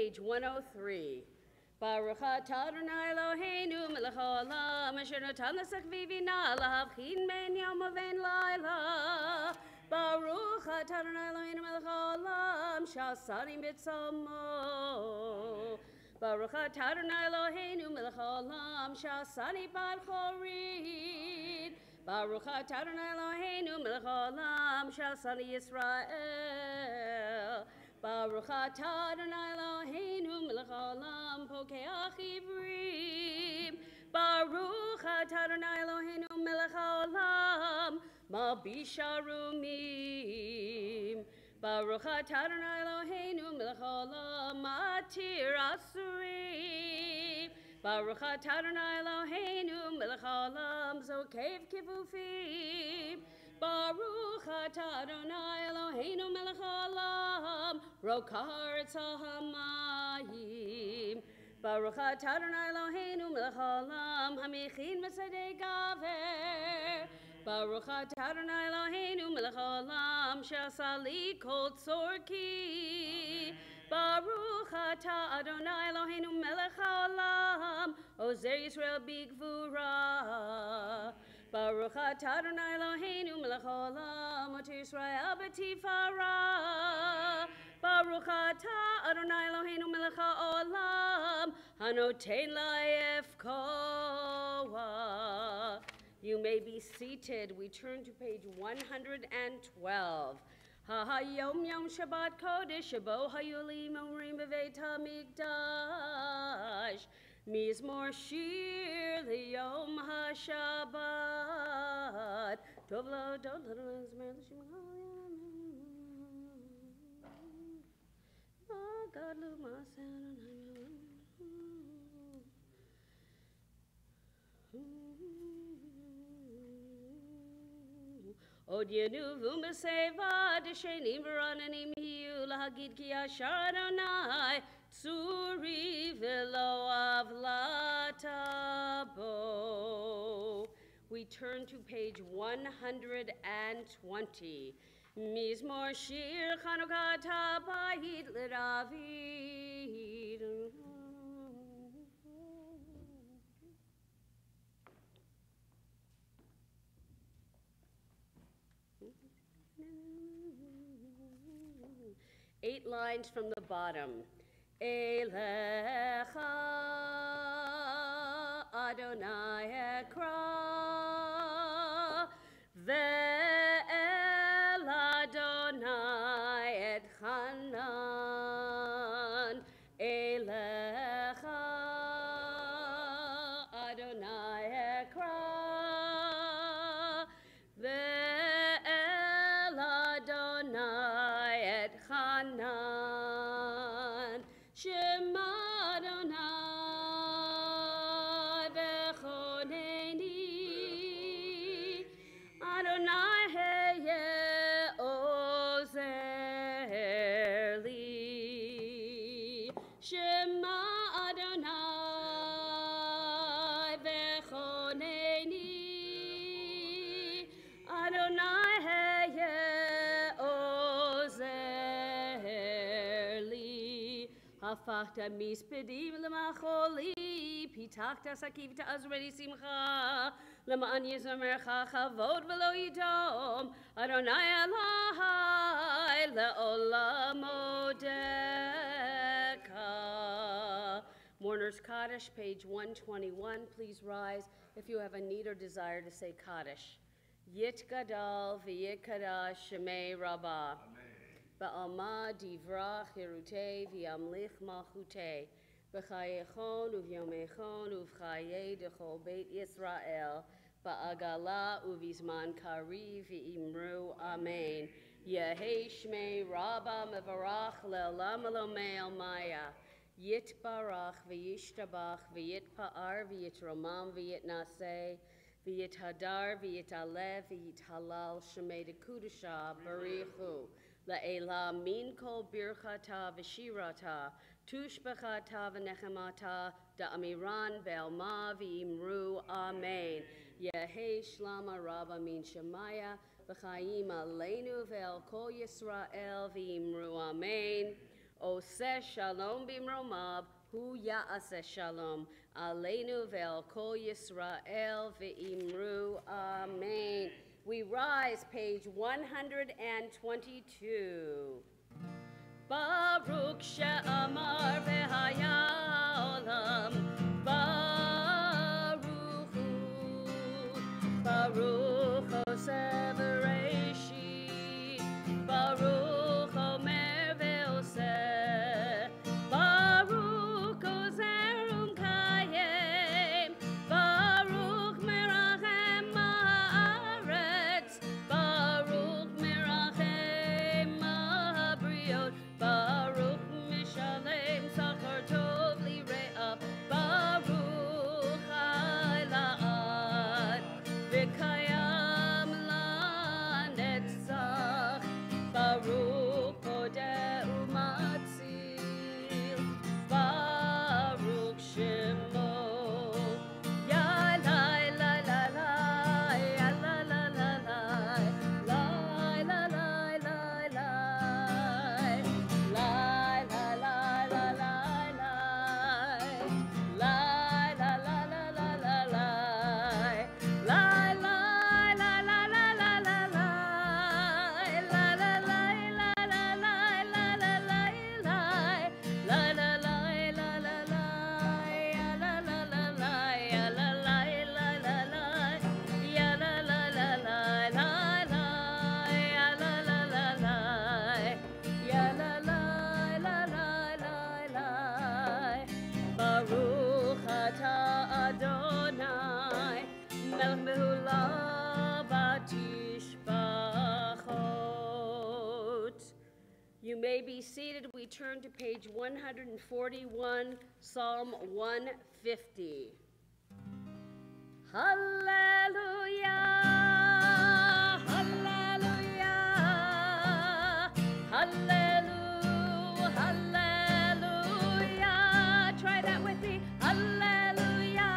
page 103. Baruch atah Adonai Eloheinu melech haolam asher natan l'sach vivina lahavchin ben yom uven laila. Baruch atah Adonai Eloheinu melech haolam sha'asani b'tzomo. Baruch atah Adonai Eloheinu melech haolam sha'asani b'al chorin. Baruch atah Adonai Eloheinu melech haolam sha'asani Yisrael. Baruch atah Adonai Eloheinu melech haolam pokeach ivrim. Baruch atah Adonai Eloheinu melech haolam malbish arumim. Baruch atah Adonai Eloheinu melech haolam matir asurim. Baruch atah Adonai Eloheinu melech haolam zokev kivufim. Baruch atah Adonai Eloheinu melech haolam rokar hamayim. Baruch atah Adonai Eloheinu melech haolam hamichin b'sadei gaver. Baruch atah Adonai Eloheinu melech haolam she'asa li kol tzorki. Baruch atah Adonai Eloheinu melech haolam ozer Yisrael bigvura. Baruch atah Adonai Eloheinu melech haolam oter Yisrael b'tifara. Baruch atah Adonai Eloheinu melech haolam hanoten la'efkoah. You may be seated. We turn to page 112. Ha-ha-yom yom Shabbat Kodesh shebo hayulim omrim b'veit hamikdash. Mizmor shir liyom ha-Shabbat. Tov lo don't let us zmer l'shim God lo masan. Od yenu v'umeseva d'shenim v'rananim hiu lahagid ki ashar Adonai tzuri v'lo avlatabo. We turn to page 120. Mizmor shir Chanukah tabayit l'David. 8 lines from the bottom. Elecha Adonai ekra ve'el Adonai etchanan. Elecha Adonai ekra ve'el Adonai etchanan. Shema Adonai v'choneni. Adonai heye ozer li. Shema Adonai v'choneni. Adonai heye ozer li. Hafachta mispedim l'macholi. Pitachta sakivta azreni simcha. L'ma'an yizamercha chavod v'lo yidom. Adonai Elohai le'olam odeka. Mourner's Kaddish, page 121. Please rise if you have a need or desire to say Kaddish. Yit gadal v'yit kadash shemei rabbah. Ba'alma divrach hirutei v'yamlich malchutei. B'chayechon uvyomechon uv'chayei dechol beit Yisrael. Ba'agala uvizman kari v'imru amen. Yehei shmei rabbah mevarach le'olam elomei almaya. Yit barach v'yishtabach v'yit pa'ar v'yit romam v'yit naseh. V'yit hadar v'yit alev v'yit halal shemei dekudusha barichu. La'ela min kol birchata v'shirata. Tushbechata v'nechemata da'amiran be'alma v'imru amen. Yehei shlama rabba min shemaya v'chayim aleinu ve'el kol Yisrael v'imru amen. Oseh shalom bimromav, hu ya'aseh shalom, aleinu ve'al kol Yisrael ve'imru, amen. We rise, page 122. Baruch she'amar v'haya olam, Baruch hu, Baruch oseh v'reishi, Baruch omer ve'oseh, Baruch ozer umkayem, Baruch merachem haaretz, Baruch merachem habriot, Baruch mishalem sachar tov lire'a, Baruch ha'ila'ad, v'kayam la'netzach, Baruch podeh u'matzil, Baruch shemo. Ya lai lai lai lai, ya la la la lai, lai la lai lai lai, lai la lai lai lai lai, lai la la la la la lai, lai lai la la la la la lai, la la lai la la lai la la lai lai, la la lai la la lai, ya la la la lai, ya la lai la la lai, ya la la la lai lai lai, ya la la la lai, ya la lai la lai lai lai. Baruch atah Adonai, melech me'olam v'tishbachot. You may be seated. We turn to page 141, Psalm 150. Hallelujah, hallelujah, hallelujah, hallelujah. Try that with me. Hallelujah,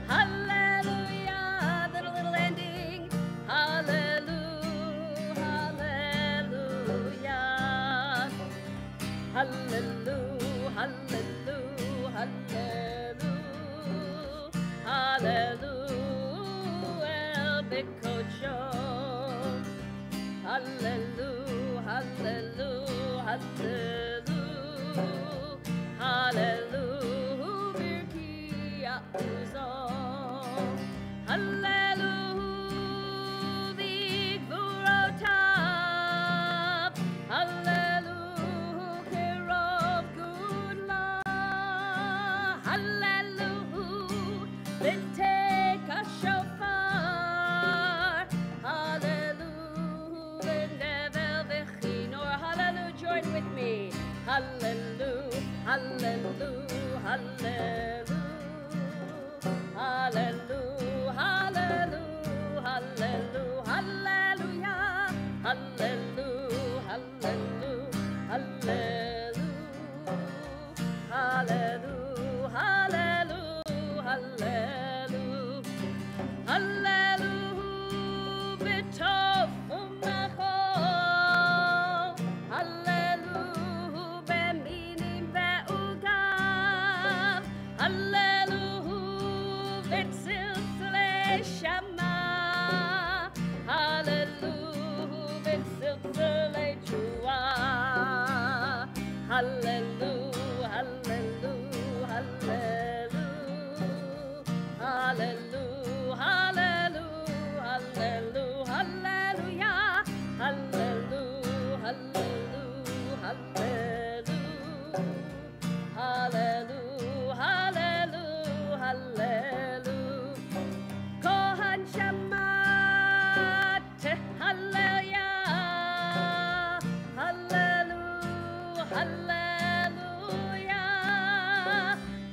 hallelujah. Then a little ending. Hallelujah, hallelujah. Hallelujah, hallelujah, hallelujah, hallelujah, El Bikocho. Hallelujah, hallelujah, hallelujah, hallelujah, Birki Ya'uzah. Hallelujah, Vigvurotav. Hallelujah, Kerov Gula. Hallelujah, V'tek HaShofar. Hallelujah, V'nevel V'chinor. Hallelujah, join with me. Hallelujah, hallelujah, hallelujah. Hallelujah, hallelujah, hallelujah, hallelujah, hallelujah, hallelujah, hallelujah, hallelujah, hallelujah, hallelujah, hallelujah, b'tov u'machol, hallelujah, b'minim ve'ugav, hallelujah, b'tziltzilei Shema, hallelujah, b'tziltzilei Truah, hallelujah, hallelujah, hallelujah, hallelujah, hallelujah, hallelujah, hallelujah, hallelujah, hallelujah, hallelujah, hallelujah, hallelujah. Kohan Shamat, hallelujah, hallelujah, hallelujah.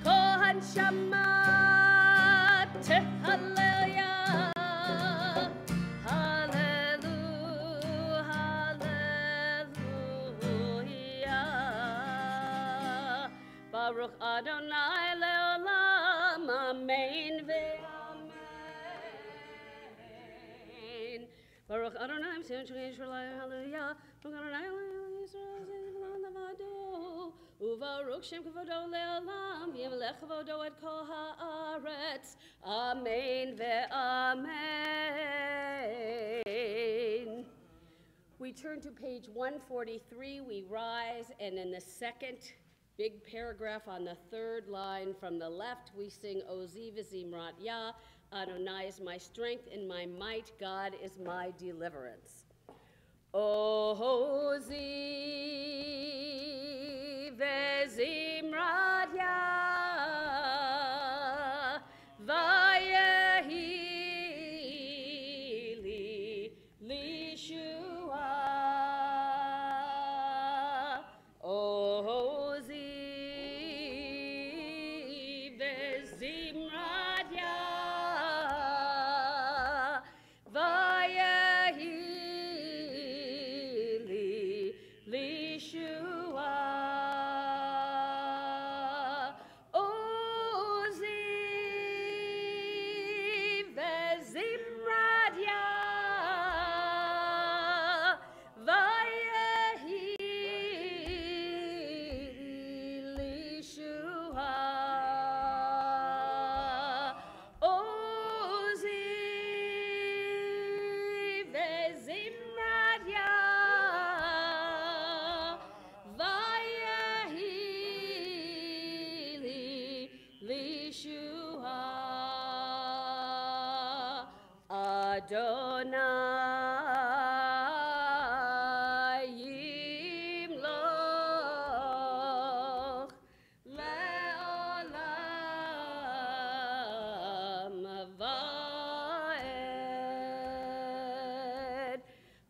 Kohan Shamat, hallelujah, hallelujah, hallelujah. Baruch Adonai le'olam, amen ve'amen. Baruch Adonai, hallelujah. Baruch Adonai, Uvaruk Shem Kavodo Le'olam, Yimlech Kavodo et Kol Haaretz. Amen ve'amen. We turn to page 143, we rise, and in the second big paragraph on the third line from the left, we sing Ozi v'zimrat Yah, Adonai is my strength and my might, God is my deliverance. Ozi v'zimrat Yah, vayehi li lishua. Ozi v'zimrat Yah, vayehi li lishua. Ozi v'zimrat Yah, vayehi lishua. Ozi v'zimrat Yah, vayehi lishua. Adonai yimloch le'olam va'ed.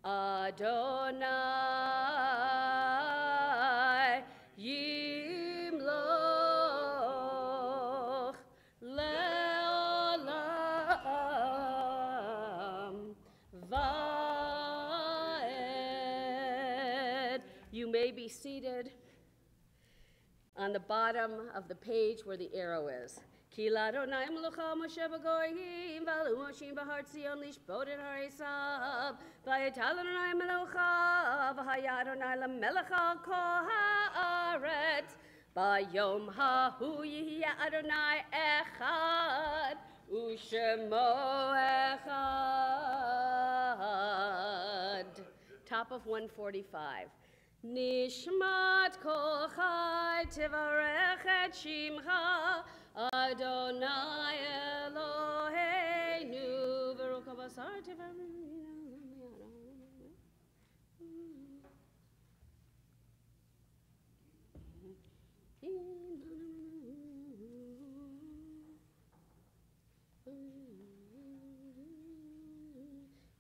Adonai yimloch le'olam va'ed. You may be seated on the bottom of the page where the arrow is. Ki l'Adonai melucha Moshe b'goyim v'alu Moshe b'har Tzion lishbot et ha'esav v'yital Adonai melucha v'haya Adonai l'melech al kol ha'aretz b'yom hahu yihya Adonai echad u'shemo echad. Top of 145. Nishmat kol chai tivarech et shimcha Adonai Eloheinu v'ruch habasar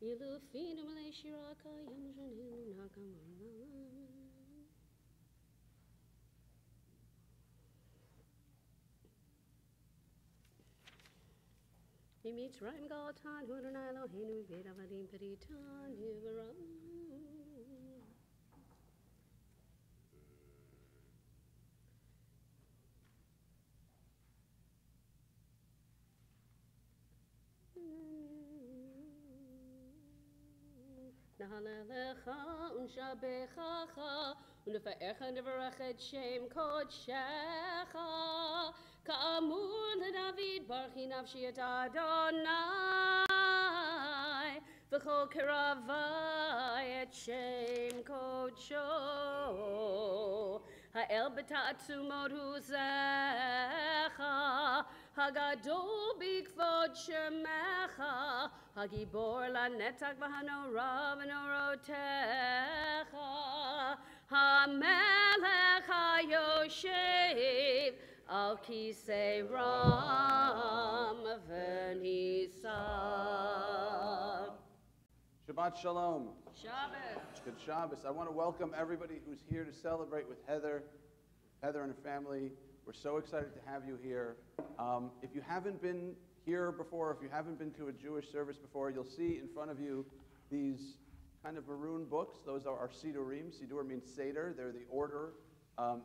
Ilufinu malei shiraka yamshanu nakamala. Mitzrayim galatan hu Adonai Eloheinu v'ed avadim peritan hivaram. Nahalelecha unshabechacha unefa'echa nevarech et shem kodshecha ka'amur leDavid barchi nafshi et Adonai v'chol keravai et shem kodsho ha'el b'ta'atzumot huzecha hagadol b'kvod shemecha hagibor lanetzach v'hanorah v'norotecha hamelech hayoshev al kisei ram v'nisad. Shabbat Shalom. Shabbos. Good Shabbos. I want to welcome everybody who's here to celebrate with Heather and her family. We're so excited to have you here. If you haven't been here before, if you haven't been to a Jewish service before, you'll see in front of you these kind of maroon books. Those are our Sidurim. Sidur means Seder. They're the order of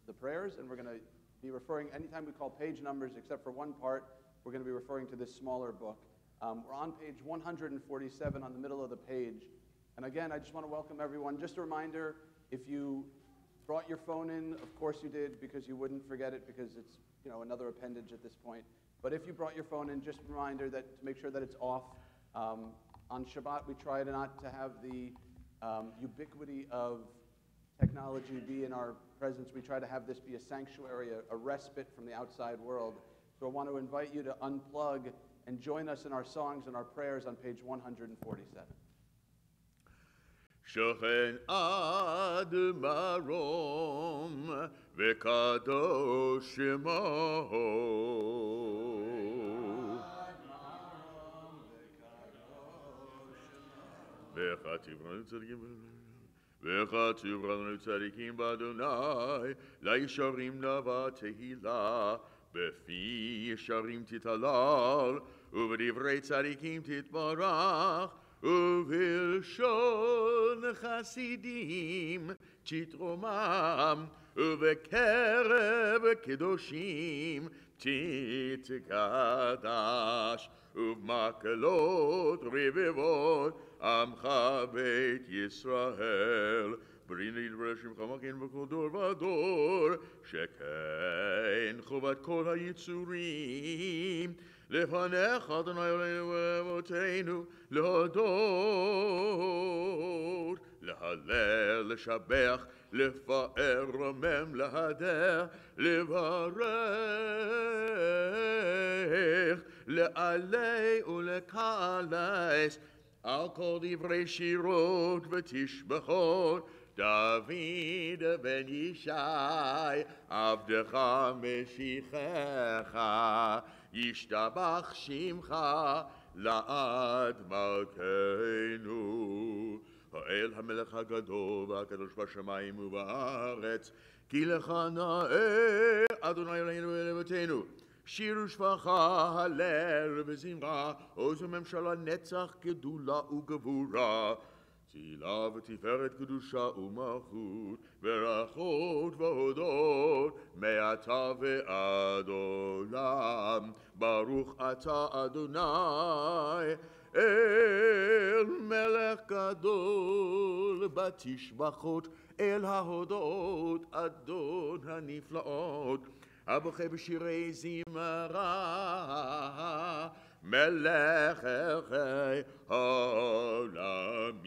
the prayers, and we're going to be referring, anytime we call page numbers, except for one part, we're going to be referring to this smaller book. We're on page 147 on the middle of the page. And again, I just want to welcome everyone. Just a reminder, if you brought your phone in, of course you did, because you wouldn't forget it because it's, another appendage at this point. But if you brought your phone in, just a reminder that to make sure that it's off. On Shabbat, we try not to have the ubiquity of technology be in our presence. We try to have this be a sanctuary, a respite from the outside world. So I want to invite you to unplug and join us in our songs and our prayers on page 147. שוכן עד מרום וקדוש שמו וכתוב לנו צדיקים באדוני לישרים נאווה תהילה בפי ישרים תתהלל ובדברי צדיקים תתברך ובלשון חסידים תתרומם ובקרב קדושים תתקדש ובמקלות רבבות עמך בית ישראל בריני דברי שמך מגן בכל דור ודור שכן חובת כל היצורים לפניך אדוני אלוהינו ואבותינו להודות להלל לשבח לפאר רומם להדר לברך לעלי ולקלס על כל דברי שירות ותשבחות דוד בן ישי עבדך משיחך ישתבח שמך לעד מלכנו האל המלך הגדול והקדוש בשמיים ובארץ כי לך נאה אדוני אלוהינו ואלוהינו שיר ושפחה הלל וזמרה עוז וממשלה נצח גדולה וגבורה תהילה ותפארת קדושה ומלכות ברכות והודות מעתה ועד עולם ברוך אתה אדוני אל מלך גדול בתשבחות אל ההודות אדון הנפלאות הבוכה בשירי זמרה מלך חי העולמים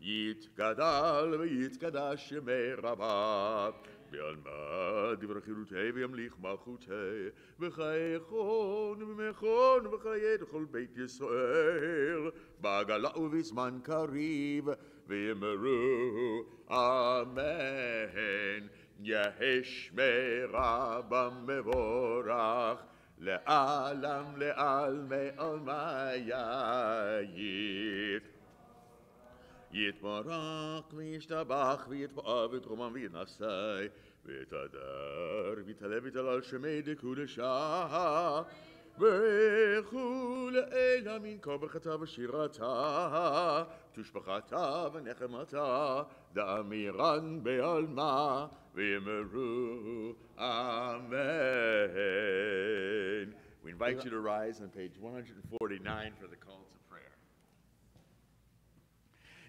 יתגדל ויתקדש שמי רבה בעלמא דברי חירותי וימליך מלכותי וחייכון ומכון וחיי לכל בית ישראל בעגלה ובזמן קריב ויאמרו אמן יהי שמי רבה מבורך לעלם לעלמי עלמי יתברך וישתבח ויתפאר ויתרומם ויתנשא ויתהדר ויתהלל ויתהלל שמי דקודשה וכו' אלא מן כה ברכתה ושירתה תשבחתה ונחמתה דאמירן בעלמא ויאמרו amen. We invite you to rise on page 149 for the call to prayer.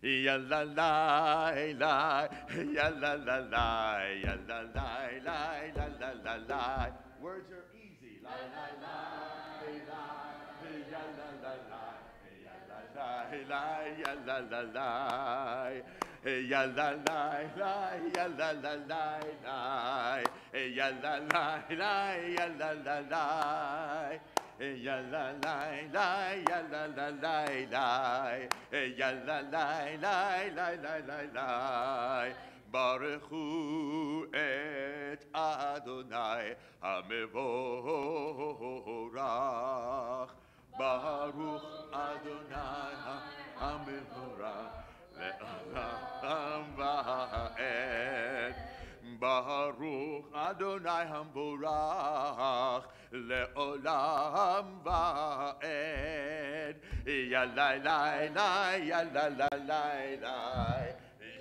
Ya la la la, ya la la la, ya la la la, la la la la. Words are easy. La la la la, ya la la la, ya la la ya la la la. Ya la la la, ya la la la la, ya la la la, ya la la la, ya la la la, ya la la la la, ya la la la la la la. ברכו את אדוני המבורך, ברוך אדוני המבורך לעולם ועד. ברוך אדוני המבורך לעולם ועד. יא לי לי לי, יא לי לי לי לי,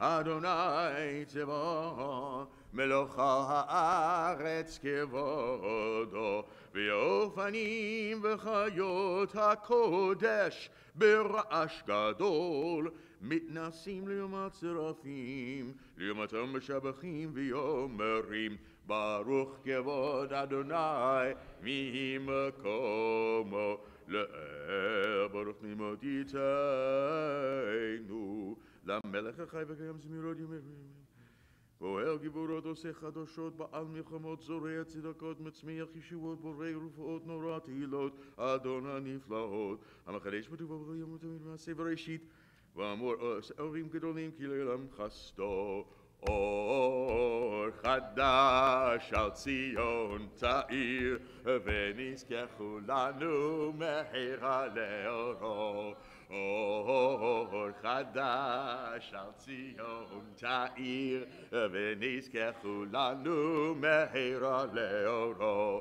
Adonai Tzevot, Melech haaretz kevodo, V'ofanim v'chayot hakodesh, Bera'ash gadol, Mitnasim liyom hatzerafim, liyom hatam b'shabachim v'yomerim, Baruch kevod Adonai, mimakomo, le'er baruch nimoditeinu, למלך החי וקיים זמירות ימיהם. פועל גיבורות עושה חדשות בעל מלחמות זורע צדקות מצמיח ישועות בורא רפואות נורא תהילות אדון הנפלאות המחדש בטובו יום ותמיד מעשה בראשית ואמור שעורים גדולים כי לעולם חסדו אור חדש על ציון תאיר ונזכחו לנו מהרה לאורו אור חדש על ציון תאיר ונזכחו לנו מהרה לאורו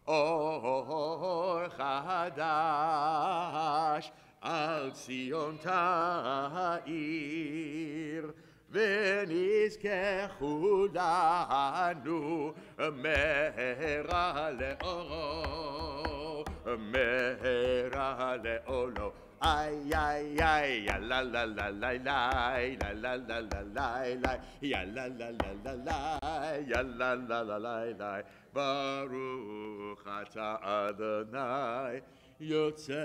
אור חדש על ציון תאיר ונזכחו לנו מהרה לאורו מהרה לאורו ay ay ay la la la la la la la la la la la ya la la la la la ya la la la la la Baruch ata Adonai Yotzer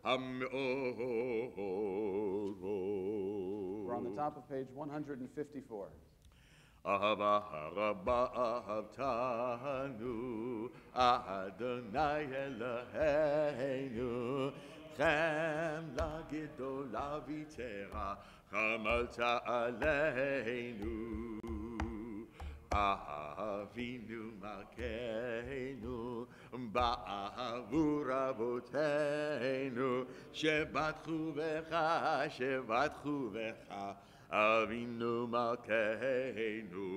HaMeorot. We're on the top of page 154. Ahava haraba ahavtanu Adonai Eloheinu Chemla gedola v'tera Chamalta aleinu Avinu malkeinu Ba'avur avoteinu Shebatchu v'cha Avinu malkeinu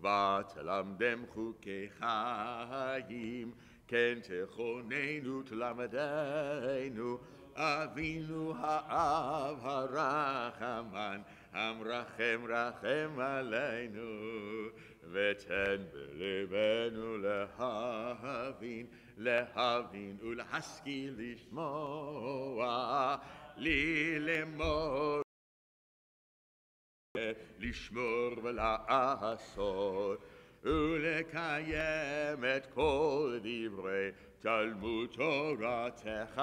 ותלמדם חוקי חיים כן תכוננו תלמדנו אבינו האב הרחמן המרחם רחם עלינו ותן בלבנו להבין ולהשכיל לשמוע לי לאמור לשמור ולעשות ולקיים את כל דברי תלמוד תורתך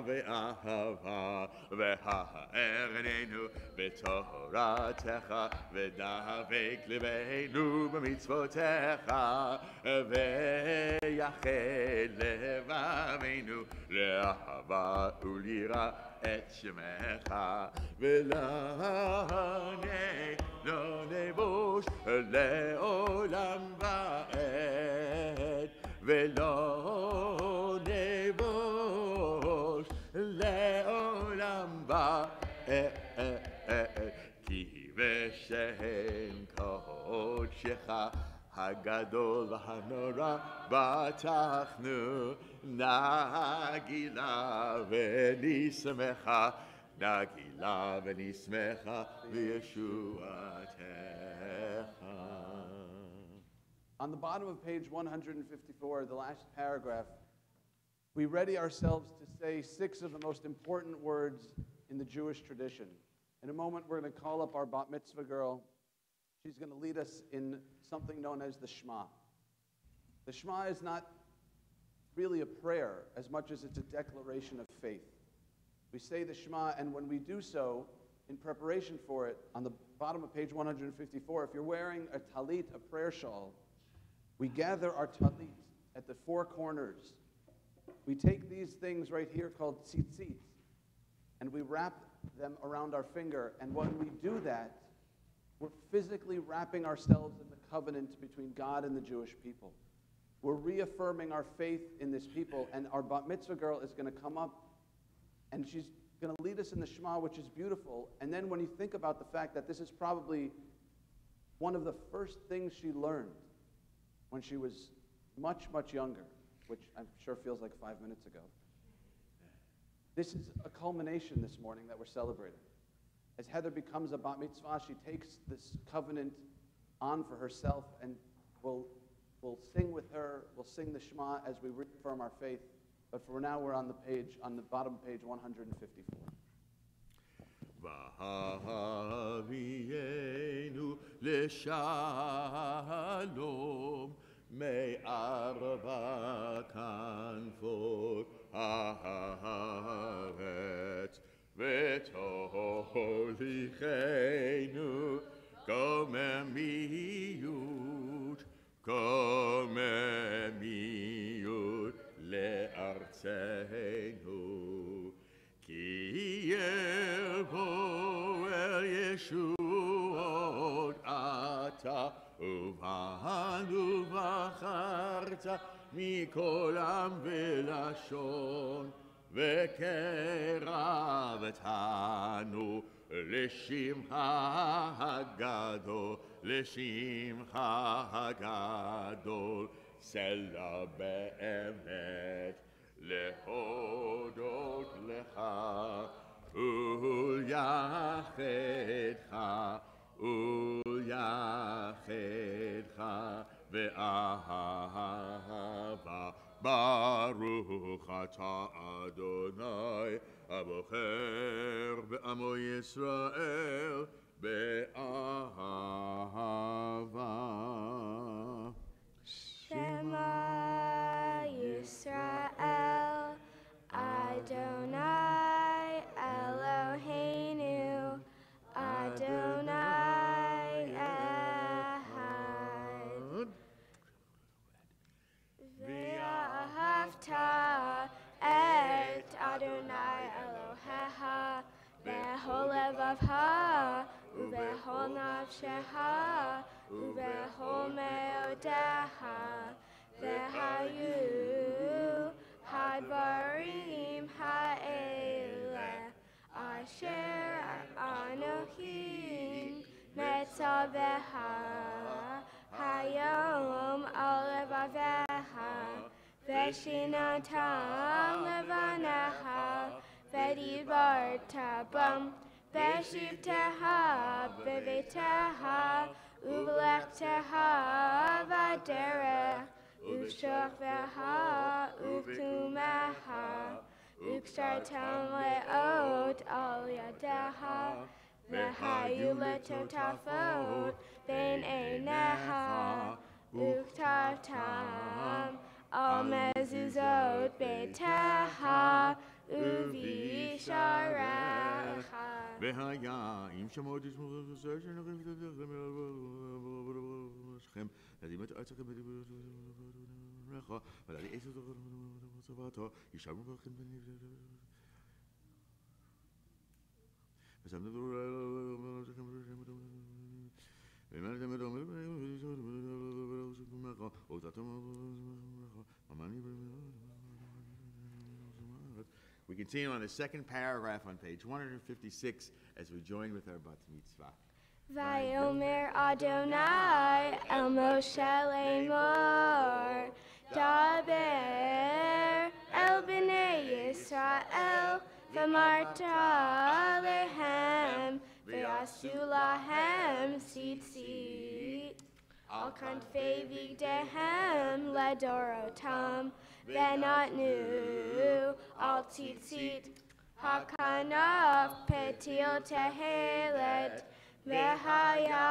ואהבה והארננו בתורתך ודבק לבנו במצוותיך ויחל לבבינו לאהבה וליראה את שמך ולא נבוש לעולם ועד ולא נבוש לעולם ועד כי בשם קודשך הגדול והנורא בטחנו נגילה ונשמחה נגילה ונשמחה בישועתך. On the bottom of page 154, the last paragraph, we ready ourselves to say 6 of the most important words in the Jewish tradition. In a moment, we're going to call up our bat mitzvah girl. She's going to lead us in something known as the Shema. The Shema is not really a prayer as much as it's a declaration of faith. We say the Shema, and when we do so, in preparation for it, on the bottom of page 154, if you're wearing a talit, a prayer shawl, we gather our talit at the 4 corners. We take these things right here called tzitzit, and we wrap them around our finger, and when we do that, we're physically wrapping ourselves in the covenant between God and the Jewish people. We're reaffirming our faith in this people, and our bat mitzvah girl is going to come up, and she's going to lead us in the Shema, which is beautiful. And then when you think about the fact that this is probably one of the first things she learned when she was much, much younger, which I'm sure feels like 5 minutes ago. This is a culmination this morning that we're celebrating. as Heather becomes a bat mitzvah, she takes this covenant on for herself, and we'll sing with her, we'll sing the Shema as we reaffirm our faith. But for now, we're on the page, on the bottom page 154. V'havienu l'shalom me'arba kanfot haaretz v'tolichenu komemiyut le'artzenu ki yevo el Yeshuot ata uvanu v'acharta mikol am v'lashon v'keravetanu l'shimcha hagadol sela be'emet להודות לך וליחדך באהבה ברוך אתה אדוני הבוחר בעמו ישראל באהבה Shema Yisrael, Adonai Eloheinu, Adonai Echad. V'ahavta et Adonai Elohecha b'chol levavcha u'b'chol nafshecha u'b'chol me'odecha v'hayu hadvarim ha'ele asher anochi metzavecha hayom al levavecha v'shinatam levanecha v'dibarta bam v'shivtecha b'veitecha u'v'lechtecha v'derech u'shachvecha u'v'tumecha u'kshartam le'ot al yadecha v'hayu letotafot ben einecha u'ktavtam al mezuzot beitecha u'visharecha. והיה אם שמעו תשמעו לכם לדימת עצכם בדיבורך ולדי עשר צוותו ישבו בכם ושמתם We continue on the second paragraph on page 156 as we join with our bat mitzvah. Vayomer Adonai el Moshe Lemor, Daber el Bnei Yisrael, v'marta lehem, v'yasu lahem tzitzit, al kanfei vigdehem ledorotam, v'natnu al tzitzit, hakanaf petil tehelet, v'haya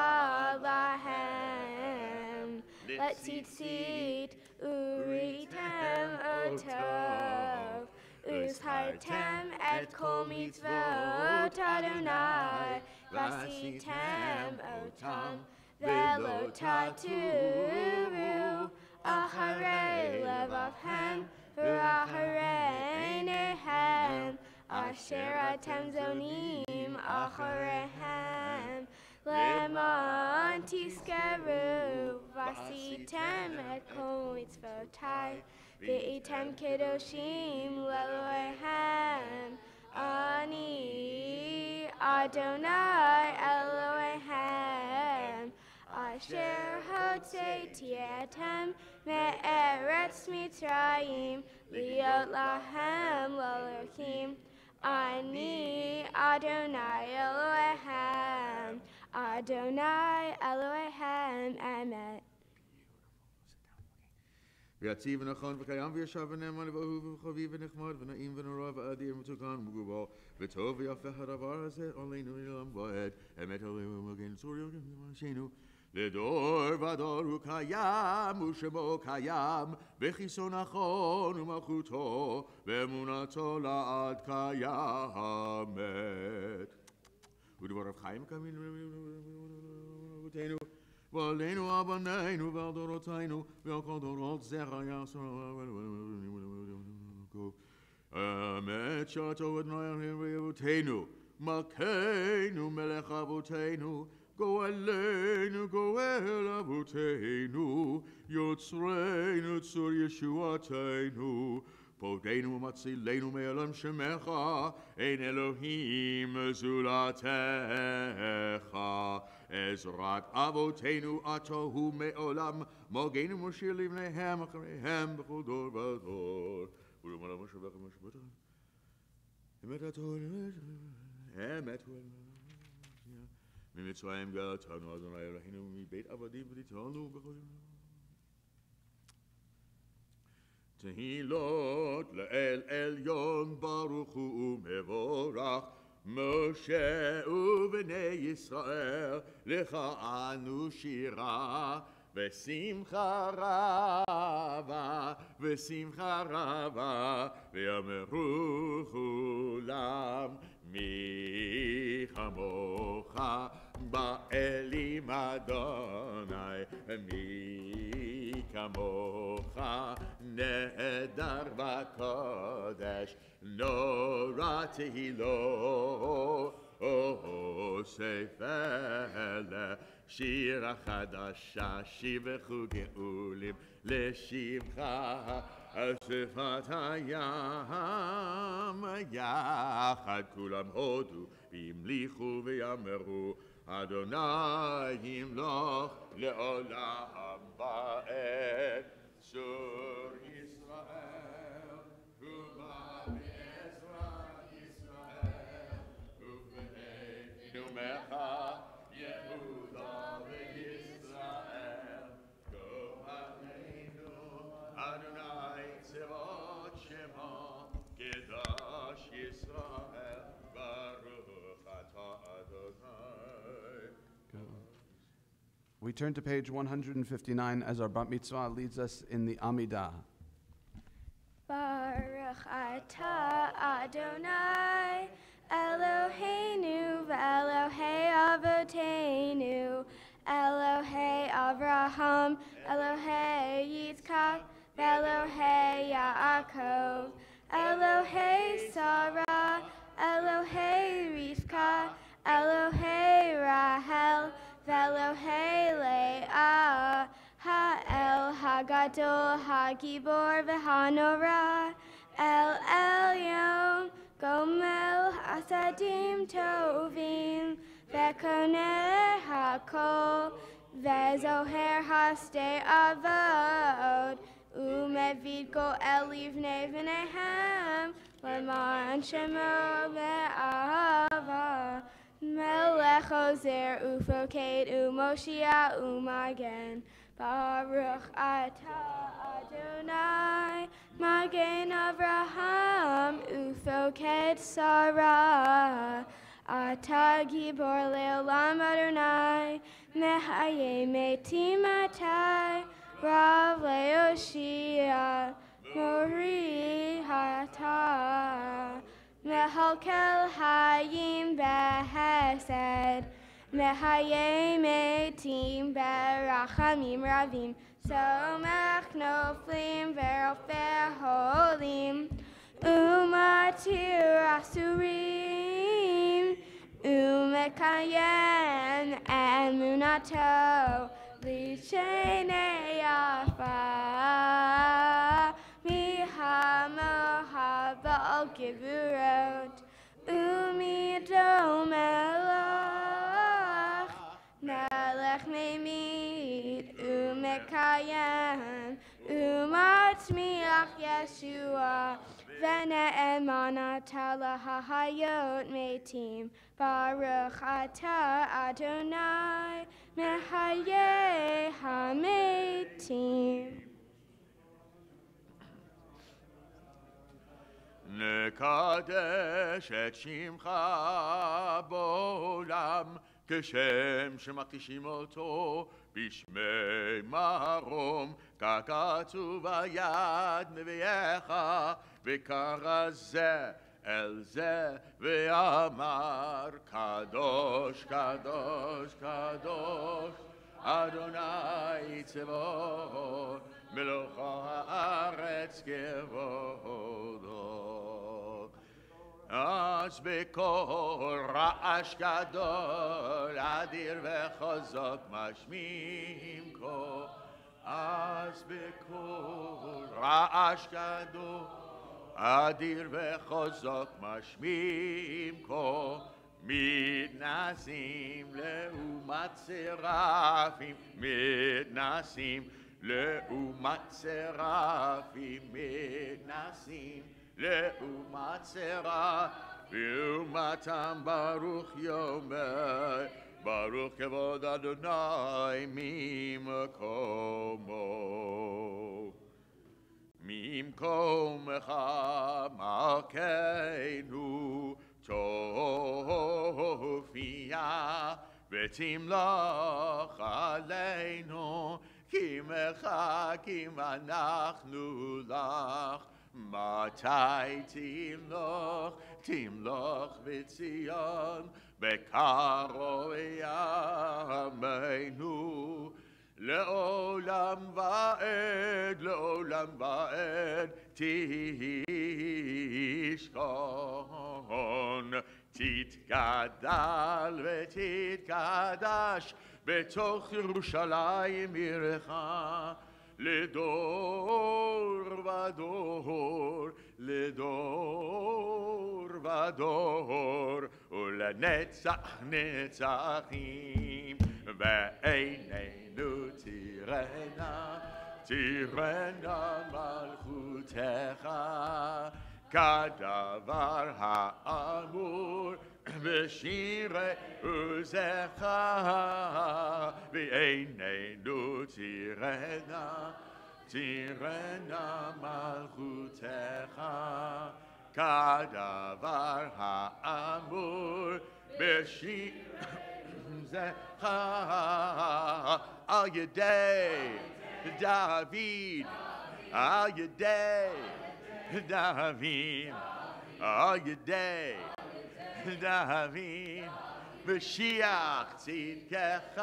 lahem letzitzit uritem otov uzhartem et kol mitzvot Adonai v'asitem otam ve'lo taturu acharei levavhem v'acharei nehem asher atem zonim achareihem Leman tiskeru v'asitem et kol mitzvotai v'item kedoshim lelohehem ani Adonai Elohehem asher hotzeiti etem me'eretz Mitzrayim liot lahem lelokim Ani Adonai Elohim, Adonai Elohim, Amen. ויציב ונכון וקיים וישב ונאמן ואהוב וחביב ונחמד ונעים ונורא ואדיר ומתוקן ומגובר וטוב ויפה הדבר הזה עלינו לעולם ועד אמת עלינו ומגן צור יוגן ומשינו לדור ודור הוא קיים ושמו קיים וכיסו נכון ומלכותו ואמונתו לעד קיימת ודבריו חיים קמים ובותינו ועלינו אבנינו ועל דורותינו ועל כל דורות זרע יעשו אמת שעתו אדוני אבותינו מלכנו מלך אבותינו גואלנו גואל אבותינו יוצרנו צור ישועתנו פודנו ומצילנו מעלם שמך אין אלוהים זולתך עזרת אבותינו אתה הוא מעולם מגן ומושיע לבניהם אחריהם בכל דור ודור ולמעלה משבח ומשבח אמת התורה אמת הוא ממצרים גאלתנו אדוני אלוהינו מבית עבדים ותיתנו בכל תהילות לאל עליון ברוך הוא ומבורך משה ובני ישראל לך אנו שירה ושמחה רבה ויאמרו כולם מי כמוך באלים אדוני מי כמוך נהדר בקודש נורא תהילות ספר שיר החדשה שיבחו גאולים לשמך על שפת הים יחד כולם הודו והמליכו ויאמרו אדוני ימלוך לעולם ועד צור ישראל ומה בעזרת ישראל ובנינו מחה יהודה וישראל כהנינו אדוני צבאות שמה קדש ישראל ברוך אתה אדוני. We turn to page 159 as our bat mitzvah leads us in the Amidah. Baruch atah Adonai Eloheinu v'Elohei Avoteinu Elohei Avraham Elohei Yitzchak v'Elohei Yaakov Elohei Sarah Elohei Rivka Elohei Rahel v'Elohei Leah Ha'el Hagadol Hagibor v'Hanora El Elyon Gomel Hasadim Tovim Ve'koneh Hakol Ve'zoher Hasdei Avod Umevid Goel Livnei V'nehem L'man Shemo Ve'ava Melech Ozer Ufoked Umoshia Umagen Baruch atah Adonai Magen Avraham Ufoked Sarah Atah Gibor Leolam Adonai Mehaye Metim Atai Rav Leoshia Mori Hatah Mehalkel Hayim Behesed Mehaye Metim Berachamim Ravim Somach Noflim Verofeh Holim Umatir Asurim Umekayem Emunato Lishenei Yafa Mihama Ba'al Givurot Umido Melach Melech Memid Umekayem Umar Tzmiach Yeshua, Ve'ne'emanata lahayot metim, Baruch Ata Adonai, Mehayeh hametim. נקדש את שמך בעולם כשם שמקדישים אותו בשמי מרום ככתוב ביד נביאך וקרא זה אל זה ואמר קדוש קדוש קדוש אדוני צבאות מלוך הארץ כבודו אז בקול רעש גדול אדיר וחזק משמיעים כה אז בקול רעש גדול אדיר וחזק משמיעים כה מתנסים לעומת סרפים מתנסים לעומת סרפים מתנסים לעומת סרפים לעומתם ברוך יומי ברוך כבוד אדוני ממקומו ממקומך מלכנו תופיע ותמלוך עלינו כי מחכים אנחנו לך מתי תמלוך תמלוך בציון בקרוב ימינו לעולם ועד תשכון תתגדל ותתקדש בתוך ירושלים עירך לדור ודור לדור ודור ולנצח נצחים בעינינו תירנה תירנה מלכותך כדבר האמור בשירי עוזך בעינינו תירנה תירנה מלכותך כדבר האמור בשירי עוזך על ידי דוד על ידי דוד על ידי דוד משיח צדקך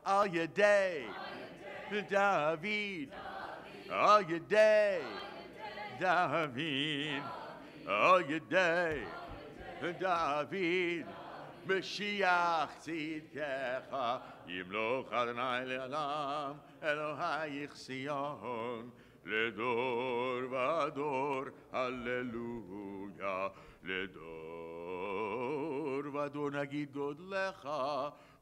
על ידי דוד על ידי דוד על ידי דוד משיח צדקך ימלוך אדוני לעולם אלוהיך ציון לדור ודור הללויה לדור ודור נגיד גודלך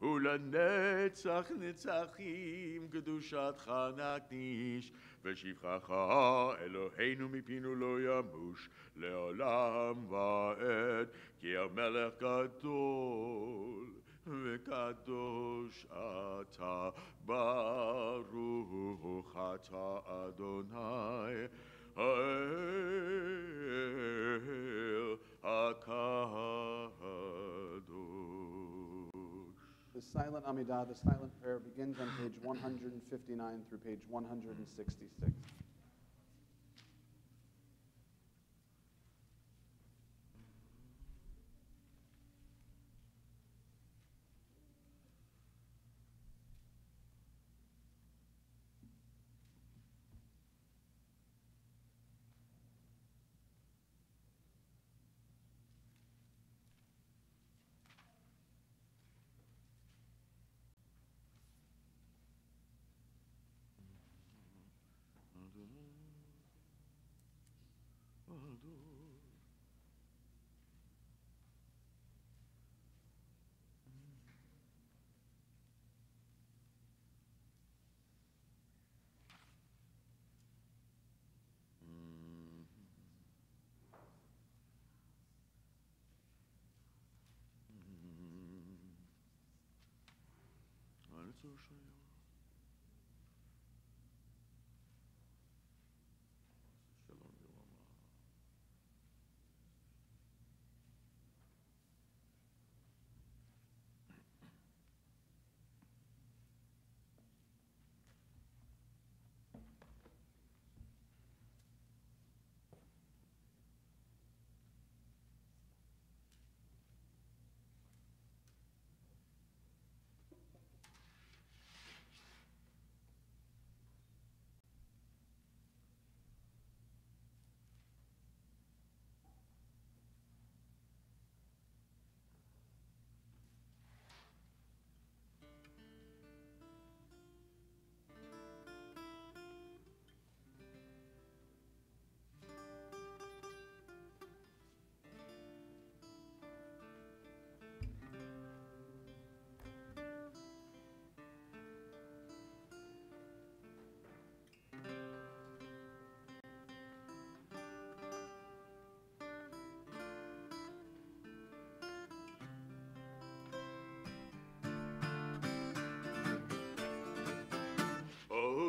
ולנצח נצחים קדושתך נקדיש ושבחך אלוהינו מפינו לא ימוש לעולם ועד כי המלך גדול וקדוש אתה ברוך אתה אדוני האל הקדוש. The silent Amidah, the silent prayer, begins on page 159 through page 166.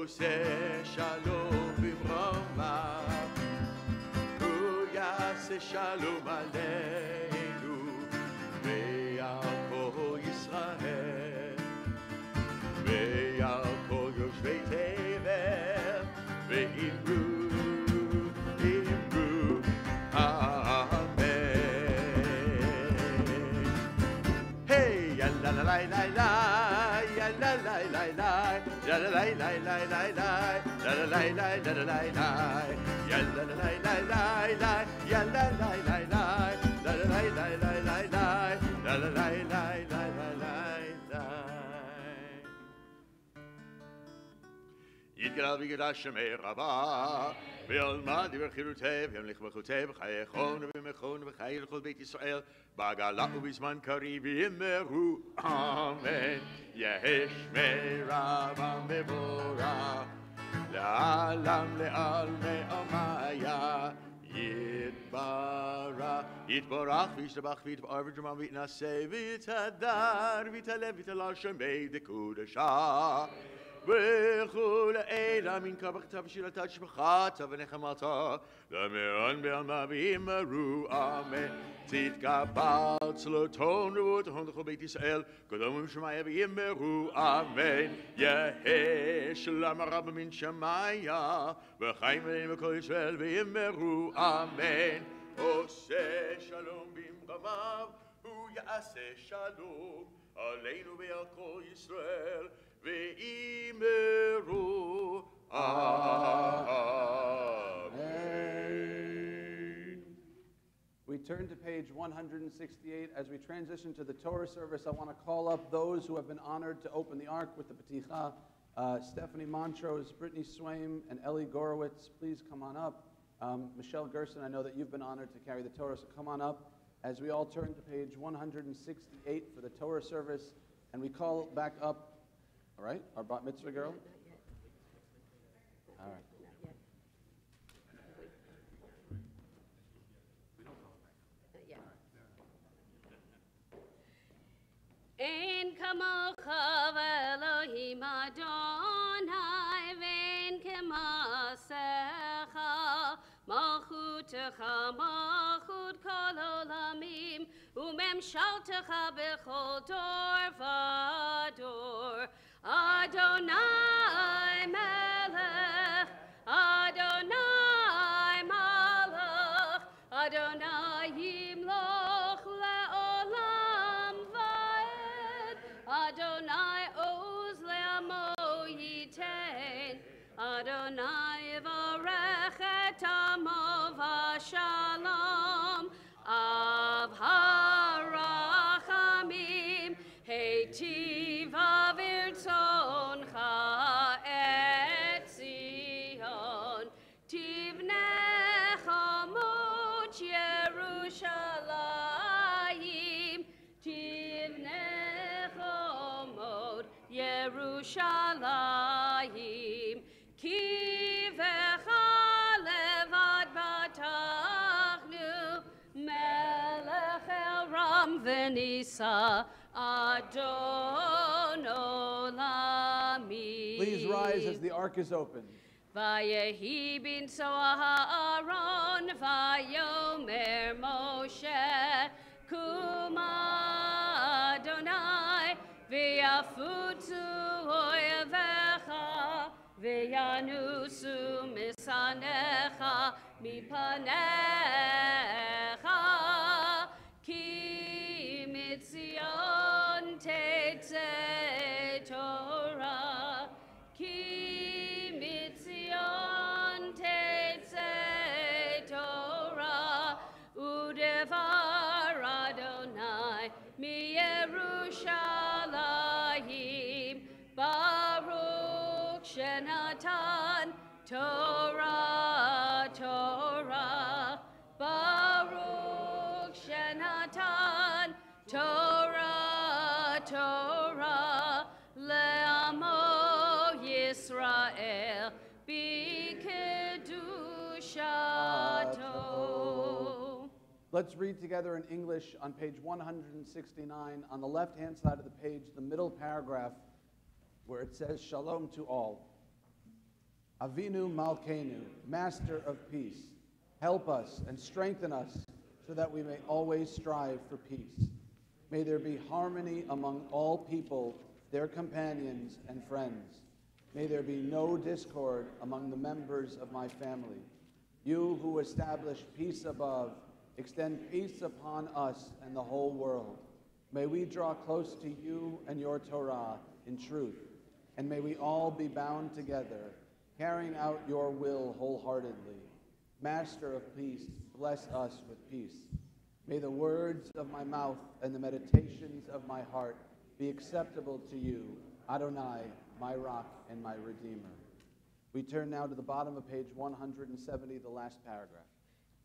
עושה שלום במרומיו, הוא יעשה שלום עלינו ועל כל ישראל ועל כל יושבי תבל, ואמרו אמן. היי יאללה לה לה לה לה יאללה לה לה לה la la la la la la la la la la la la la la la ya la la la la la la ya la la la la la la la la la la la la la la la la. יתגלה ויגדל שמי רבה וילמד דבר חירותי וימליך מלכותי בחיי חון ובמכון ובחיי לכל בית ישראל בעגלה ובזמן קריב יאמרו אמן. יהי שמי רבה מבורך לעלם לעלמי עמיה יתברך וישתבח ויתפאר וג'מע ויתנשא ויתהדר ויתעלה ויתהלל שמי דקודשה וכל אלה מן כברכתה ושילתה תשבחתה ונחמתה למען בעלמה ויאמרו אמן. תתקבל צלותון ובטחון לכל בית ישראל קדומים שמיה ויאמרו אמן. יהי שלום רב מן שמיה וחיים עלינו בכל ישראל ויאמרו אמן. עושה שלום במרומיו הוא יעשה שלום עלינו ועל כל ישראל ואמרו amen. We turn to page 168. As we transition to the Torah service, I want to call up those who have been honored to open the Ark with the Paticha. Stephanie Montrose, Brittany Swaim, and Ellie Gorowitz, please come on up. Michelle Gerson, I know that you've been honored to carry the Torah, so come on up. As we all turn to page 168 for the Torah service, and we call back up, all right, our bat mitzvah girl? All right. Ein kamocha v'Elohim Adonai ve'en kemasecha malchutecha malchut kol olamim u'memshaltecha b'chol dor v'dor. Adonai melech, Adonai malach, Adonai yimloch le'olam va'ed, Adonai oz le'amo yitein, Adonai yivarech et amo v'shalom, av harachamim, heitiv avirtzoncha et Zion, tivnecha mot Yerushalayim, tivnecha mot Yerushalayim, kivecha levad batachnu, melech el ram v'nisa, Adon olam. Please rise as the ark is opened. Vayehi bin Soah Aaron, Vayomer Moshe, Kuma Adonai, V'yafutu oyevecha, V'yanusu misanecha, mipanecha, ki mitzion tetzeh Torah, ki mitzion tetzeh Torah, udevar Adonai miYerushalayim, Baruch Shenatan Torah, Torah, Baruch Shenatan Torah, Torah, Le'amo Yisrael, B'kedushato. Let's read together in English on page 169. On the left-hand side of the page, the middle paragraph, where it says, Shalom to all. Avinu Malkeinu, Master of Peace, help us and strengthen us so that we may always strive for peace. May there be harmony among all people, their companions and friends. May there be no discord among the members of my family. You who establish peace above, extend peace upon us and the whole world. May we draw close to you and your Torah in truth, and may we all be bound together, carrying out your will wholeheartedly. Master of peace, bless us with peace. May the words of my mouth and the meditations of my heart be acceptable to you, Adonai, my rock and my redeemer. We turn now to the bottom of page 170, the last paragraph.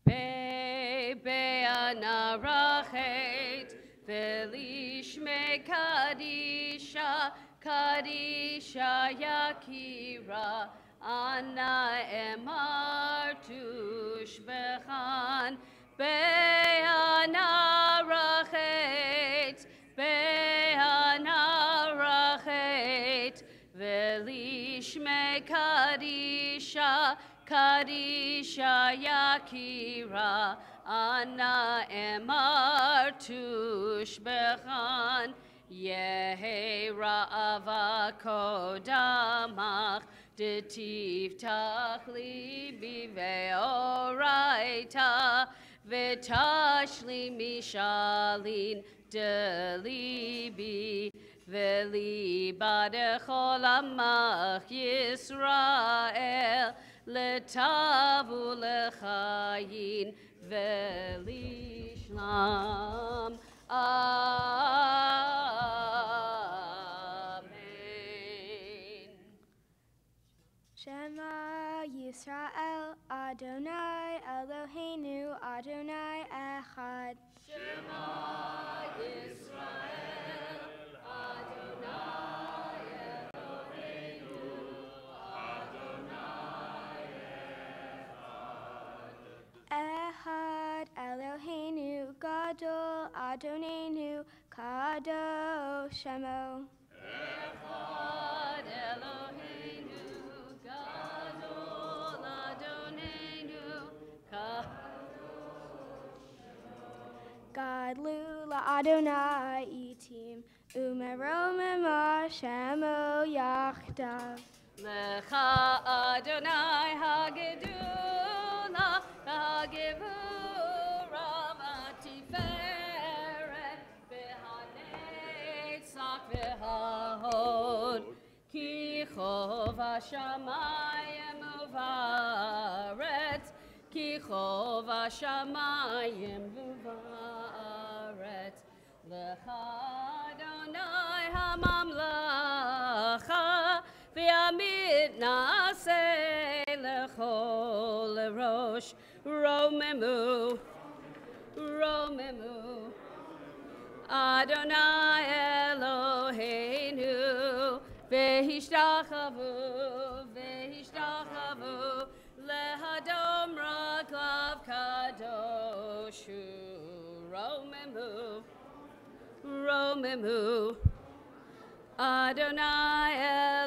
Be'anarachet velishme Kaddisha, Kaddisha Yakira, Ana Emar Tushbechan, Be'anarachet, Be'anarachet velishme Kaddisha, Kaddisha Yakira, Ana Emar Tushbechan, Yehi Ra'ava Kodamach, Detiv Tachli Biveoraita, Vetashli Mishalin Delibi, Veliba Dechol Amach Yisrael, Letavu Lechayin Velishlam. Amen. Shema Yisrael, Adonai Eloheinu, Adonai Echad. Shema Yisrael, Adonai Eloheinu, Adonai Echad Eloheinu, Gadol Adonenu, Kadosh Shemo. Echad Eloheinu, Gadol Adonenu, Gadlu Adonai Itim, Umeromema Shemo Yachdav. Lecha Adonai Hagedula, Hagevura Matiferet, Behanetzach V'hahod, Ki Chov HaShamayim Uvaretz, Ki Chov HaShamayim Uvaretz, Lecha Adonai HaMamlacha, V'yamid Na'aseh Lechol Rosh, Romemu, Romemu, Adonai Eloheinu, V'hishtachavu, V'hishtachavu, Lehadom Raklav Kadoshu, Romemu, Romemu, Adonai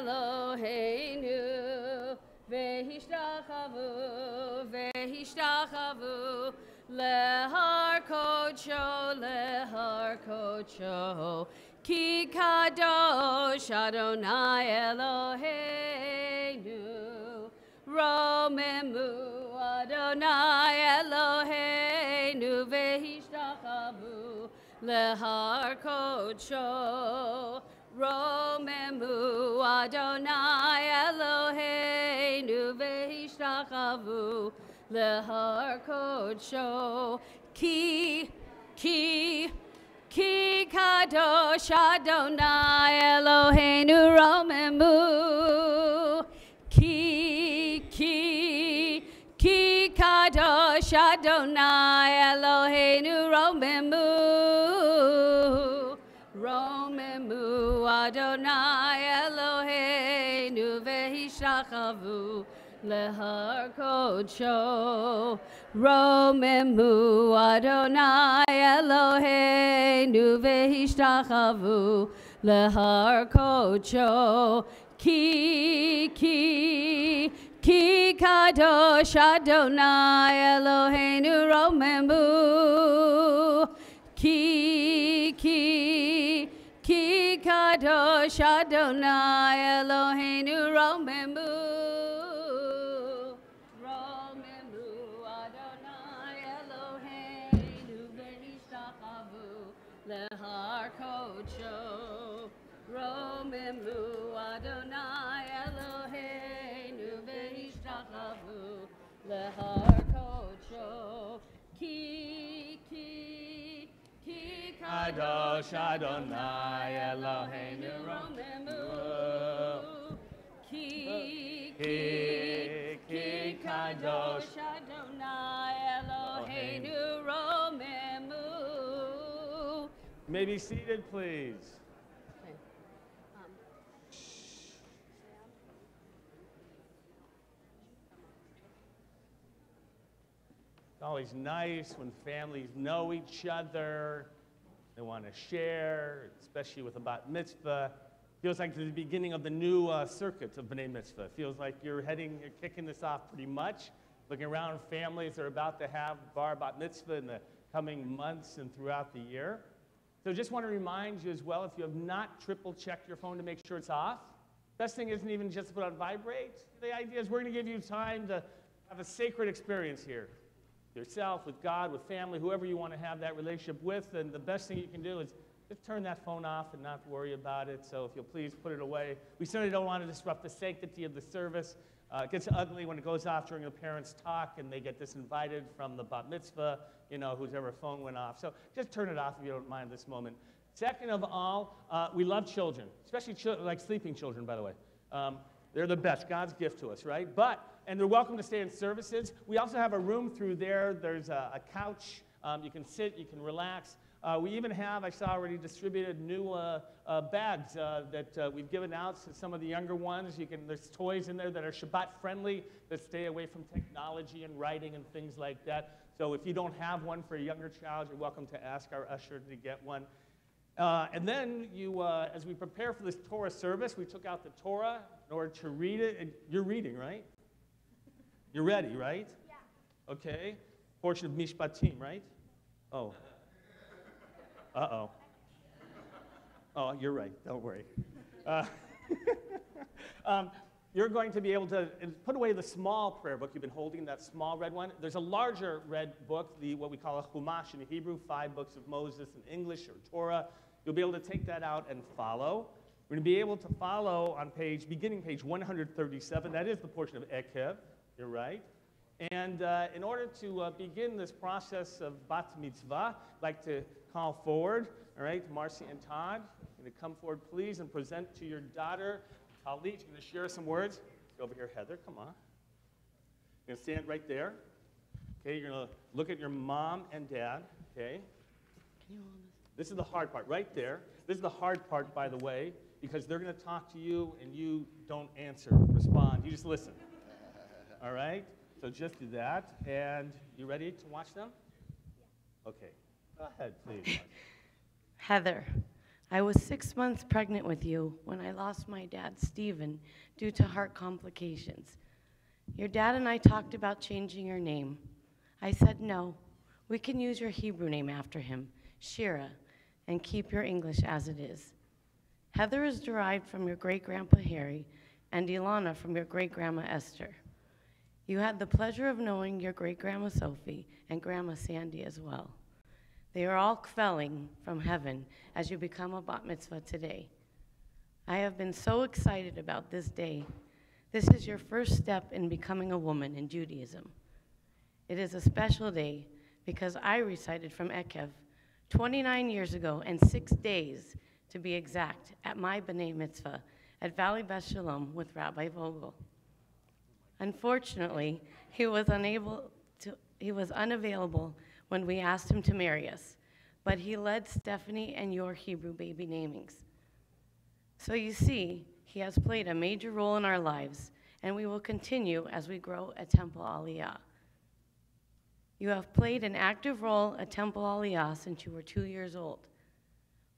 Eloheinu, vehishtachavu, vehishtachavu, lehar kodsho, ki kadosh Adonai Eloheinu, romemu Adonai Eloheinu, vehishtachavu, lehar kodsho. Romemu Adonai Eloheinu vehishtachavu lehar kodsho ki kadosh Adonai Eloheinu romemu ki kadosh Adonai Eloheinu romemu Adonai Eloheinu vehishtachavu lehar kodsho. Romemu Adonai Eloheinu vehishtachavu lehar kodsho. Ki kadosh Adonai Eloheinu romemu. Ki kadosh Adonai Eloheinu romemu Adonai Eloheinu vehishtachavu lehar kodsho. Romemu Adonai Eloheinu vehishtachavu lehar kodsho. Ki Kadosh Adonai Eloheinu romemu ki kadosh Adonai Eloheinu romemu. You may be seated, please. It's always nice when families know each other. They want to share, especially with a bat mitzvah. Feels like the beginning of the new circuit of B'nai Mitzvah. Feels like you're kicking this off pretty much. Looking around, families are about to have bar bat mitzvah in the coming months and throughout the year. So just want to remind you as well, if you have not triple-checked your phone to make sure it's off, best thing isn't even just to put on vibrate. The idea is we're going to give you time to have a sacred experience here. Yourself, with God, with family, whoever you want to have that relationship with, and the best thing you can do is just turn that phone off and not worry about it. So if you'll please put it away. We certainly don't want to disrupt the sanctity of the service. It gets ugly when it goes off during the parents' talk and they get disinvited from the bat mitzvah, whose ever phone went off. So just turn it off if you don't mind this moment. Second of all, we love children, especially like sleeping children, by the way. They're the best, God's gift to us, right? And they're welcome to stay in services. We also have a room through there. There's a couch. You can sit, you can relax. We even have, I saw already distributed new bags that we've given out to some of the younger ones. There's toys in there that are Shabbat friendly, that stay away from technology and writing and things like that. So if you don't have one for a younger child, you're welcome to ask our usher to get one. And then as we prepare for this Torah service, we took out the Torah in order to read it. And you're reading, right? You're ready, right? Yeah. Okay. Portion of Mishpatim, right? Oh. Uh-oh. Oh, you're right. Don't worry. You're going to be able to put away the small prayer book you've been holding, that small red one. There's a larger red book, what we call a Chumash in Hebrew, 5 books of Moses in English or Torah. You'll be able to take that out and follow. We're going to be able to follow on beginning page 137. That is the portion of Ekev. You're right. And in order to begin this process of bat mitzvah, I'd like to call forward, all right, Marcy and Todd. You're going to come forward, please, and present to your daughter, Talit. You're going to share some words. Go over here, Heather. Come on. You're going to stand right there. Okay, you're going to look at your mom and dad. Okay. Can you hold this? This is the hard part, right there. This is the hard part, by the way, because they're going to talk to you, and you don't answer, respond. You just listen. All right? So just do that. And you ready to watch them? Okay. Go ahead, please. Heather, I was 6 months pregnant with you when I lost my dad, Stephen, due to heart complications. Your dad and I talked about changing your name. I said no. We can use your Hebrew name after him, Shira, and keep your English as it is. Heather is derived from your great-grandpa Harry, and Ilana from your great-grandma Esther. You had the pleasure of knowing your great-grandma Sophie and Grandma Sandy as well. They are all kvelling from heaven as you become a bat mitzvah today. I have been so excited about this day. This is your first step in becoming a woman in Judaism. It is a special day because I recited from Ekev 29 years ago and 6 days, to be exact, at my B'nai Mitzvah at Valley Beth Shalom with Rabbi Vogel. Unfortunately, he was unavailable when we asked him to marry us, but he led Stephanie and your Hebrew baby namings. So you see, he has played a major role in our lives, and we will continue as we grow at Temple Aliyah. You have played an active role at Temple Aliyah since you were 2 years old.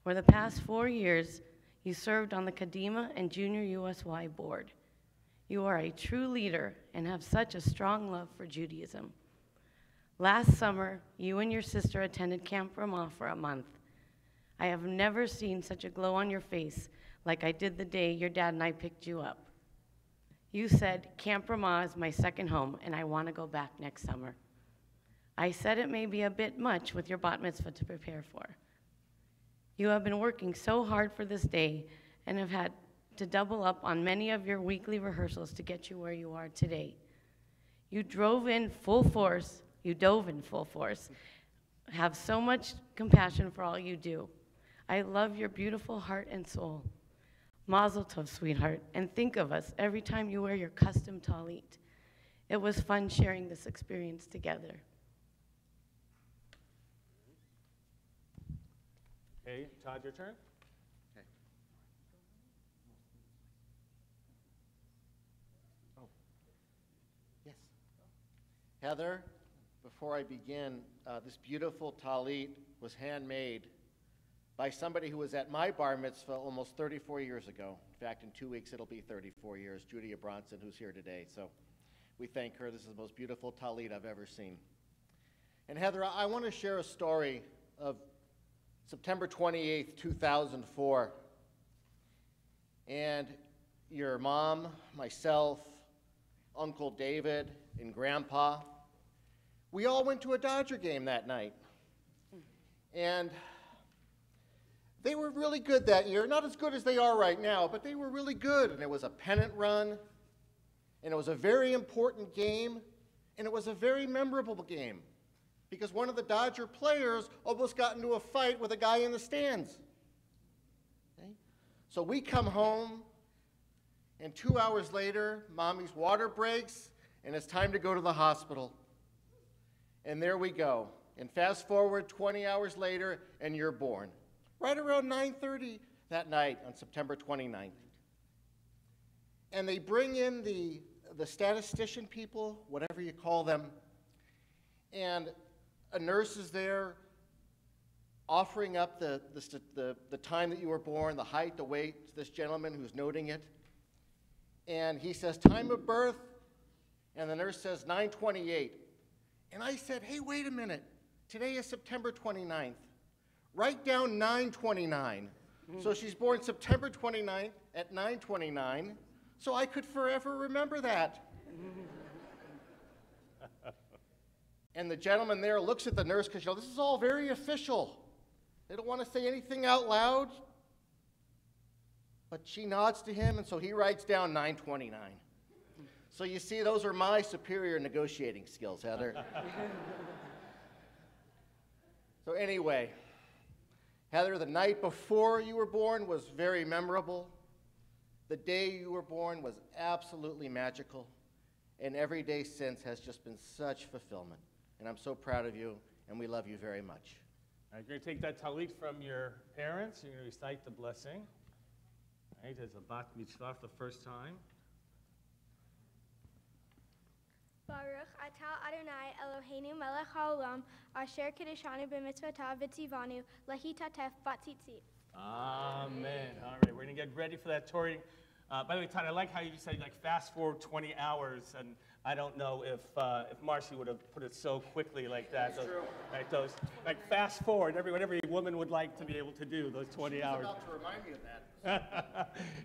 For the past 4 years, you served on the Kadima and Junior USY board. You are a true leader and have such a strong love for Judaism. Last summer, you and your sister attended Camp Ramah for a month. I have never seen such a glow on your face like I did the day your dad and I picked you up. You said, Camp Ramah is my second home and I want to go back next summer. I said it may be a bit much with your bat mitzvah to prepare for. You have been working so hard for this day and have had to double up on many of your weekly rehearsals to get you where you are today. You dove in full force, have so much compassion for all you do. I love your beautiful heart and soul. Mazel tov, sweetheart, and think of us every time you wear your custom talit. It was fun sharing this experience together. Okay, Todd, your turn. Okay. Oh, yes. Heather, before I begin, this beautiful talit was handmade by somebody who was at my bar mitzvah almost 34 years ago. In fact, in 2 weeks, it'll be 34 years. Judy Abronson, who's here today. So we thank her. This is the most beautiful talit I've ever seen. And Heather, I want to share a story of September 28th, 2004. And your mom, myself, Uncle David, and Grandpa, we all went to a Dodger game that night. And they were really good that year. Not as good as they are right now, but they were really good. And it was a pennant run, and it was a very important game, and it was a very memorable game, because one of the Dodger players almost got into a fight with a guy in the stands. Okay? So we come home, and 2 hours later, Mommy's water breaks, and it's time to go to the hospital. And there we go. And fast forward 20 hours later, and you're born. Right around 9:30 that night on September 29th. And they bring in the statistician people, whatever you call them, and a nurse is there offering up the time that you were born, the height, the weight, to this gentleman who's noting it. And he says, time of birth, and the nurse says 9:28. And I said, hey, wait a minute. Today is September 29th. Write down 9:29. So she's born September 29th at 9:29, so I could forever remember that. And the gentleman there looks at the nurse because, this is all very official. They don't want to say anything out loud. But she nods to him, and so he writes down 9:29. So you see, those are my superior negotiating skills, Heather. So anyway, Heather, the night before you were born was very memorable. The day you were born was absolutely magical. And every day since has just been such fulfillment. And I'm so proud of you, and we love you very much. All right, you're going to take that talit from your parents. You're going to recite the blessing. All right, as a bat mitzvah for the first time. Baruch atah Adonai Eloheinu melech haolam asher kiddushanu b'mitzvotav v'tzivanu lehitatef bat tzitzit. Amen. All right, we're going to get ready for that Torah reading. By the way, Todd, I like how you said, like, fast forward 20 hours, and I don't know if Marcy would have put it so quickly like that. That's true. Right, those, like, fast forward, every woman would like to be able to do those 20 hours. About to remind me of that.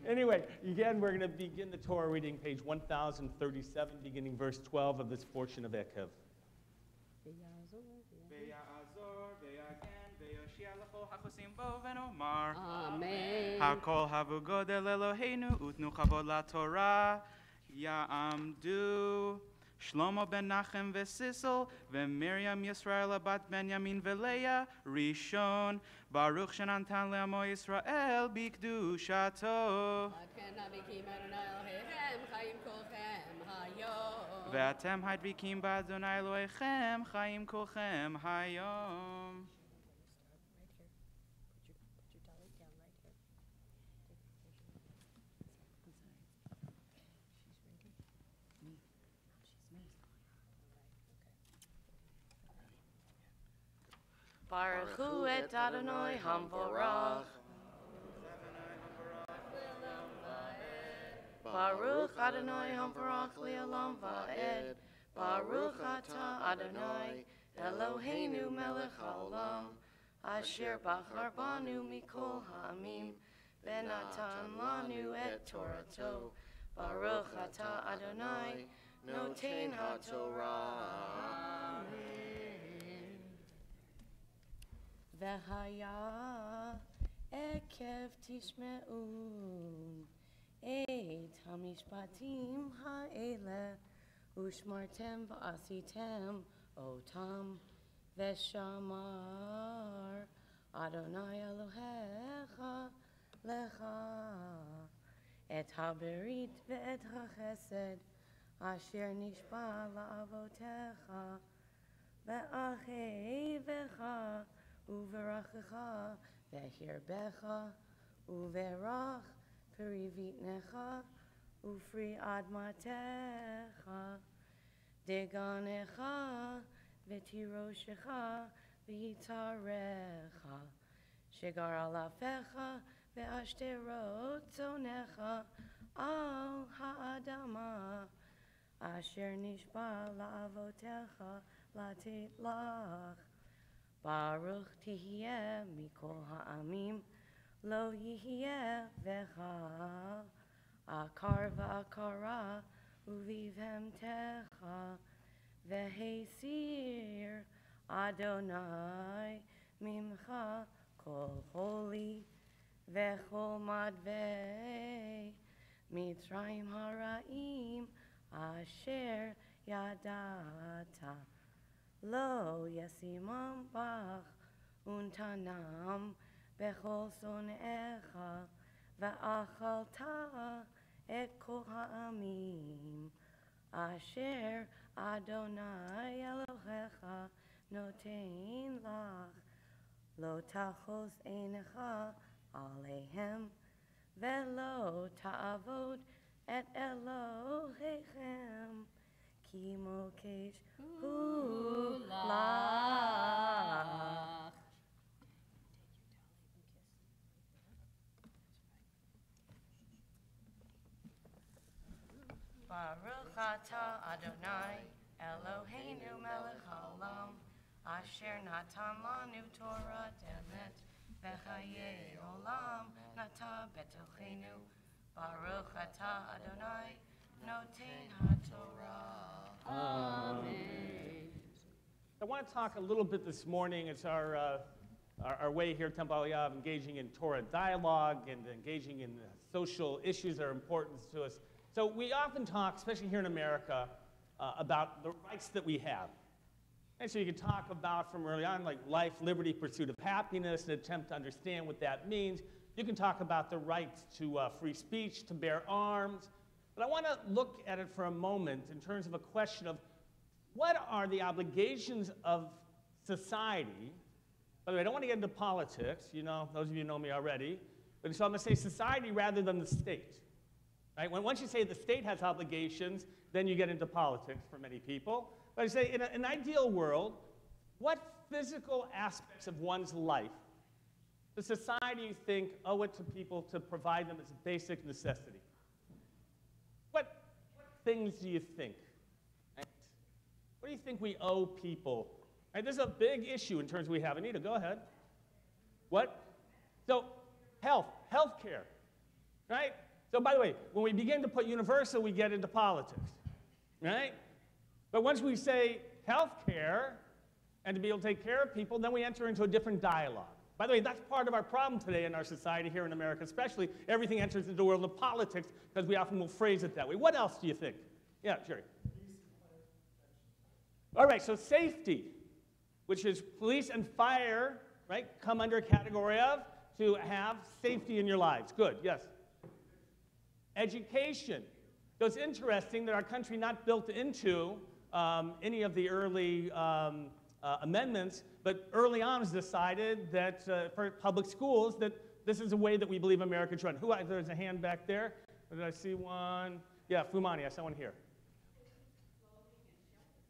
Anyway, again, we're going to begin the Torah reading, page 1037, beginning verse 12 of this portion of Ekev. Amen. Hakol havu godel Eloheinu utnu chavod laTorah ya'amdu Shlomo ben Nachem v'Sisel v'Miriam Yisrael bat Benyamin v'Leah Rishon Baruch shenantan le'amo Yisrael b'kedushato Ve'atem hadvikim b'Adonai Elohechem chayim kolchem hayom. Baruch hu et Adonai hamvorach. Baruch Adonai hamvorach le'olam va'ed. Baruch atah Adonai Eloheinu melech haolam. Asher bachar banu mikol ha'amim. Benatan lanu et Torato. Baruch atah Adonai noten ha'Torah. V'haya ekev tishme'un et hamishpatim ha'eleh ushmartem v'asitem otam v'shamar Adonai Elohecha lecha et haberit ve'et hachesed asher nishba la'avotecha ve'achevecha Uverachecha vehirbecha uverach perivitnecha ufri admatecha deganecha vetiroshecha v'yitarecha shegar alafecha ve'ashterot zonecha al ha'adama asher nishba la'avotecha latit lach Baruch tihiyeh mikol ha'amim lo yihiyeh vecha akar v'akara uvivhem techa vehesir Adonai mimcha kol holy vechol madvei mitzrayim haraim asher yadata Lo yasimam bach untanam bechol sonecha va'achalta et kol ha'amim asher Adonai Elohecha notein lach lo tachos einecha alehem ve'lo ta'avod et Elohechem Ki mokesh hulach. Baruch atah Adonai Eloheinu melech haolam asher natan lanu Torah emet v'chayei olam nata betochenu Baruch atah Adonai noten haTorah. Amen. I want to talk a little bit this morning. It's our way here at Temple Aliyah of engaging in Torah dialogue and engaging in social issues that are important to us. So we often talk, especially here in America, about the rights that we have. And so you can talk about from early on, like life, liberty, pursuit of happiness, and attempt to understand what that means. You can talk about the right to free speech, to bear arms. But I want to look at it for a moment in terms of a question of what are the obligations of society. By the way, I don't want to get into politics. You know, those of you know me already. But so I'm going to say society rather than the state. Right? Once you say the state has obligations, then you get into politics for many people. But I say in an ideal world, what physical aspects of one's life does society think owe it to people to provide them as a basic necessity? What things do you think? Right? What do you think we owe people? Right, this is a big issue in terms we have. Amidah, go ahead. What? So, health care, right? So, by the way, when we begin to put universal, we get into politics, right? But once we say health care and to be able to take care of people, then we enter into a different dialogue. By the way, that's part of our problem today in our society here in America especially. Everything enters into the world of politics because we often will phrase it that way. What else do you think? Yeah, Jerry. All right, so safety, which is police and fire, right, come under a category of to have safety in your lives. Good, yes. Education. So it's interesting that our country not built into any of the early amendments, but early on was decided that for public schools that this is a way that we believe America should run. There's a hand back there. Did I see one? Yeah, Fumani, I saw one here.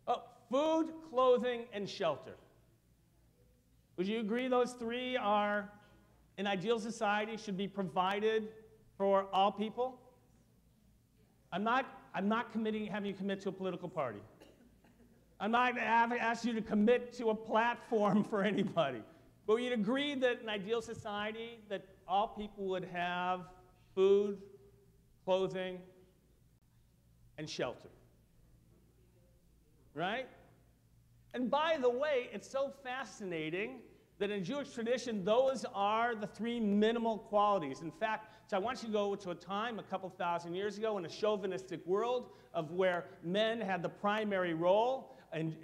Oh, food, clothing, and shelter. Would you agree those three are, in ideal society, should be provided for all people? I'm not having you commit to a political party. I'm not asking you to commit to a platform for anybody. But you'd agree that in an ideal society that all people would have food, clothing, and shelter. Right? And by the way, it's so fascinating that in Jewish tradition, those are the three minimal qualities. In fact, so I want you to go to a time a couple thousand years ago in a chauvinistic world of where men had the primary role. And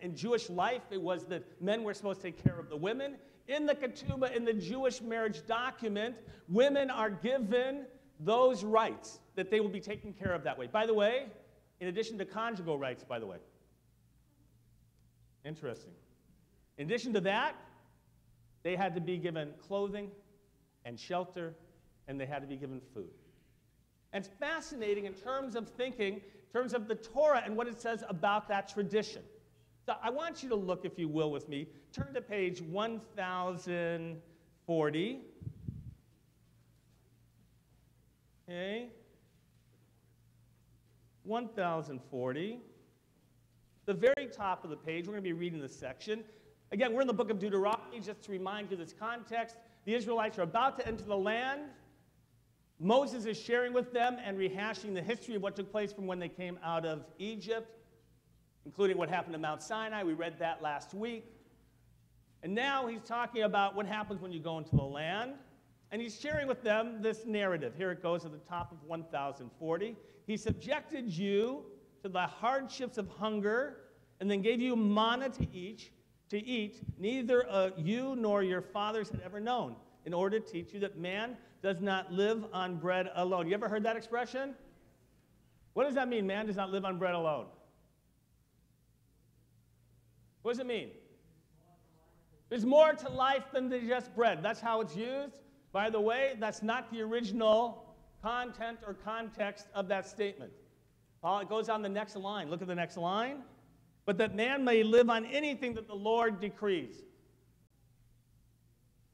in Jewish life, it was that men were supposed to take care of the women. In the ketubah, in the Jewish marriage document, women are given those rights, that they will be taken care of that way. By the way, in addition to conjugal rights, by the way. Interesting. In addition to that, they had to be given clothing and shelter, and they had to be given food. And it's fascinating in terms of thinking, in terms of the Torah and what it says about that tradition. So I want you to look, if you will, with me. Turn to page 1040. Okay. 1040. The very top of the page, we're going to be reading this section. Again, we're in the book of Deuteronomy, just to remind you this context. The Israelites are about to enter the land. Moses is sharing with them and rehashing the history of what took place from when they came out of Egypt, including what happened at Mount Sinai. We read that last week. And now he's talking about what happens when you go into the land. And he's sharing with them this narrative. Here it goes at the top of 1040. He subjected you to the hardships of hunger and then gave you manna to eat, neither you nor your fathers had ever known, in order to teach you that man does not live on bread alone. You ever heard that expression? What does that mean, man does not live on bread alone? What does it mean? There's more to life than just bread. That's how it's used. By the way, that's not the original content or context of that statement. It goes on the next line. Look at the next line. But that man may live on anything that the Lord decrees.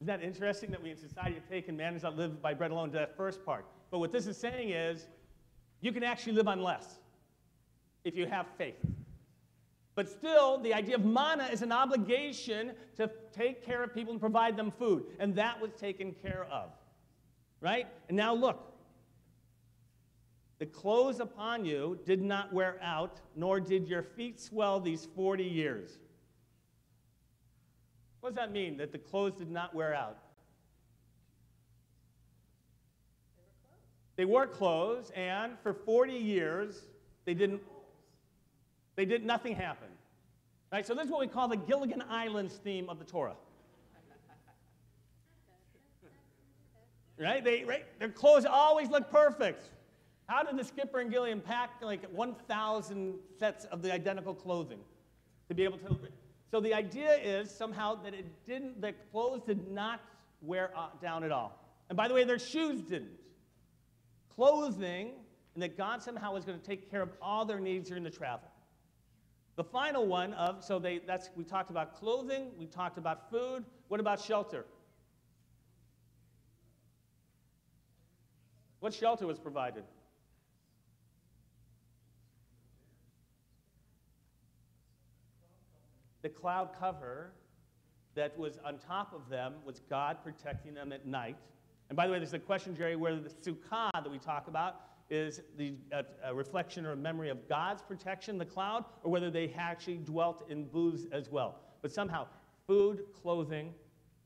Isn't that interesting that we in society have taken man does not live by bread alone to that first part? But what this is saying is you can actually live on less if you have faith. But still, the idea of manna is an obligation to take care of people and provide them food. And that was taken care of. Right? And now look. The clothes upon you did not wear out, nor did your feet swell these 40 years. What does that mean, that the clothes did not wear out? They wore clothes, and for 40 years, nothing happened. Right? So this is what we call the Gilligan Islands theme of the Torah. Right? Their clothes always look perfect. How did the skipper and Gillian pack like 1,000 sets of the identical clothing to be able to? So the idea is somehow that the clothes did not wear down at all. And by the way, their shoes didn't. Clothing, and that God somehow was going to take care of all their needs during the travel. The final one we talked about clothing, we talked about food. What about shelter? What shelter was provided? The cloud cover that was on top of them was God protecting them at night. And by the way, there's a question, Jerry, whether the sukkah that we talk about is a reflection or a memory of God's protection, the cloud, or whether they actually dwelt in booths as well. But somehow, food, clothing,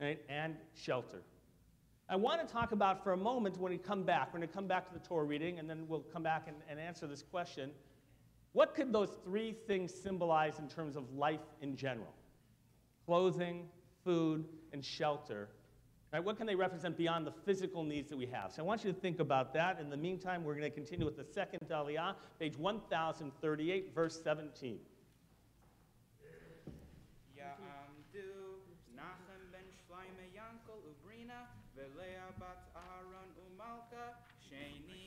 right, and shelter. I want to talk about for a moment when we come back. We're going to come back to the Torah reading, and then we'll come back and answer this question. What could those three things symbolize in terms of life in general? Clothing, food, and shelter. Right? What can they represent beyond the physical needs that we have? So I want you to think about that. In the meantime, we're going to continue with the second Aliyah, page 1038, verse 17. Ya'amdu Nachem ben Shloime Yankel Ubrina Velea bat Aaron Umalka Sheni.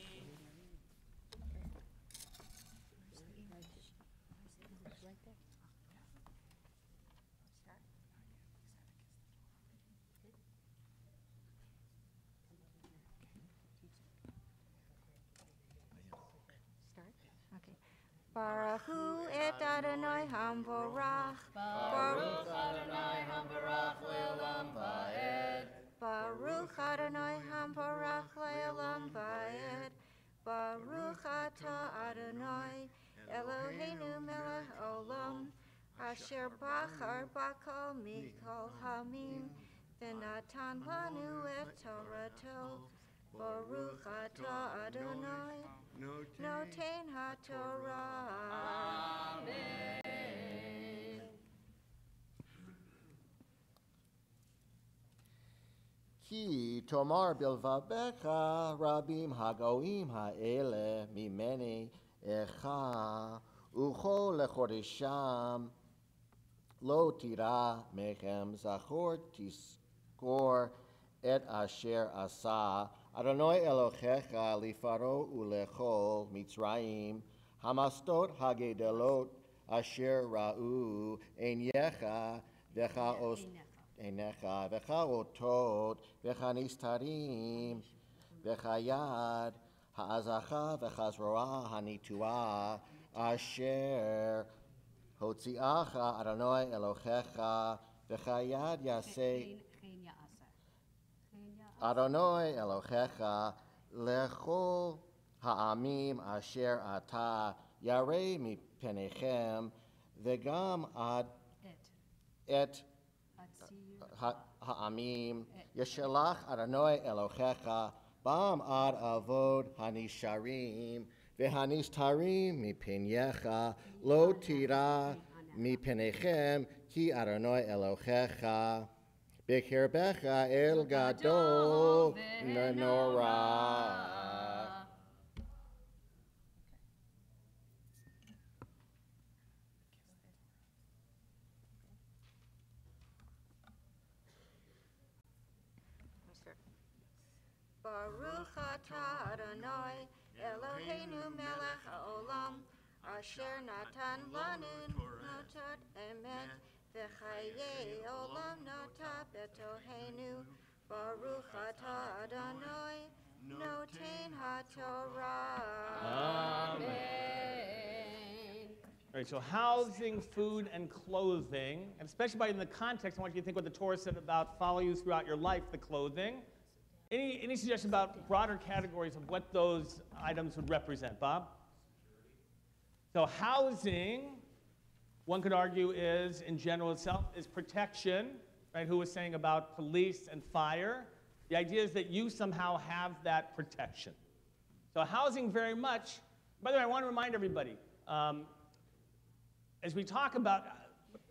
Baruch hu et Adonai hamborach. Baruch Adonai hambarach le'olam va'ed. Baruch Adonai hamborach le'olam va'ed. Baruch atah Adonai Eloheinu melech olam. Asher bachar bakol mikol hamim. V'natan lanu et Torato. Baruch atah Adonai Noten HaTorah. Amen. Ki tomar bilvabecha rabim hagoim ha'ele mimeni echa ucho lechodesham lo tira mechem zachor tiskor et asher asa Adonai Elohecha lifaro ulechol Mitzrayim hamastot hagedelot asher ra'u einyecha vecha otot vecha nistarim vecha yad ha'azacha vecha zroa hanitua asher hotziacha Adonai Elohecha vecha yad yaseh Adonai Elohecha lechol ha'amim asher ata yarei mipenechem vegam ad et ha'amim yeshelach Adonai Elohecha bam ad avod hanisharim v'hanistarim mipenyecha lo tira mipenechem ki Adonai Elohecha B'kirbecha el gadol menorah. Baruch atah Adonai Eloheinu melech haolam asher natan lanu notot emet v'chayei olam nota betohenu Baruch atah Adonai noten HaTorah. Amen. All right, so housing, food, and clothing, and especially in the context, I want you to think what the Torah said about follow you throughout your life, the clothing. Any suggestions about broader categories of what those items would represent, Bob? So housing, one could argue is, in general itself, is protection, right? Who was saying about police and fire. The idea is that you somehow have that protection. So housing very much, by the way, I want to remind everybody, as we talk about,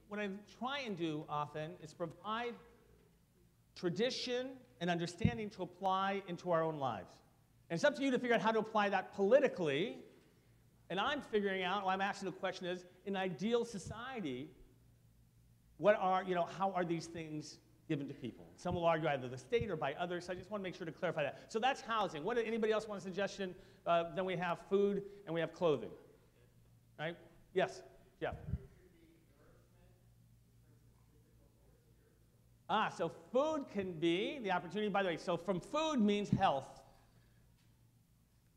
what I try and do often is provide tradition and understanding to apply into our own lives. And it's up to you to figure out how to apply that politically. And I'm figuring out, well, I'm asking the question is, in an ideal society, how are these things given to people? Some will argue either the state or by others, so I just want to make sure to clarify that. So that's housing. Anybody else want a suggestion? Then we have food and we have clothing. Right? Yes, Jeff. So food can be the opportunity, by the way, so from food means health.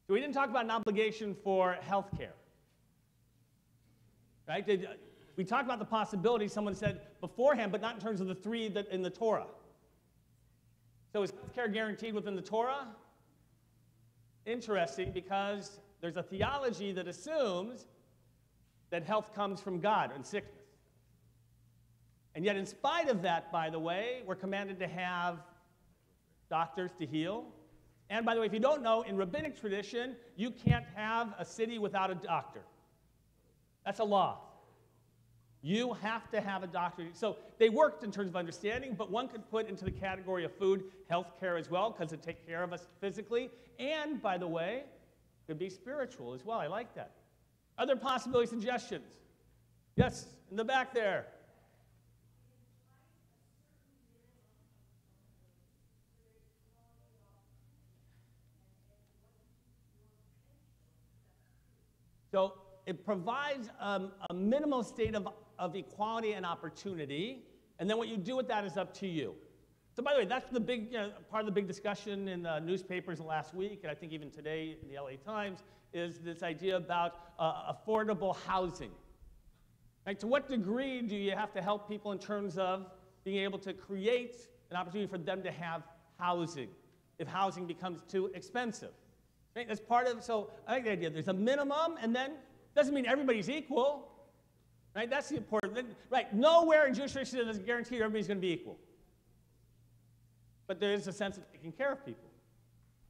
So we didn't talk about an obligation for health care. Right? We talked about the possibility, someone said beforehand, but not in terms of the three that in the Torah. So is health care guaranteed within the Torah? Interesting, because there's a theology that assumes that health comes from God and sickness. And yet in spite of that, by the way, we're commanded to have doctors to heal. And by the way, if you don't know, in rabbinic tradition, you can't have a city without a doctor. That's a law. You have to have a doctor. So they worked in terms of understanding, but one could put into the category of food health care as well, because it takes care of us physically. And by the way, could be spiritual as well. I like that. Other possibility suggestions? Yes, in the back there. So it provides a minimal state of equality and opportunity, and then what you do with that is up to you. So by the way, that's the big part of the big discussion in the newspapers last week, and I think even today in the LA Times, is this idea about affordable housing. Right? To what degree do you have to help people in terms of being able to create an opportunity for them to have housing if housing becomes too expensive? Right? That's part of, so I like the idea. There's a minimum, and then doesn't mean everybody's equal. Right? That's the important thing. Right? Nowhere in Jewish tradition does it guarantee everybody's going to be equal. But there is a sense of taking care of people.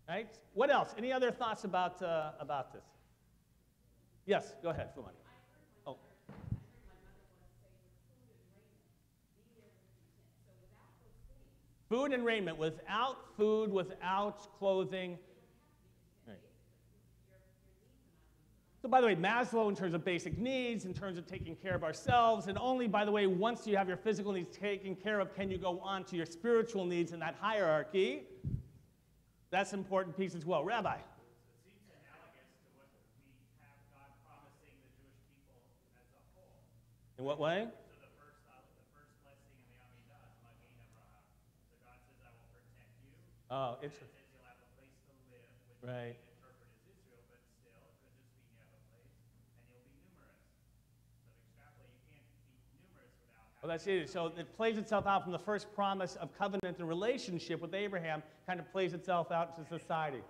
Right? What else? Any other thoughts about this? Yes, go ahead, Fuman. Oh. Food and raiment. Without food, without clothing. So by the way, Maslow in terms of basic needs, in terms of taking care of ourselves, and only, by the way, once you have your physical needs taken care of, can you go on to your spiritual needs in that hierarchy. That's an important piece as well. Rabbi? It seems analogous to what we have God promising the Jewish people as a whole. In what way? So the first blessing in the Amidah is Magin Abraham. So God says, I will protect you. Oh, interesting. It says you'll have a place to live, which right. Well, that's it. So it plays itself out from the first promise of covenant and relationship with Abraham, kind of plays itself out to society.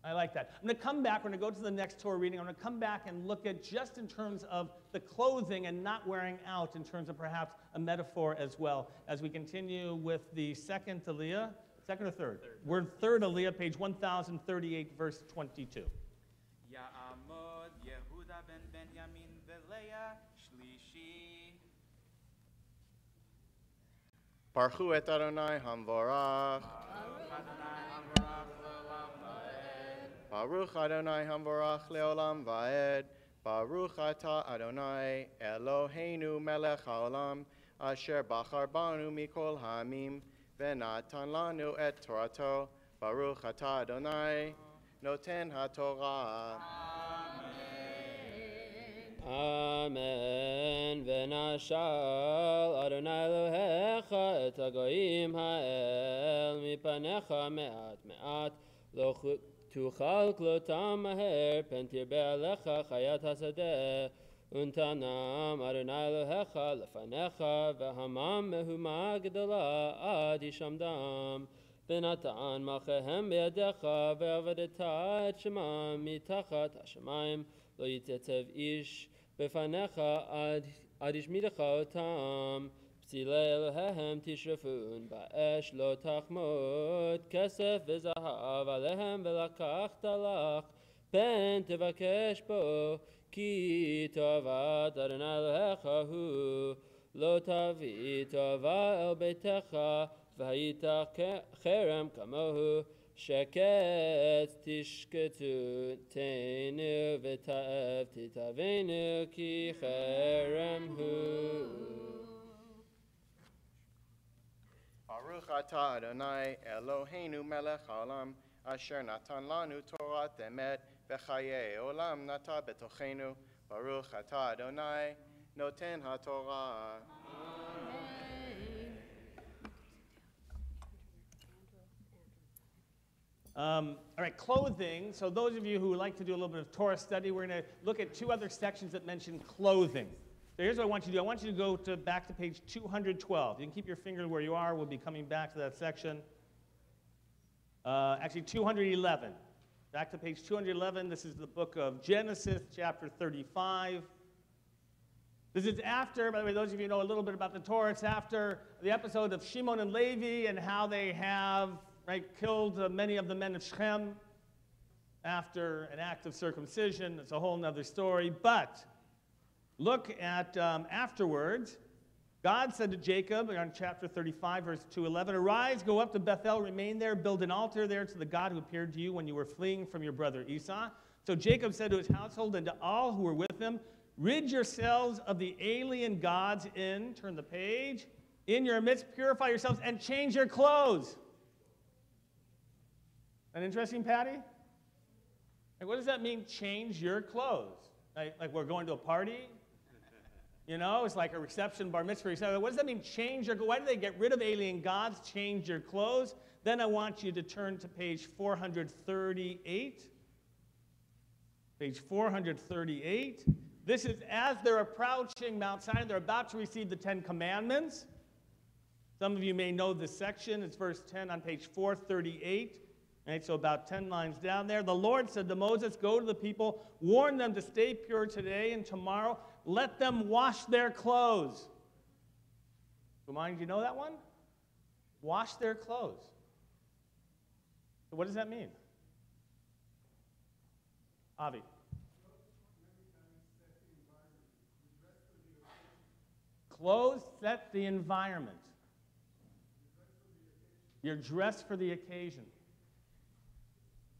I like that. I'm going to come back. We're going to go to the next Torah reading. I'm going to come back and look at just in terms of the clothing and not wearing out, in terms of perhaps a metaphor as well, as we continue with the second Aliyah. Second or third? We're third Aliyah, page 1038, verse 22. Ya'amod Yehuda ben Benjamin v'Leah Shlishi. Baruch et Adonai Hamvorach. Baruch Adonai Hamvorach leolam va'ed. Baruch atah Adonai Eloheinu melech haolam asher bachar banu mikol ha'amim v'natan lanu et Torato. Baruch atah Adonai Noten HaTorah. Amen. V'nashal Adonai Elohecha et hagoyim ha'el mipanecha me'at me'at lo tuchal klotam maher pen tirbe alecha chayat hasadeh untanam Adonai Elohecha lefanecha v'hamam mehuma gedola ad yishamdam ונתן מלכיהם בידיך ועבדת את שמם מתחת השמיים לא יתייצב איש בפניך עד ישמידך אותם פסילי אלוהיהם תשרפון באש לא תחמוד כסף וזהב עליהם ולקחת לך פן תבקש בו כי טובת אדוני אלוהיך הוא לא תביא טובה אל ביתך והיית חרם כמוהו שקט תשקטו תנו ותאב תתאבנו כי חרם הוא. Baruch atah Adonai Eloheinu melech haolam asher natan lanu torat emet v'chayei olam nata betochenu. Baruch atah Adonai noten haTorah. All right, clothing. So those of you who like to do a little bit of Torah study, we're going to look at two other sections that mention clothing. So here's what I want you to do. I want you to go back to page 212. You can keep your finger where you are. We'll be coming back to that section. Actually, 211. Back to page 211. This is the book of Genesis, chapter 35. This is after, by the way, those of you who know a little bit about the Torah, it's after the episode of Shimon and Levi and how they have killed many of the men of Shechem after an act of circumcision. It's a whole other story. But look at afterwards. God said to Jacob, on chapter 35, verse 2:11, "Arise, go up to Bethel, remain there, build an altar there to the God who appeared to you when you were fleeing from your brother Esau." So Jacob said to his household and to all who were with him, "Rid yourselves of the alien gods turn the page, in your midst, purify yourselves, and change your clothes." An interesting, Patty? What does that mean, change your clothes? Like we're going to a party? You know, it's like a reception, bar mitzvah. What does that mean, change your clothes? Why do they get rid of alien gods, change your clothes? Then I want you to turn to page 438. Page 438. This is as they're approaching Mount Sinai, they're about to receive the 10 Commandments. Some of you may know this section. It's verse 10 on page 438. Right, so about 10 lines down there. The Lord said to Moses, "Go to the people, warn them to stay pure today and tomorrow. Let them wash their clothes." Remind you know that one? Wash their clothes. So what does that mean? Avi. Clothes set the environment. You're dressed for the occasion.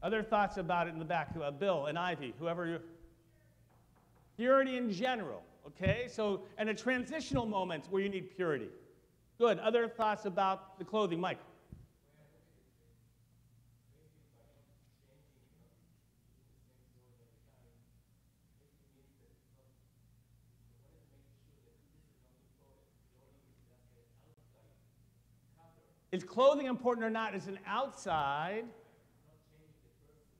Other thoughts about it in the back? Bill and Ivy, whoever you. Purity in general, okay? So, and a transitional moment where you need purity. Good. Other thoughts about the clothing? Mike. Is clothing important or not? Is an outside.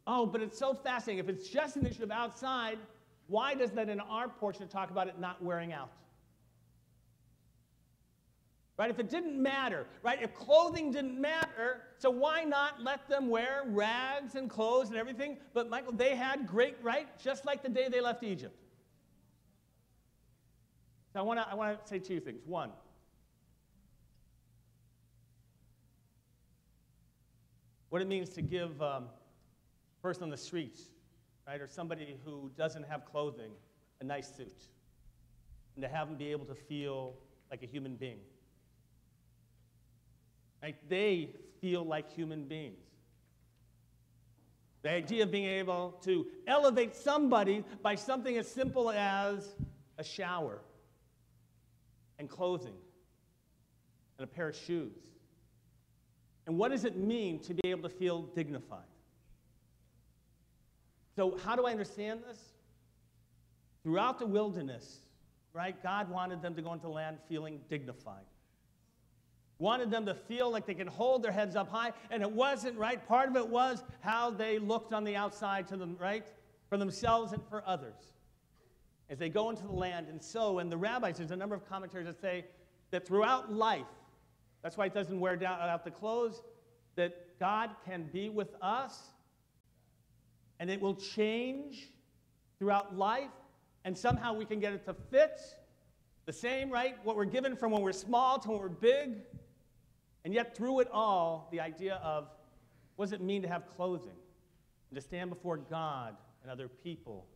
Oh, but it's so fascinating. If it's just an issue of outside, why does that in our portion talk about it not wearing out? Right? If it didn't matter, right? If clothing didn't matter, so why not let them wear rags and clothes and everything? But Michael, they had great, right? Just like the day they left Egypt. So I want to say two things. One, what it means to give person on the streets, right, or somebody who doesn't have clothing, a nice suit, and to have them be able to feel like a human being. Right? They feel like human beings. The idea of being able to elevate somebody by something as simple as a shower and clothing and a pair of shoes. And what does it mean to be able to feel dignified? So how do I understand this? Throughout the wilderness, right, God wanted them to go into the land feeling dignified. Wanted them to feel like they could hold their heads up high, and it wasn't, right? Part of it was how they looked on the outside to them, right? For themselves and for others as they go into the land. And the rabbis, there's a number of commentaries that say that throughout life, that's why it doesn't wear out the clothes, that God can be with us, and it will change throughout life, and somehow we can get it to fit the same, right? What we're given from when we're small to when we're big. And yet through it all, the idea of what does it mean to have clothing and to stand before God and other people.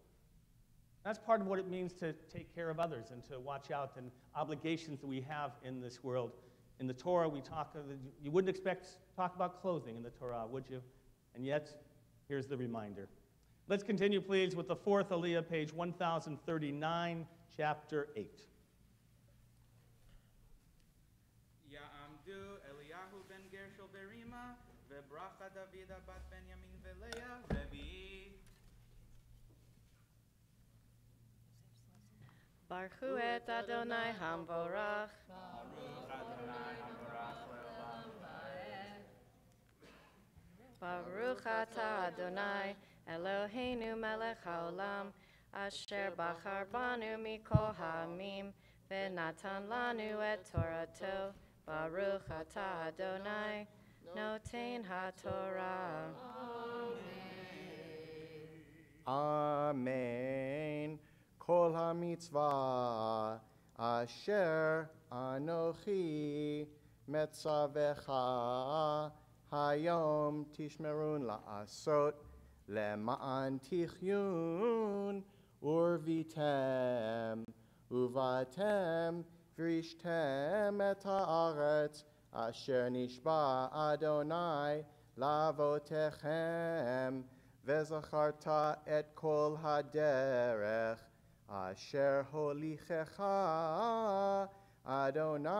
That's part of what it means to take care of others and to watch out and obligations that we have in this world. In the Torah, you wouldn't expect to talk about clothing in the Torah, would you? And yet, here's the reminder. Let's continue, please, with the fourth Aliyah, page 1039, chapter 8. יעמדו אליהו בן גרשל ברימה, וברכה דוידה בת בנימין ולאה רביעי. Baruch et Adonai Hamborach. Baruch Adonai Hamborach le'olam va'ed. Baruch atah Adonai, Eloheinu melech haolam, asher bachar banu mikol ha'amim, v'natan lanu et Torato. Baruch atah Adonai, noten haTorah. Amen. Kol ha-mitzvah asher anochi metzavecha hayom tishmerun la'asot lema'an tichyun urvitem uvatem v'rishtem et ha'aretz asher nishba Adonai lavotechem וזכרת את כל הדרך אשר הוליכך אדוני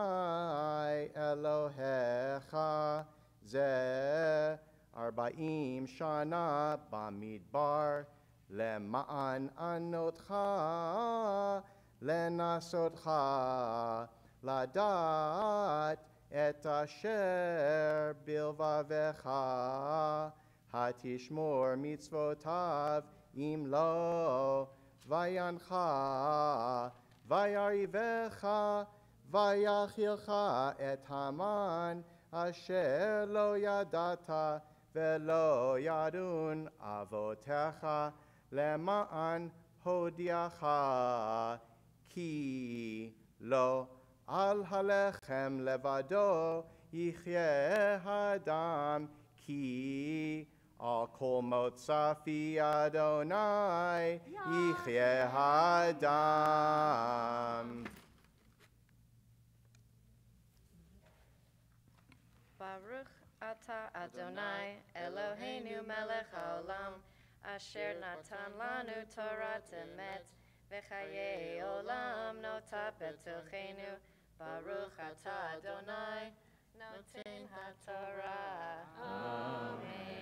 אלוהיך זה 40 שנה במדבר למען ענותך לנסותך לדעת את אשר בלבבך התשמור מצוותיו אם לא וינך ויריבך ויאכילך את המן אשר לא ידעת ולא ידון אבותיך למען הודיעך כי לא על הלחם לבדו יחיה האדם כי על כל מוצא פי אדוני יחיה האדם. Baruch atah Adonai, Eloheinu melech haolam, asher natan lanu Torat emet, v'chayei olam nota betulchenu. Baruch atah Adonai, noten haTorah. Amen.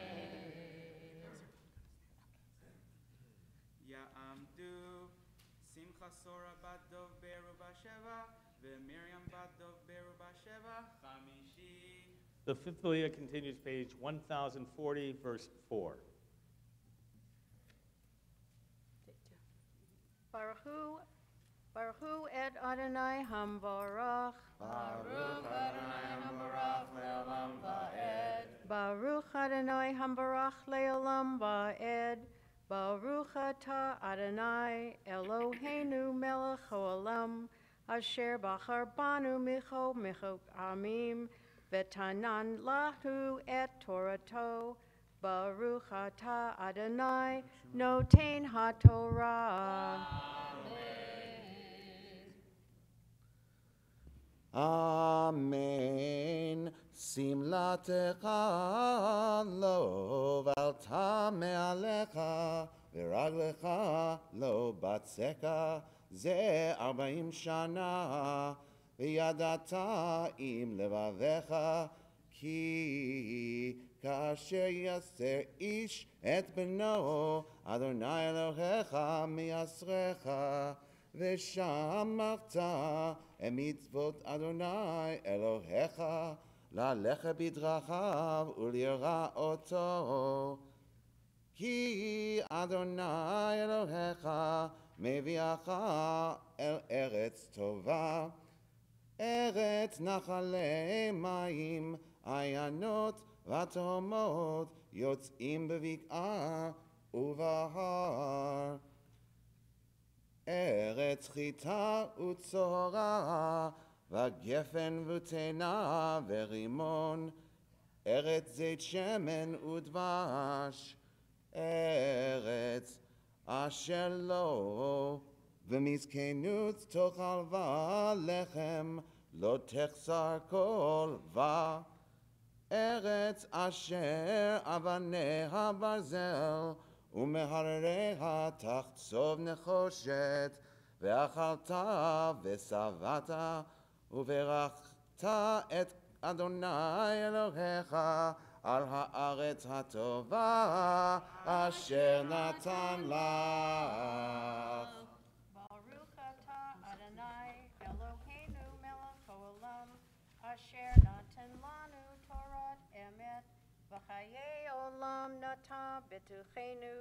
Ya'amdu Simcha Sora bat Dov Beru Basheva ve'Miriam bat Dov Beru Basheva Chamishi. The fifth Aliyah continues page 1040, verse 4. Baruch et Adonai Hambarach. Baruch Adonai Hambarach le'olam va'ed. Baruch Adonai Hambarach le'olam va'ed. Baruch atah Adonai Eloheinu melech haolam, asher bachar banu michol amim, v'tanan lahu et Torato. Baruch atah Adonai noten haTorah. Amen. Simlatech lo valta me'alecha v'raglecha lo batzeka ze 40 shana v'yadata im levavecha ki kasher yaser ish et beno Adonai Elohecha miyasrecha ושמרת מצוות אדוני אלוהיך ללכת בדרכיו ולראותו כי אדוני אלוהיך מביאך אל ארץ טובה ארץ נחלי מים עיינות ותהומות יוצאים בבקעה ובהר ארץ חיטה וצהרה, וגפן ותאנה ורימון, ארץ זית שמן ודבש, ארץ אשר לא, ומזקנות תאכל בה לחם, לא תחסר כל בה, ארץ אשר אבניה ברזל, ומהרריה תחצוב נחושת, ואכלת ושבעת, וברכת את אדוני אלוהיך על הארץ הטובה אשר נתן לך. Baruch atah Adonai Eloheinu melech haolam, asher natan lanu Torat emet, v'chaye olam nata betuchenu,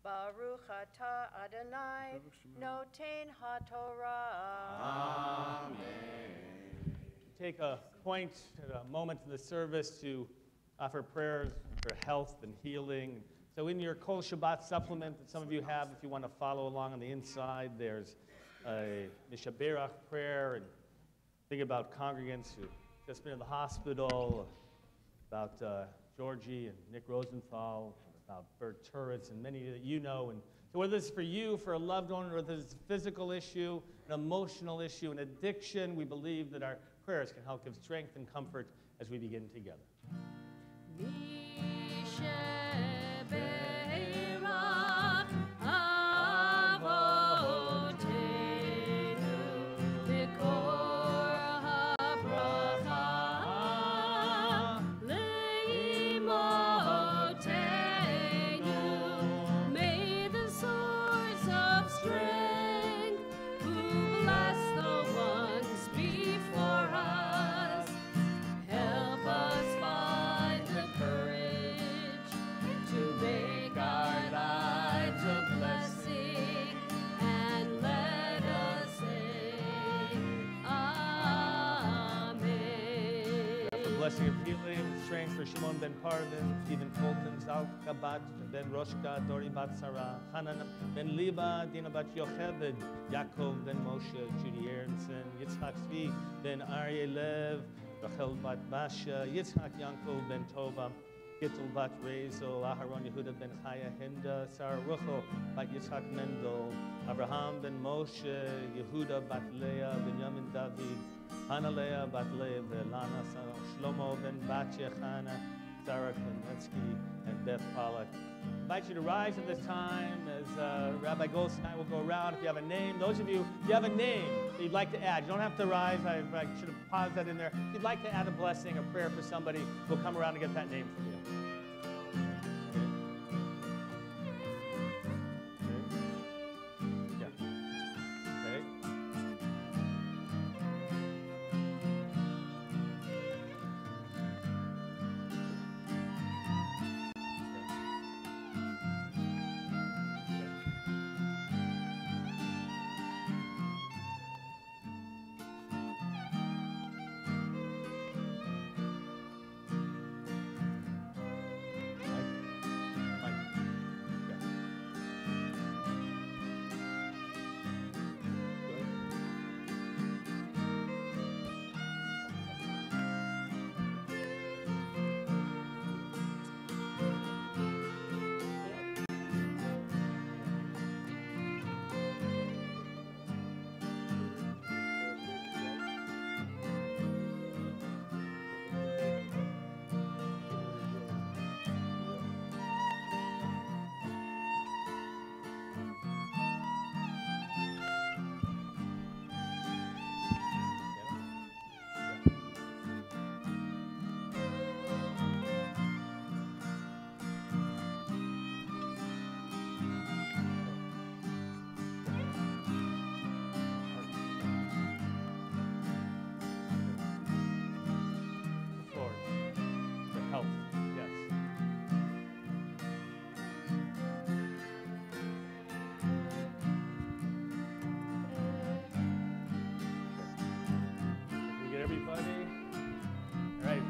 Baruch atah Adonai, noten haTorah. Amen. Take a point, a moment in the service to offer prayers for health and healing. So in your Kol Shabbat supplement that some of you have, if you want to follow along on the inside, there's a Mishaberach prayer, and think about congregants who've just been in the hospital, about Georgie and Nick Rosenthal, about Bert Turritz, and many that you know. And so whether this is for you, for a loved one, or whether it's a physical issue, an emotional issue, an addiction, we believe that our prayers can help give strength and comfort as we begin together. Blessing of healing, strength for Shimon ben Parvin, Stephen Fulton, Zalka bat ben Roshka, Dori bat Sarah, Hanan ben Liba, Dina bat Yocheved, Yaakov ben Moshe, Judy Aronson, Yitzhak Zvi ben Aryeh Lev, Rachel bat Basha, Yitzhak Yankov ben Tova, Gittel bat Rezo, Aharon Yehuda ben Chaya Hinda, Sarah Ruchel bat Yitzhak Mendel, Abraham ben Moshe, Yehuda bat Leah, Benjamin David, Hanalea bat Lev, Lana Shlomo ben Batya Chana, Sarah Klinetsky, and Beth Pollack. I invite you to rise at this time as Rabbi Golson and I will go around. If you have a name, those of you, if you have a name that you'd like to add, you don't have to rise. I should have paused that in there. If you'd like to add a blessing or prayer for somebody, we'll come around and get that name from you.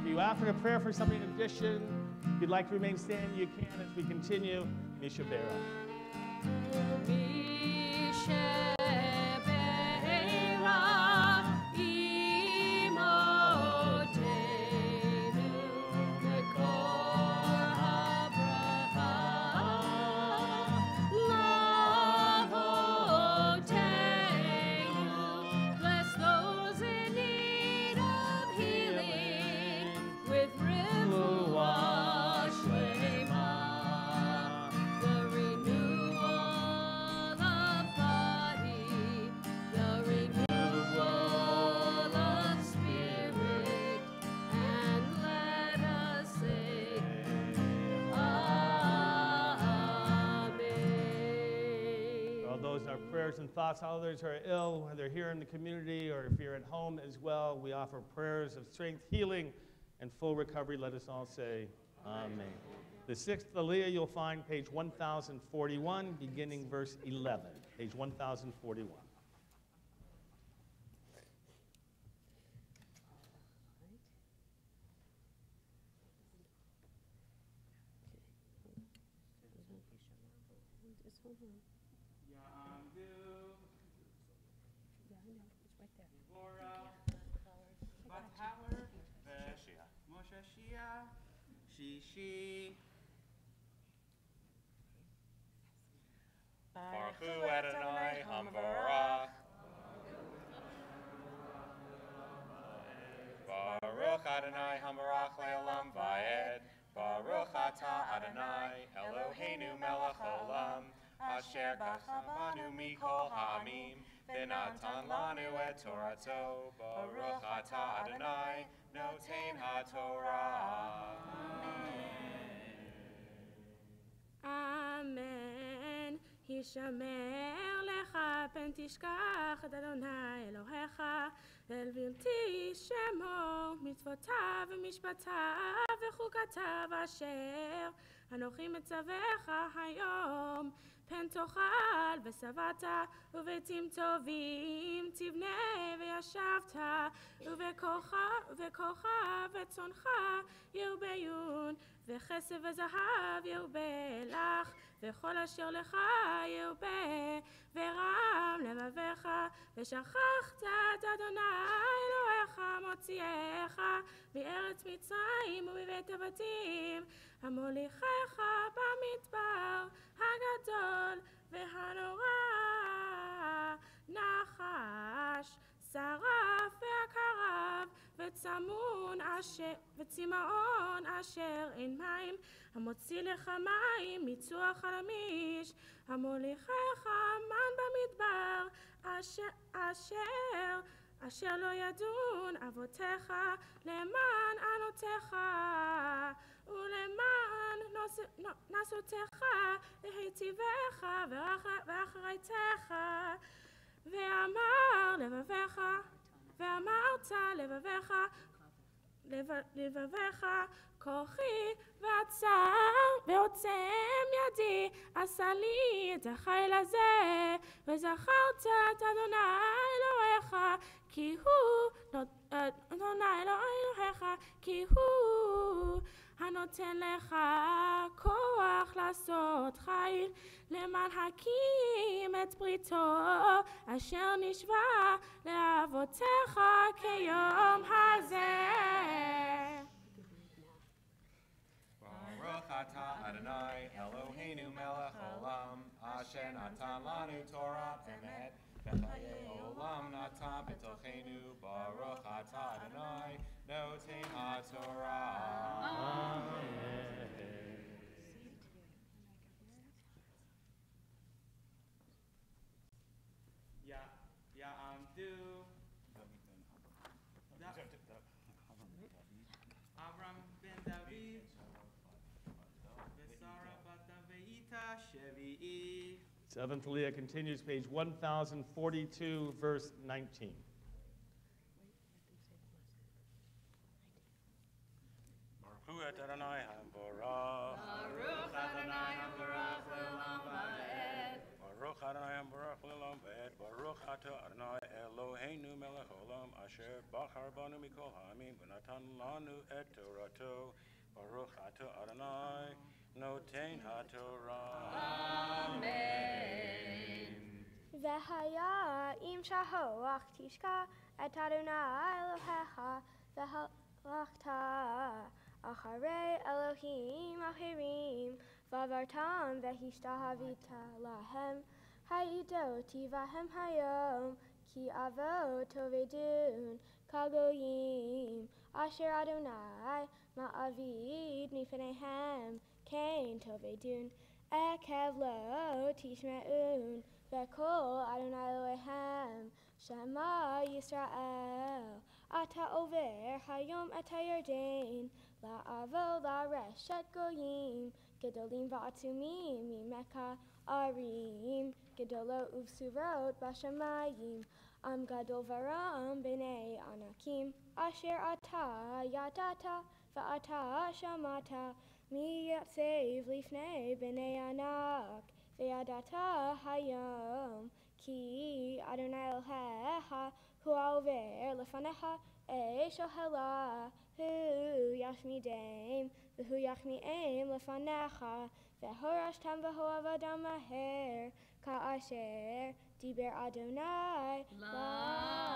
You offered a prayer for somebody in addition. If you'd like to remain standing, you can as we continue. Mishaberach. Prayers and thoughts, how others are ill, whether here in the community or if you're at home as well, we offer prayers of strength, healing, and full recovery. Let us all say, Amen. The sixth Aliyah you'll find page 1041, beginning verse 11. Page 1041. Shishi. Baruch Hu Adonai Hamvarach. Baruch Adonai Hamvarach Le'olam Va'ed. Baruch Atah Adonai Eloheinu Melech Olam. Asher b'chavanu mikol ha'amim. V'natan lanu et Torato. Baruch Atah Adonai Noten HaTorah. אמן. הישמר לך פן תשכח את אדוני אלוהיך אל בלתי שמור מצוותיו ומשפטיו וחוקותיו אשר אנוכי מצווך היום פן תאכל ושבעת וביתים טובים תבנה וישבת ובכוחה וצונך ירביון וכסף וזהב ירבה לך וכל אשר לך ירבה ורם לבביך ושכחת את אדוני אלוהיך מוציאך מארץ מצרים ומבית עבדים המוליכך במדבר הגדול והנורא נחש שרף והקרב וצמאון אשר אין מים המוציא לך מים מצוח חלמיש המוליכך מן במדבר אשר לא ידון אבותיך למען ענותיך ולמען נסותיך להיטיבך ואחריתך ואמרת לבביך כוחי ועוצם ידי עשה לי את החיל הזה וזכרת את אדוני אלוהיך כי הוא הנותן לך כוח לעשות חיל למען הקים את בריתו אשר נשבע לאבותיך כיום הזה. Baruch atah Adonai Eloheinu melech olam asher natan lanu Torah emet v'chayei olam natan b'tochenu Baruch atah Adonai noten HaTorah. Amen. Ya'amdu Avram ben David Vesara bat Daveita Shevi'i. Seventh Aliyah continues, page 1042, verse 19. Baruch Hu Adonai Hamvarach. Baruch Adonai Hamvarach Le'olam Va'ed. Baruch Adonai Hamvarach Le'olam Va'ed. Baruch Atah Adonai Eloheinu melech olam asher bachar banu mikol ha'amim v'natan lanu et Torato. Baruch Atah Adonai noten HaTorah. Amen. והיה אם שכוח תשכח את אדוני אלוהיך והלכת אחרי אלוהים אחרים ועברתם והשתחווית להם העידותי בהם היום כי אבות תאבדון כגויים אשר אדוני מעביד מפניהם כן תאבדון עקב לא תשמעון וקול אדוני אלוהיהם שמע ישראל אתה עובר היום את הירדן לעבור לרשת גויים גדולים ועצומים ממך ערים גדולות ובשורות בשמיים עם גדול ורם בני ענקים אשר אתה ידעת ואתה שמעת mi yatsev lifnei b'nei anak, ve'adata hayom, ki Adonai Elohecha hu ha'over lefanecha eish ohela, hu yashmidem, v'hu yachmi'em lefanecha, ve'horashtam v'ho'avadam maher, ka'asher diber Adonai lach.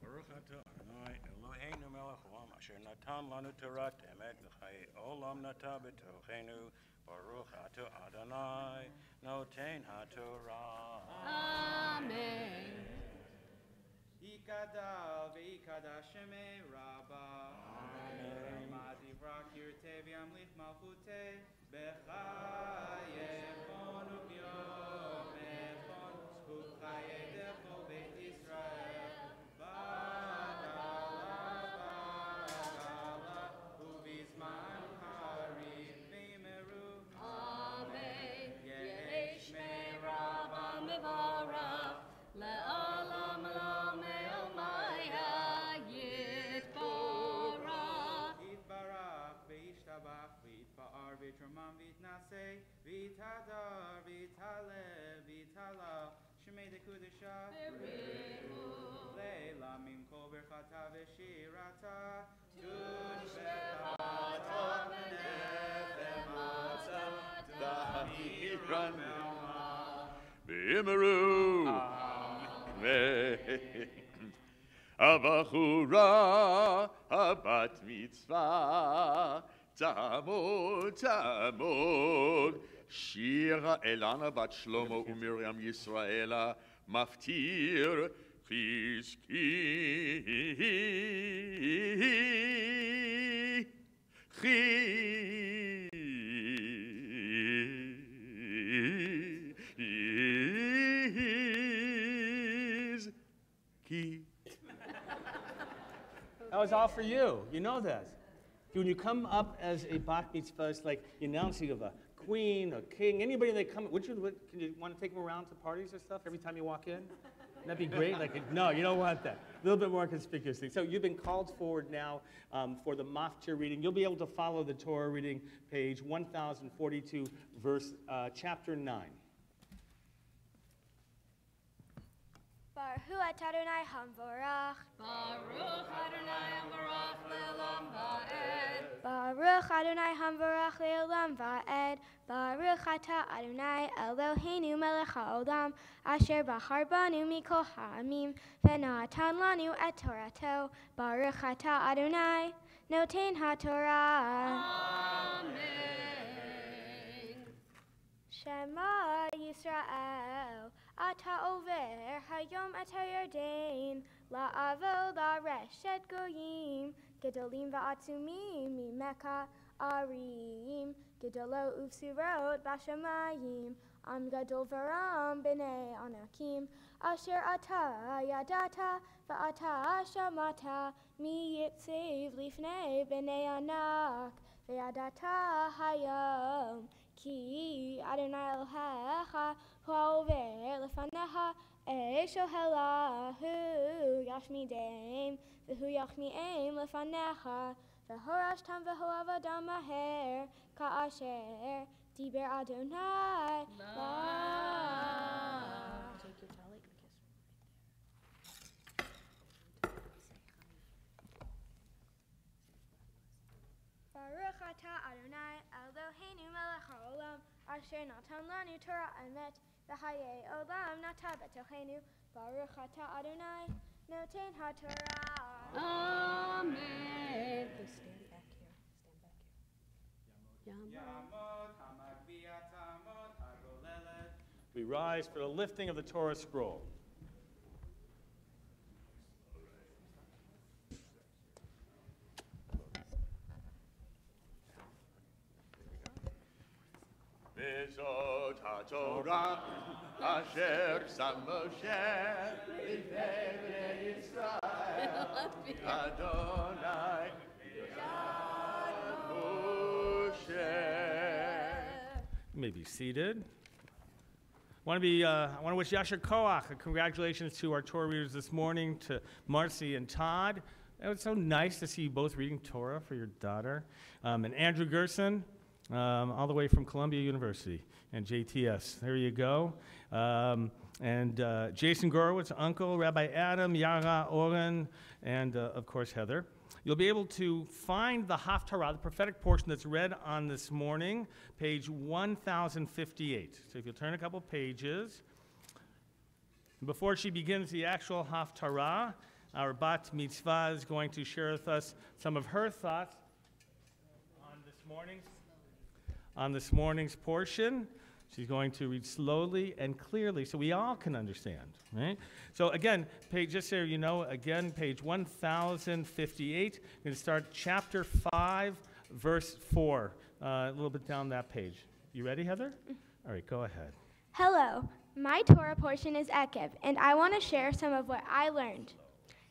Baruch atah Adonai Eloheinu melech haolam asher natan lanu Torah emet v'chayei olam nata b'tochenu. Baruch atah Adonai noten haTorah. Amen. Ikada ve'ikada shemei Rabba. Amen. Madivra kirte v'yamlich malchute b'chayechon u'b'yomechon zchut chayei decho beit Yisrael. Bagala u'bizman harif v'yimeru. Amen. Yehi shmei Rabba mevarach le'olam olam me'omaya yitbarach. Yitbarach ve'ishtabach v'yitpa'ar v'yitramam v'yitnaseh v'yitadar v'yitalev v'yitalach shemei dekudesha leila min kol berchata v'shirata tushbechata v'nefem matzah Dahiran V'yimeru Avachura Habat Mitzvah Tamod Shira Elana Bat Shlomo Umiriam Yisraela Maftir That was all for you. You know this. When you come up as a bat mitzvah, it's like the announcing of a queen, a king, anybody that come. Can you want to take them around to parties or stuff every time you walk in? Wouldn't that be great? No, you don't want that. A little bit more conspicuous thing. So you've been called forward now for the Maftir reading. You'll be able to follow the Torah reading, page 1042, chapter 9. Baruch Adonai Hamvorach. Baruch Adonai Hamvorach le'olam va'ed. Baruch Adonai Hamvorach le'olam va'ed. Baruch atah Adonai Eloheinu melech haolam asher bachar banu mikol ha'amim v'natan lanu et Torato. Baruch atah Adonai noten haTorah. Amen. Shema Yisrael. Ata over hayom et hayardain la'avo la'reshet goyim gedolim va'atzumim mimeka arim gedolo uvsirot bashamayim am gadol varam b'nei anakim asher ata yadata va'ata shamata mi yitziv lifnei b'nei anak ve'yadata hayom ki Adonai Elohecha hu ha'over lefanecha eish ohela hu yashmidem v'hu yachmi'em lefanecha v'horashtam v'ho'avadam maher ka'asher diber Adonai lach. Take your towel and kiss Baruch atah Adonai Eloheinu melech haolam asher natan lanu Torah emet v'chayei olam nata b'tochenu. Baruch atah Adonai noten haTorah. Amen. Stand back here. Yamot hamagbiat amot hagolelet. We rise for the lifting of the Torah scroll. Bezot HaTorah Asher Sam Moshe Lifnei Bnei Yisrael Adonai Yad Moshe. You may be seated. I want to wish Yasher Koach and congratulations to our Torah readers this morning, to Marcy and Todd. It was so nice to see you both reading Torah for your daughter. And Andrew Gerson, all the way from Columbia University, and JTS. There you go. And Jason Gorowitz, uncle, Rabbi Adam, Yara, Oren, and of course Heather. You'll be able to find the Haftarah, the prophetic portion that's read on this morning, page 1058. So if you'll turn a couple pages. Before she begins the actual Haftarah, our Bat Mitzvah is going to share with us some of her thoughts on this morning's portion. She's going to read slowly and clearly so we all can understand, right? So again, just so you know, again, page 1058. We're going to start chapter 5, verse 4, a little bit down that page. You ready, Heather? All right, go ahead. Hello, my Torah portion is Ekev, and I want to share some of what I learned.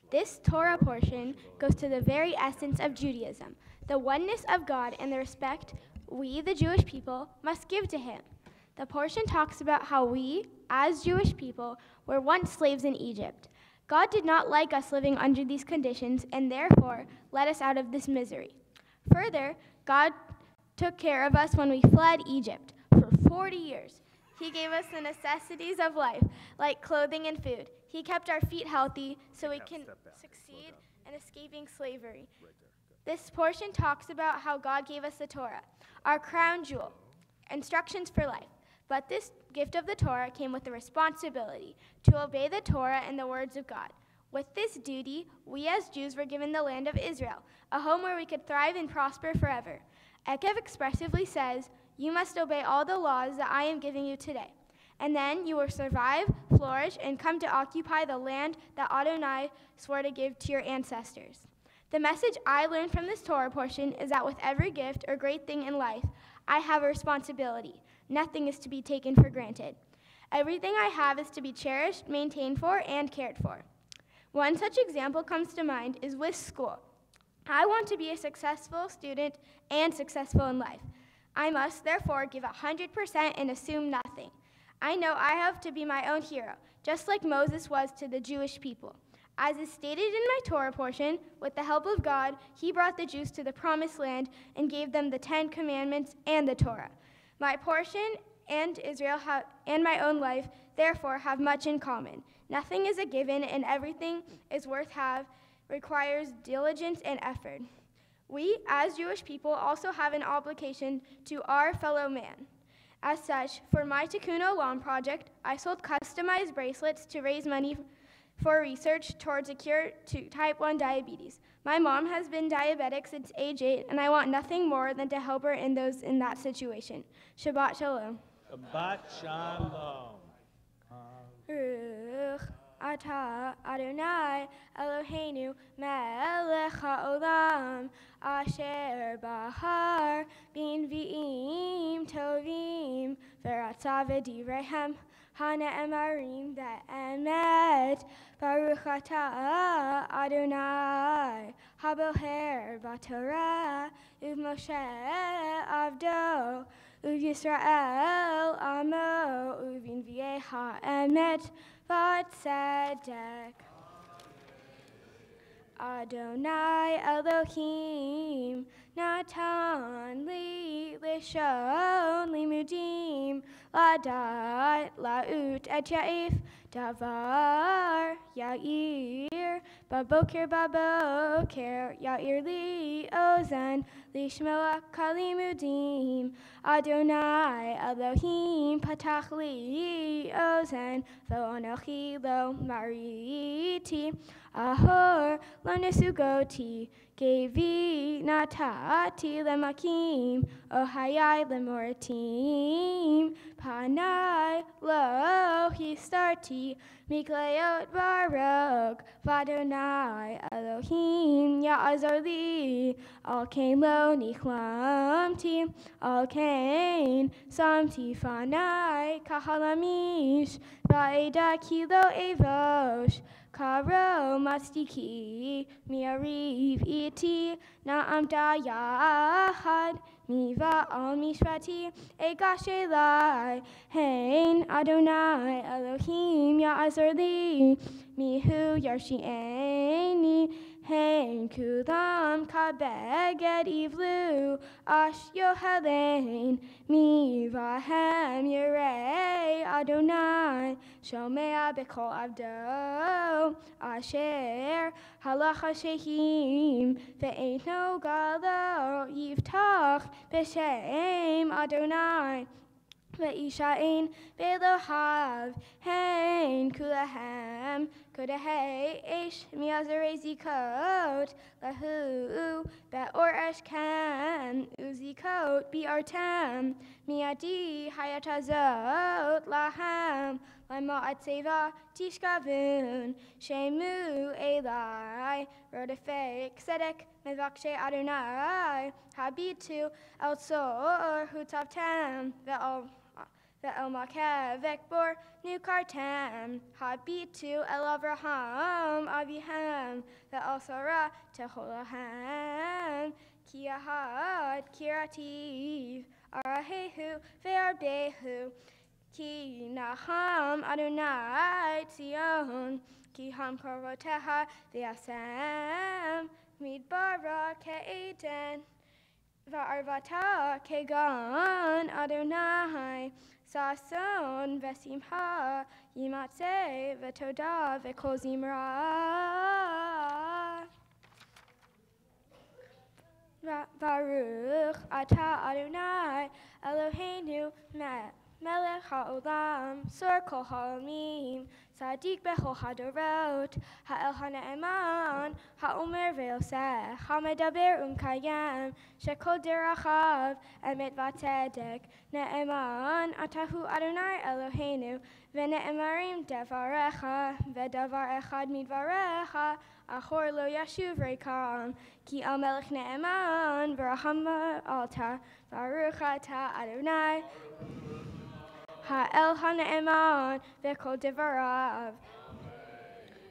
This Torah portion goes to the very essence of Judaism, the oneness of God and the respect we, the Jewish people, must give to him. The portion talks about how we, as Jewish people, were once slaves in Egypt. God did not like us living under these conditions and therefore let us out of this misery. Further, God took care of us when we fled Egypt for 40 years. He gave us the necessities of life, like clothing and food. He kept our feet healthy so we can succeed in escaping slavery. This portion talks about how God gave us the Torah, our crown jewel, instructions for life. But this gift of the Torah came with the responsibility to obey the Torah and the words of God. With this duty, we as Jews were given the land of Israel, a home where we could thrive and prosper forever. Ekev expressively says, "You must obey all the laws that I am giving you today, and then you will survive, flourish, and come to occupy the land that Adonai swore to give to your ancestors." The message I learned from this Torah portion is that with every gift or great thing in life, I have a responsibility. Nothing is to be taken for granted. Everything I have is to be cherished, maintained for, and cared for. One such example comes to mind is with school. I want to be a successful student and successful in life. I must therefore give 100% and assume nothing. I know I have to be my own hero, just like Moses was to the Jewish people. As is stated in my Torah portion, with the help of God, he brought the Jews to the promised land and gave them the 10 Commandments and the Torah. My portion and Israel and my own life, therefore, have much in common. Nothing is a given, and everything is requires diligence and effort. We, as Jewish people, also have an obligation to our fellow man. As such, for my Tikkun Olam project, I sold customized bracelets to raise money for research towards a cure to type 1 diabetes. My mom has been diabetic since age 8, and I want nothing more than to help her in that situation. Shabbat Shalom. Shabbat Shalom. Baruch Atah Adonai Eloheinu melech haolam asher bahar bin v'im tovim v'ratza v'divreihem hane'emarim ve'emet. Baruch Atah Adonai haboher b'Torah u'Moshe avdo u'Yisrael amo u'v'nvi'ei ha'emet v'tzedek. Adonai Elohim natan li lishon limudim ladat laut et ya'if davar ya'ir baboker ya'ir li ozen lishmoa kalimudim. Adonai Elohim patach li ozen v'onochi lo mariti ahor lo nesugoti gevi natati lemakim ohayai lemoratim panai lo histarti mikleot barok v'Adonai Elohim ya'azor li al kain lo nichlamti al kain samti fanai kahalamish va'eda kilo evosh Karo mastiki miariv iti na'amda yahad miva al mishpati egash elai hein Adonai Elohim ya'azor li mihu yarshi'eni Hein kulam kabeged ivlu ash yohelein mivahem yirei Adonai shomea bekol avdo asher halacha shehim ve'ein no galo yiftach b'shem Adonai ve'ishain ve'lohav hein kulahem kodahei ish miazarei zikot lahu be'or eshkem uzikot bi'artem miadi hayatazot lahem Lama atzeva tishkavun shemu elai rodefei tzedek mevakshe Adonai habitu el tzor hutavtem ve'el makev vekbor nukartem habitu el Avraham avihem ve'el Sarah teholahem ki ahad kirativ arahehu ve'arbehu Ki naham Adonai Tzion, ki ham koroteha v'yasem, midbara ke'eden, va'arvata kegan Adonai, sason v'simha, yimatze v'toda v'kol zimra. Baruch atah Adonai Eloheinu Melech ha'olam, sor kol ha'olamim, tzaddik bechol hadorot, ha'el ha'ne'eman, ha'omer ve'oseh, ha'medaber u'mkayem, shekol derachav, emet v'tzedek, ne'eman, atahu Adonai Eloheinu, ve'ne'emarim devarecha, ve'davar echad midvarecha, achor lo yashuv reikam, ki al melech ne'eman, v'rahama alta, baruch atah Adonai, Ha'el ha'ne'eman ve'kol devarav.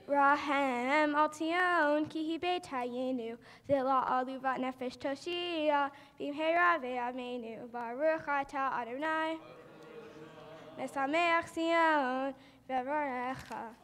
Rahem al Tzion ki hi beit hayenu ve'la alu vat nefesh toshia b'mhera ve'amenu baruch atah Adonai mesameach Tzion ve'varecha.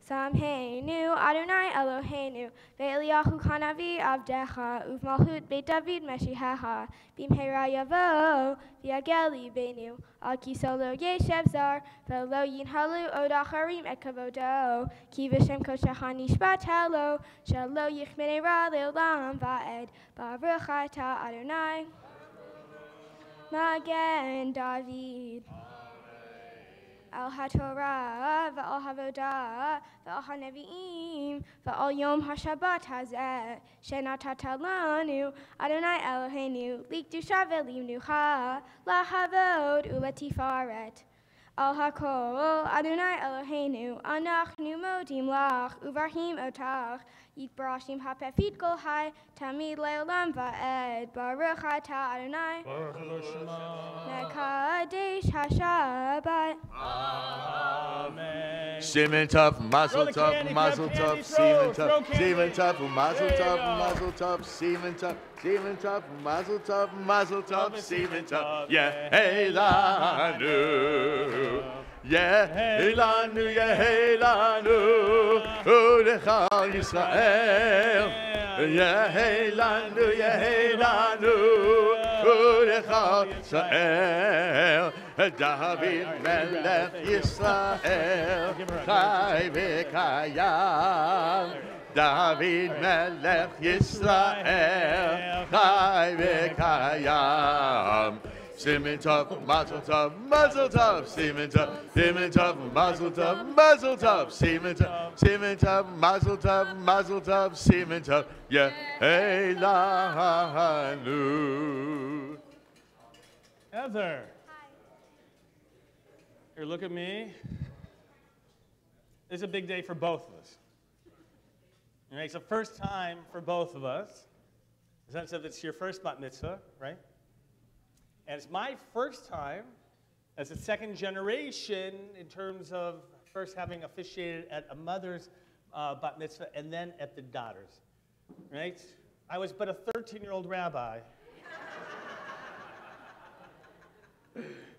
Samheinu Adonai Eloheinu ve'Eliyahu Hanavi Avdecha uv'malchut Beit David Meshihaha b'mhera yavo v'yagel libenu al kiso lo yeshev zar ve'lo yinhalu od acharim et kavodo ki v'shem koshecha nishbat halo shelo yichmenei ra le'olam va'ed baruch atah Adonai Magen David Al HaTorah, V'al HaVodah, V'al HaNevi'im, V'al Yom HaShabbat Hazeh, Shenatata lanu, Adonai Eloheinu, Likdusha ve'limnucha, Lahavod u'letifaret. Al HaKol, Adonai Eloheinu, Anachnu modim lach, Uvarhim otach, Yitbarashim ha'pefit kol hai, Tamid le'olam va'ed, Baruch atah Adonai, Baruch Shema. Mekadesh HaShabbat. Amen. Siman Tov, Mazel Tov, Mazel Tov, Siman Tov, Siman Tov, Mazel Tov, Mazel Tov, Siman Tov, Siman Tov, Mazel Tov, Mazel Tov, Siman Tov, Yehelanu, Yehelanu, Yehelanu, Ulechal Yisrael, Yehelanu, Yehelanu, Ulechal Yisrael. David Melech Yisrael, Chai v'kayam. David Melech Yisrael, Chai v'kayam. Siman Tov, Mazel Tov, Mazel Tov, Siman Tov, Siman Tov, Mazel Tov, Mazel Tov, Siman Tov, Siman Tov, Mazel Tov, Mazel Tov, Siman Tov, Yehelanu. Heather. Here, look at me. It's a big day for both of us. All right, it's the first time for both of us. In the sense that it's your first bat mitzvah, right? And it's my first time as a second generation in terms of first having officiated at a mother's bat mitzvah and then at the daughter's, right? I was but a 13-year-old rabbi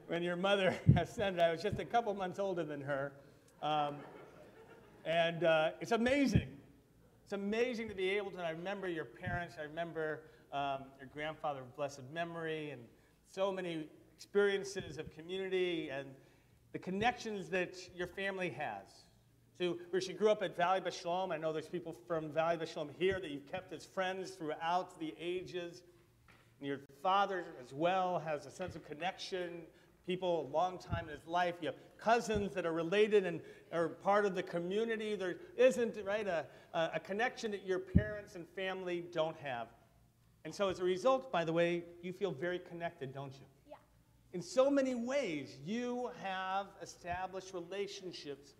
when your mother ascended. I was just a couple months older than her. And it's amazing It's amazing to be able to, I remember your parents, I remember your grandfather of blessed memory, and so many experiences of community and the connections that your family has. So where she grew up at Valley Bashalom, I know there's people from Valley Bashalom here that you've kept as friends throughout the ages. And your father as well has a sense of connection, people a long time in his life. You have cousins that are related and are part of the community. There isn't, right, a connection that your parents and family don't have. And so as a result, by the way, you feel very connected, don't you? Yeah. In so many ways, you have established relationships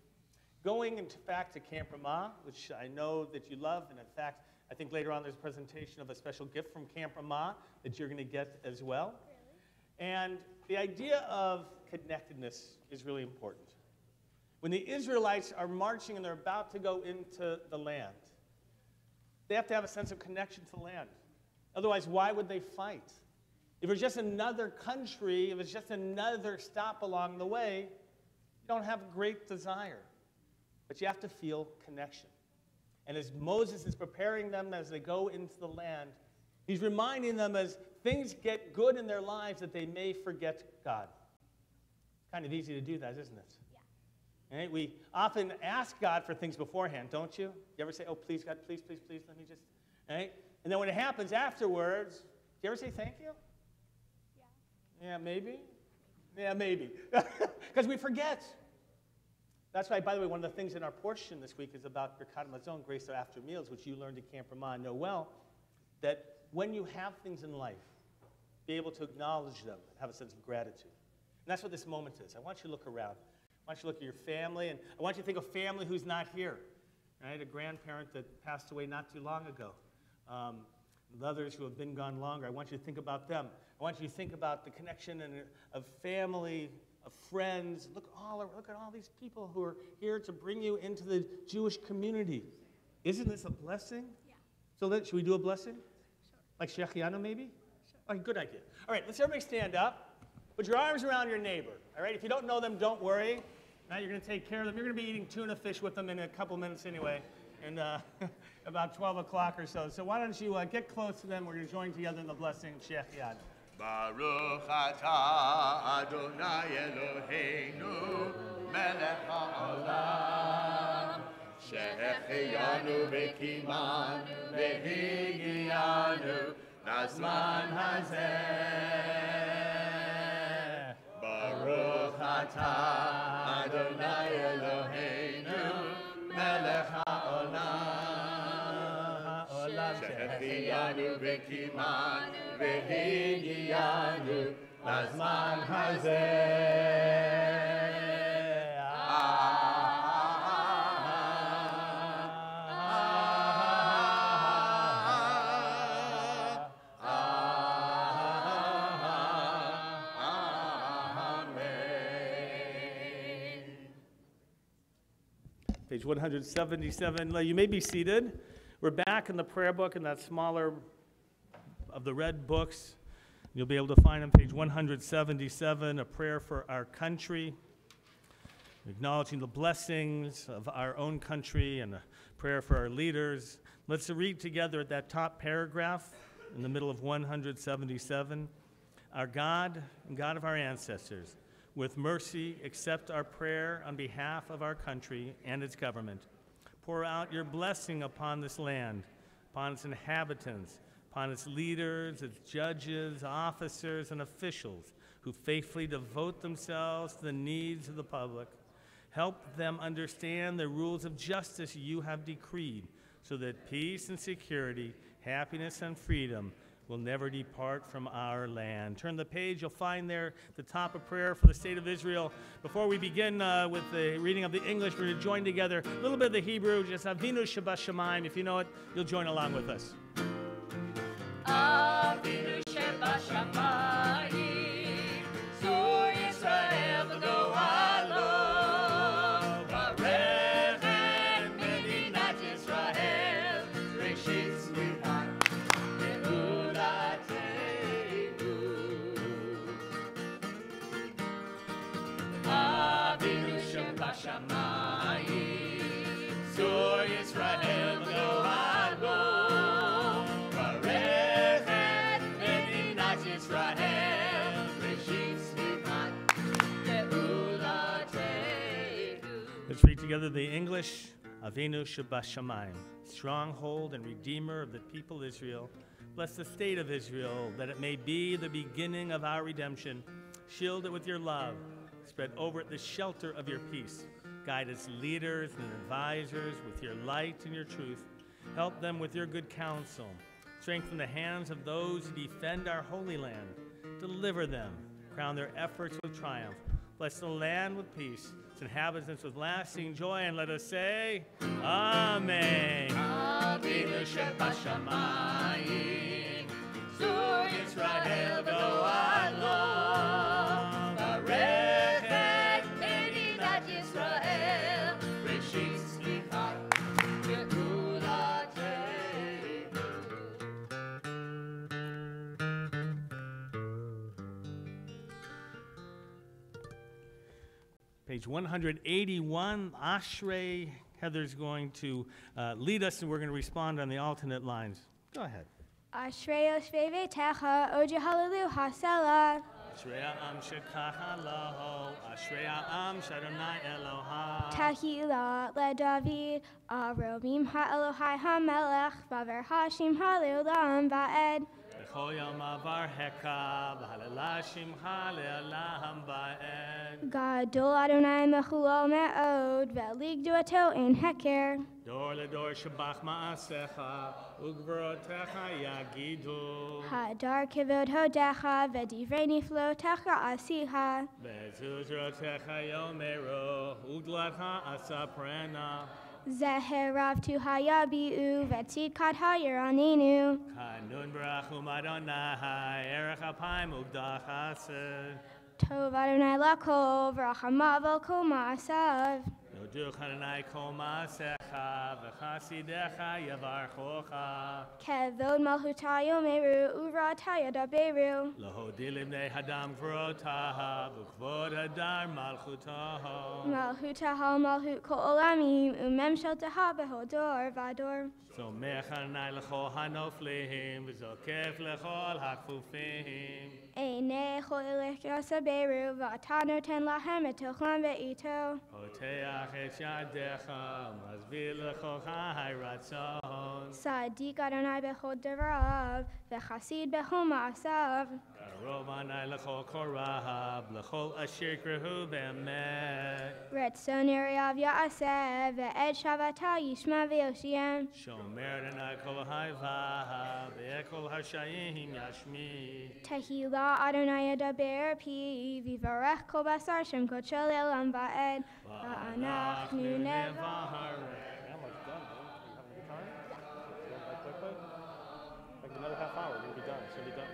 going, in fact, to Camp Ramah, which I know that you love. And in fact, I think later on there's a presentation of a special gift from Camp Ramah that you're going to get as well. Really? And the idea of connectedness is really important. When the Israelites are marching and they're about to go into the land, they have to have a sense of connection to the land. Otherwise, why would they fight? If it's just another country, if it's just another stop along the way, you don't have a great desire. But you have to feel connection. And as Moses is preparing them as they go into the land, he's reminding them as things get good in their lives that they may forget God. It's kind of easy to do that, isn't it? Yeah. Right? We often ask God for things beforehand, don't you? You ever say, oh, please, God, please, please, please, let me just, right? And then when it happens afterwards, do you ever say thank you? Yeah. Yeah, maybe? Yeah, maybe. Because we forget. That's why, by the way, one of the things in our portion this week is about Birkat Hamazon, grace after meals, which you learned at Camp Ramah and know well, that when you have things in life, be able to acknowledge them, have a sense of gratitude. And that's what this moment is. I want you to look around. I want you to look at your family, and I want you to think of family who's not here. Right? A grandparent that passed away not too long ago. Others who have been gone longer. I want you to think about them. I want you to think about the connection of family, of friends. Look at all these people who are here to bring you into the Jewish community. Isn't this a blessing? Yeah. So should we do a blessing? Sure. Like Shechianu maybe? Sure. All right, good idea. All right, let's everybody stand up. Put your arms around your neighbor. All right, if you don't know them, don't worry. Now you're going to take care of them. You're going to be eating tuna fish with them in a couple minutes anyway, and about 12 o'clock or so. So why don't you get close to them. We're going to join together in the blessing of Shechianu. Baruch atah Adonai Eloheinu melech haolam שהחיינו וקיימנו והגיענו לזמן הזה. ברוך אתה אדוני אלוהינו מלך העולם שהחיינו וקיימנו והגיענו לזמן הזה. Page 177. You may be seated. We're back in the prayer book in that smaller of the red books. You'll be able to find on page 177 a prayer for our country, acknowledging the blessings of our own country, and a prayer for our leaders. Let's read together at that top paragraph in the middle of 177. Our God and God of our ancestors, with mercy, accept our prayer on behalf of our country and its government. Pour out your blessing upon this land, upon its inhabitants, upon its leaders, its judges, officers, and officials who faithfully devote themselves to the needs of the public. Help them understand the rules of justice you have decreed, so that peace and security, happiness and freedom will never depart from our land. Turn the page, you'll find there the top of prayer for the state of Israel. Before we begin with the reading of the English, we're going to join together a little bit of the Hebrew, just Avinu Shebashamayim. If you know it, you'll join along with us. Avinu Shebashamayim, Zur Yisrael v'go'alo, Varechem Medinat Yisrael, Reshit Tzmicha Ge'ulateinu. Avinu Shebashamayim, Zur Yisrael v'go'alo, Let's read together the English. Avinu Shebashamayim, stronghold and redeemer of the people Israel. Bless the state of Israel, that it may be the beginning of our redemption. Shield it with your love. Spread over it the shelter of your peace. Guide its leaders and advisors with your light and your truth. Help them with your good counsel. Strengthen the hands of those who defend our holy land. Deliver them. Crown their efforts with triumph. Bless the land with peace, its inhabitants with lasting joy, and let us say, Amen. Avinu Shebashamayim, Zur Yisrael Go'alo, Barech et Medidat Yisrael, Reshit Slichat Ge'ulatenu. Page 181, Ashrei. Heather's going to lead us, and we're going to respond on the alternate lines. Go ahead. Ashrei Yoshvei Veitecha, Oje Hallelu Hasela. Ashrei Ha'am Shekach Aloho, Ashrei Ha'am Shadonai Eloha. Tahila LeDavid, Aromim HaElohai HaMelech, Vaver Hashim Haleolam Va'ed. Gadol Adonai Mechulal Me'od, Ve'lig Duato in Heker. Dor ledor shabach ma'asecha, ugvorotecha yagidu. Hadar Kivod Hodecha, Vedivrei Niflotecha Asiha. Vezuzrotecha yomero, uglatcha asaprena. Zeherav tu hayabiu, Vetzidkat hayaraninu. Kanun barachum Adonai, erech apayim ugdach ased. Tov Adonai lakol, V'rachamav al kol ma'asav. Noduch Adonai kol ma'asecha, v'chasidecha yavarchocha. Kevod malchuta yomeru, Uvrata yadaberu. Lahodi libnei hadam gvorotaha, v'kvod hadar malchutaho. Malchuta hal malchut kol olamim, Umem sheltaha behodor vador. Somech Adonai l'chol hanoflihim, v'zokef l'chol hakfufim. Einei chol elech yasaberu, V'ata noten lahem et tochlam ve'ito. Poteach et yadecha, mazvir l'chol chai ratzon. Sadiq Adonai bechol devarav, V'chasid bechol ma'asav. Karov Adonai l'chol korav, l'chol asher krehu be'emet. Retzon yirav ya'aseh, Ve'ed shavata yishma ve'yoshiem. Shomer Adonai kol ha'ivah, ve'ekol ha'shayim yashmi. Tehila Adonai yadaber pi, V'varech kol basar shem kodshel elam va'ed. Va'anachnu nevaharech. Another half hour, we'll be done. So be done.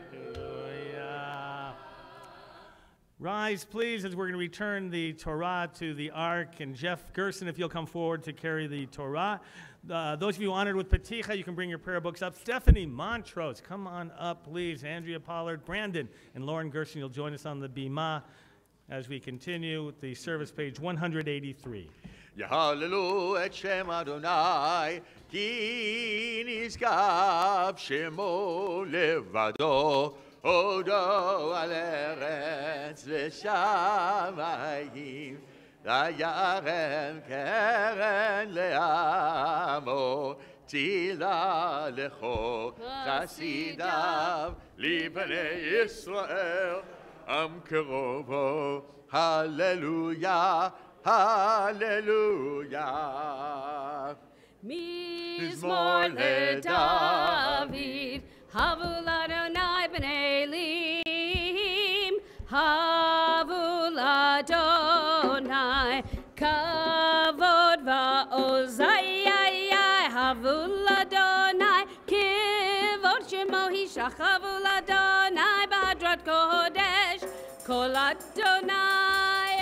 Rise, please, as we're going to return the Torah to the Ark. And Jeff Gerson, if you'll come forward to carry the Torah. Those of you honored with Peticha, you can bring your prayer books up. Stephanie Montrose, come on up, please. Andrea Pollard, Brandon, and Lauren Gerson, you'll join us on the Bima as we continue with the service, page 183. Yahallelu et Shem Adonai, ki nizgav shemo levado, odo al eretz v'shamayim, vayarem keren le'amo, tila lecho chasidav, libnei Yisrael, am kerovo, hallelujah. Hallelujah. Mizmor leDavid, Havul Adonai b'nei Elim, Havul Adonai, Kavod va'ozayayai, Havul Adonai, Kivod Shemo Hishach, Havul Adonai, B'adrat Kodesh, Kol Adonai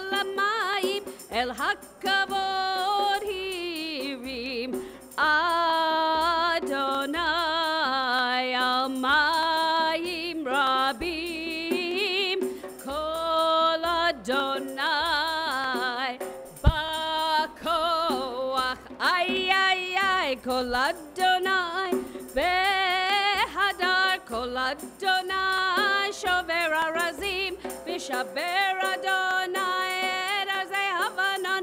alamayim, El hakavod hirim, Adonai almayim rabim, Kol Adonai bakoach, ay ay ay, Kol Adonai behadar, Kol Adonai shover arazim, Vishaber Adonai et arzei havanon,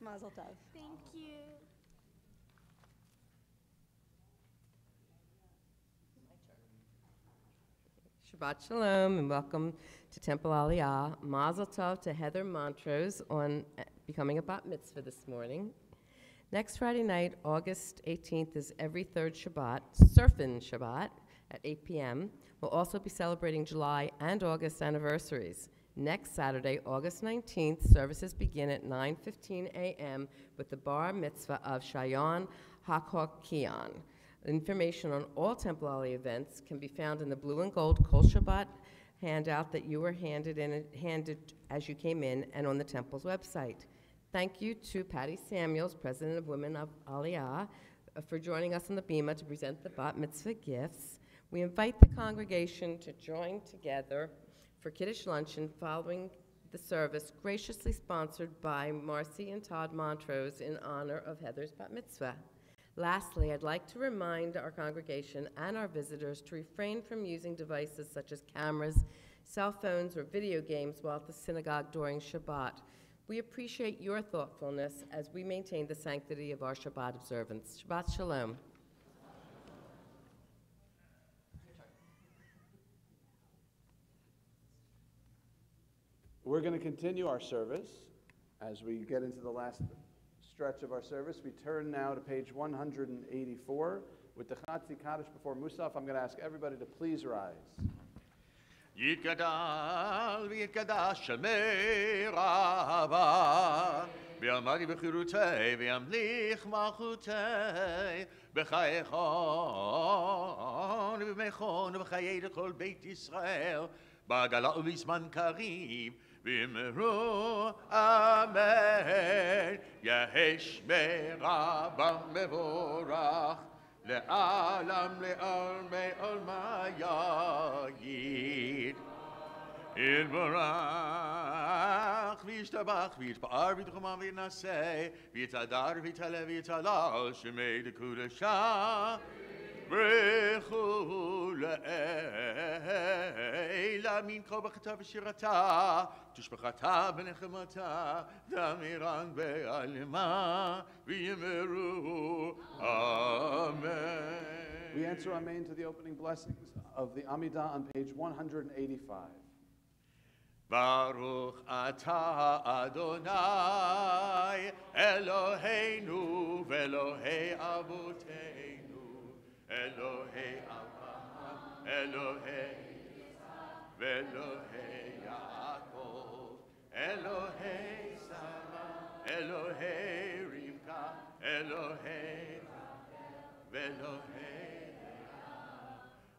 Mazel tov. Thank you. Shabbat Shalom and welcome to Temple Aliyah. Mazel Tov to Heather Montrose on becoming a bat mitzvah this morning. Next Friday night, August 18th, is every third Shabbat, Surfin' Shabbat, at 8 p.m. We'll also be celebrating July and August anniversaries. Next Saturday, August 19th, services begin at 9:15 a.m. with the bar mitzvah of Shayon Hakokian. Information on all Temple Aliyah events can be found in the blue and gold Kol Shabbat handout that you were handed as you came in and on the Temple's website. Thank you to Patty Samuels, President of Women of Aliyah, for joining us on the Bima to present the Bat Mitzvah gifts. We invite the congregation to join together for Kaddish luncheon following the service, graciously sponsored by Marcy and Todd Montrose in honor of Heather's Bat Mitzvah. Lastly, I'd like to remind our congregation and our visitors to refrain from using devices such as cameras, cell phones, or video games while at the synagogue during Shabbat. We appreciate your thoughtfulness as we maintain the sanctity of our Shabbat observance. Shabbat Shalom. We're going to continue our service as we get into the last stretch of our service. We turn now to page 184 with the Chatzi Kaddish before Musaf. I'm going to ask everybody to please rise. יתגדל ויתקדש שמי רבה ויאמרי בחירותי וימליך מלכותי בחייכון ובמכון ובחיי לכל בית ישראל בעגלה ובזמן קריב ואמרו אמן יהי שמרה במבורך לעולם לעולמי עולמי יגיד יתברך וישתבח ויתפאר ויתחומם וינשא ויתהדר ויתעלה ויתהלל שמי לקודשה ברכו לעילה מן כה בכתה ושירתה תשבחתה ונחמתה דמירן בעלמה ויאמרו אמן. We answer amen to the opening blessings of the Amidah on page 185. Baruch atah Adonai Eloheinu ve'Elohei avoteinu Elohei Avraham Elohei ve'Elohei Yaakov Elohei Sarah Elohei Rivka Elohei ve'Elohei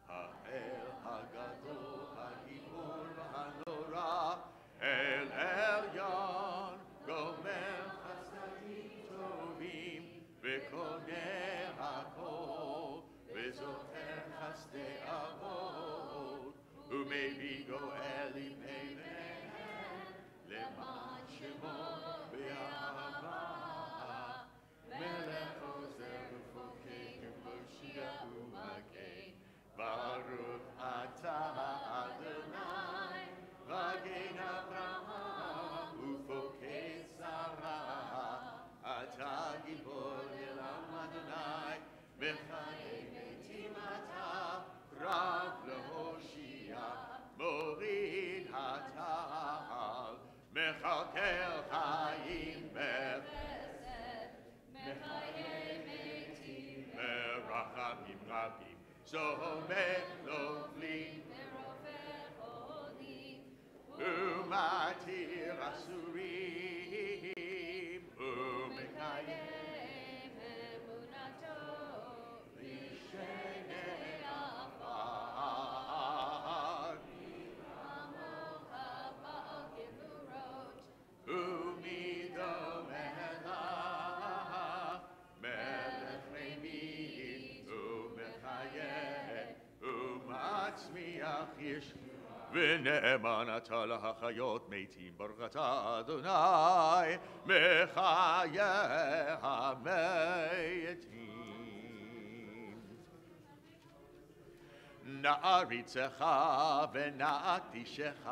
Ha'el Hagadol Ha'gibor Ha'norah El Elyon Gomer Chasadim Tovim Ve'koneh Hakol Ve'zocher Chasdei Avot U'mevi Goel Imeinehem Leman Shemo Be'ahava Melech Ozer Ufokeh Moshiach U'Magen Baruch atah Adonai Magen Avraham Ufokeh Sarah Atah Gibor Elam Adonai Mechayei Metim Atah Rav Lehoshia Morid Hatahal Mechalkel Chaim Bechesed Mechayei Metim Merachamim Rabim Zomer Lovlim Umatir Asurim Umekayem Emunato Lishenei Afar Amocha Ba'al Gevurot Umido Melech Melech Reimim Umekayem Umatzmiach Yish ונאמן אתה להחיות מתים ברוך אתה אדוני מחיי המתים נעריצך ונקדישך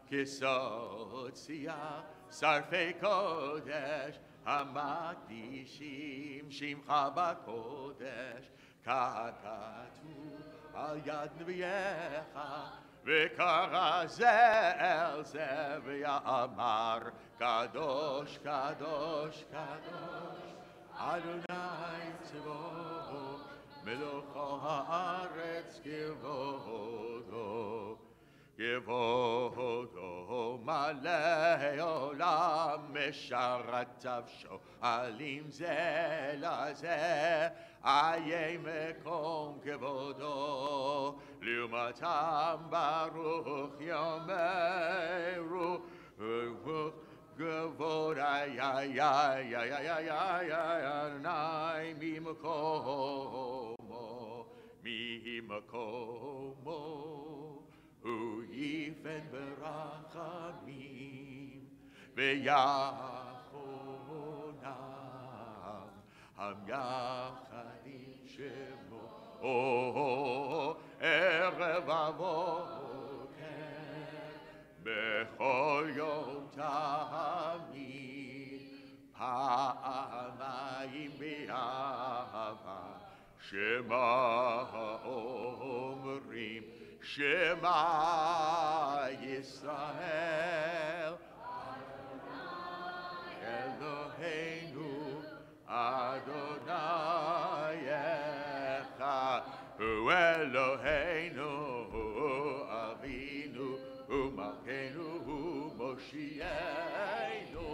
כסוד צייה שרפי קודש המקדישים שמך בקודש, ככתוב על יד נביאך, וקרא זה אל זה ואמר, קדוש, קדוש, קדוש, אדוני צבאות, מלוך הארץ כבודו. כבודו מלא עולם, משרתיו שואלים זה לזה, איה מקום כבודו, לעומתם ברוך יאמרו, כבוד אדוני ממקומו, הוא ייפן ברחמים ויחונם, המייחדים שמו ערב ובוקר, בכל יום תמיד, פעמיים באהבה, שמה אומרים, Shema Yisrael, Eloheinu, Adonai Echad, Hu Eloheinu, Avinu, Hu Malkeinu, Hu Moshienu,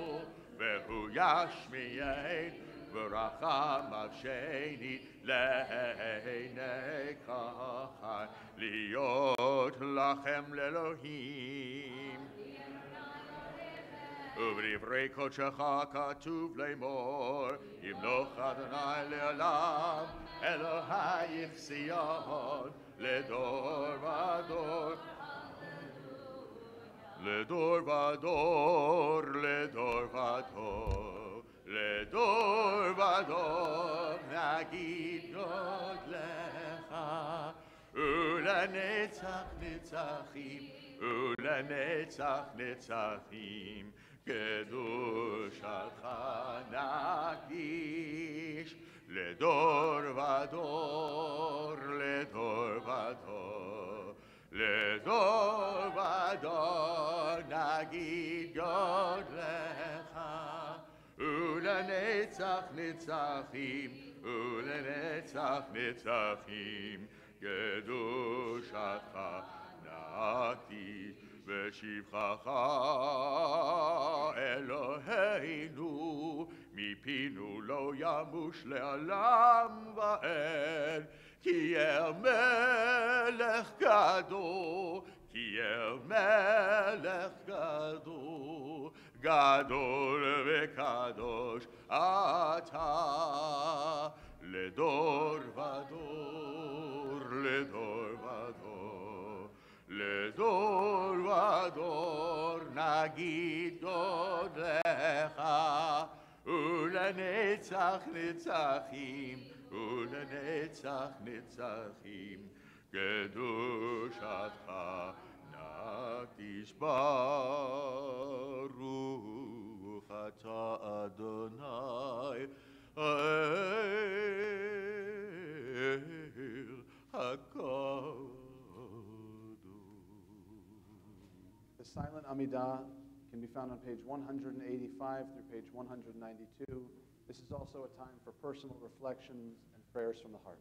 Vehu Yashmiyein, V'rachamav Sheni Le'einei Chachai, להיות לכם לאלוהים. ובדברי קודשך כתוב לאמור, ימלוך אדוני לעולם, אלוהיך ציון, לדור ודור. לדור ודור, לדור ודור, לדור ודור, נגיד גודלך. ולנצח נצחים, ולנצח נצחים, קדושתך נקדיש, לדור ודור, לדור ודור, לדור ודור, נגיד גודלך, ולנצח נצחים, ולנצח נצחים, קדושתך נקדיש, ושבחך אלוהינו, מפינו לא ימוש לעולם ועד, כי אל מלך גדול, כי אל מלך גדול, גדול וקדוש אתה, לדור ודור, לדור ודור, לדור ודור, נגיד גודלך, ולנצח נצחים, ולנצח נצחים, קדושתך נקדיש. ברוך אתה אדוני האל הקדוש. The silent Amidah can be found on page 185 through page 192. This is also a time for personal reflections and prayers from the heart.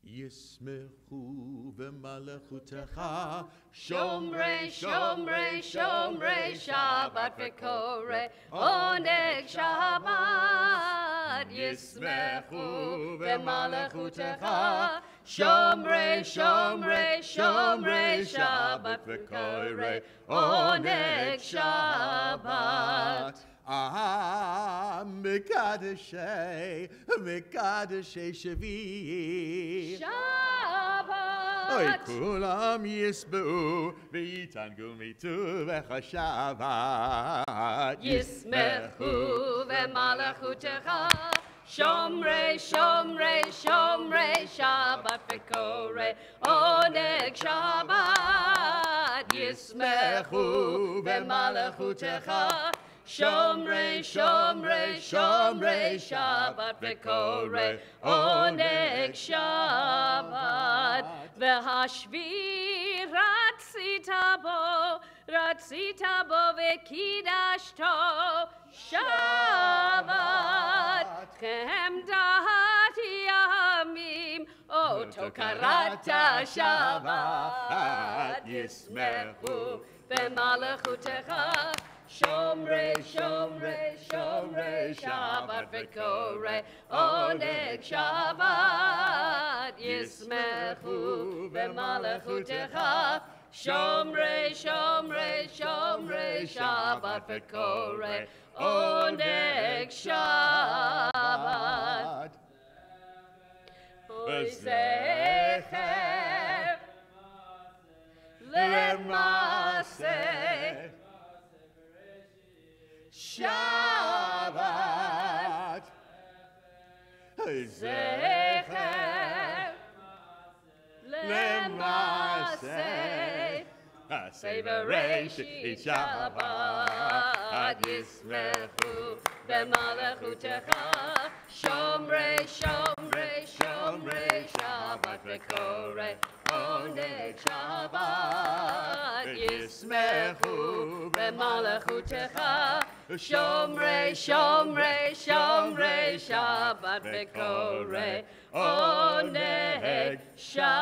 ישמחו במלאכותך, שומרי, שומרי, שומרי שבת וקורא עונג שבת. ישמחו במלאכותך, שומרי, שומרי, שומרי שבת וקורא עונג שבת. מקדשי שביעי. שבת. אוי, כולם ישבעו ויתענגו מטובך שבת. ישמחו במלאכותך, שומרי, שומרי, שומרי שבת וקורא עונג שבת. ישמחו במלאכותך, שומרי, שומרי, שומרי שבת וקורא עונג שבת. והשביעי רצית בו וקידשתו שבת. חמדת ימים אותו קראת שבת. ישמחו במלאכותך, שומרי, שומרי, שומרי שבת וקורא עונג שבת. ישמחו במלאכותך, שומרי, שומרי, שומרי שבת וקורא עונג שבת. אוי זכר למעשה שבת. זכר למעשה בראשית שבת. ישמחו במלאכותך, שומרי, שומרי, שומרי שבת וקורא עונג שבת. ישמחו במלאכותך, שומרי, שומרי, שומרי שבת וקורא עונג שבת.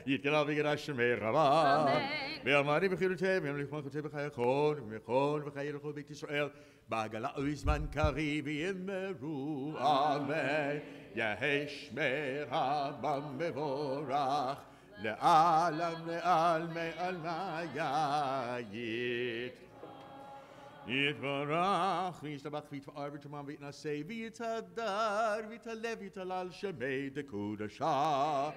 יתגלה ויגרש שמי רבה. אמן. ואמרי בחילותם, ויאמר לכבוד חוצה בחייכון, ומכון וחיי לכל בית ישראל, בעגלה ובזמן קריב יאמרו אמן. יהי שמי רבם מבורך, לעלם לעלמי עלמי יתברך וישתבח ויתפאר ויתרומם ויתנשא ויתהדר ויתהלב ויתהלל שמי דקודשה.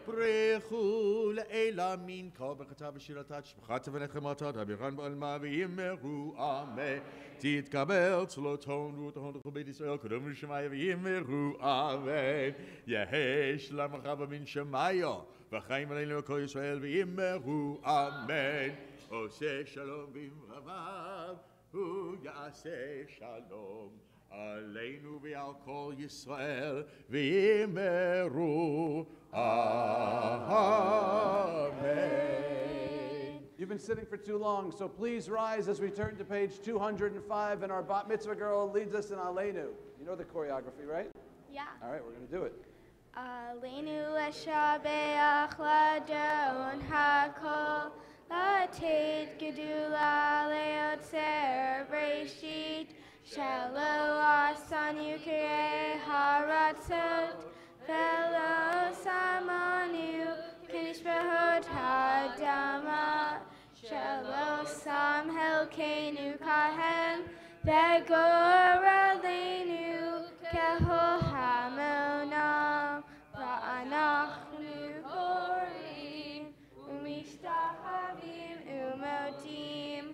ברכו לאלה מן כל ברכתה ושירתה תשבחת ונחמתה דברירן בעלמה ויאמרו אמן. תתקבל צלותון ורותהון לכל בית ישראל קודם לשמיה ויאמרו אמן. יהי שלום רב מן שמיה וחיים עלינו לכל ישראל ויאמרו אמן. עושה שלום במרביו הוא יעשה שלום עלינו ועל כל ישראל ויאמרו Amen. You've been sitting for too long, so please rise as we turn to page 205, and our bat mitzvah girl leads us in Aleinu. You know the choreography, right? Yeah. All right, we're going to do it. Aleinu leshabeach ladon hakol latid gedula leotzer breshit shalo asanu kirei haratzot velo samanu kenish behod hadama shalo sam helkenu kahem vegor aleinu kehol hamonam va'anachnu korim u'mishtahavim u'modim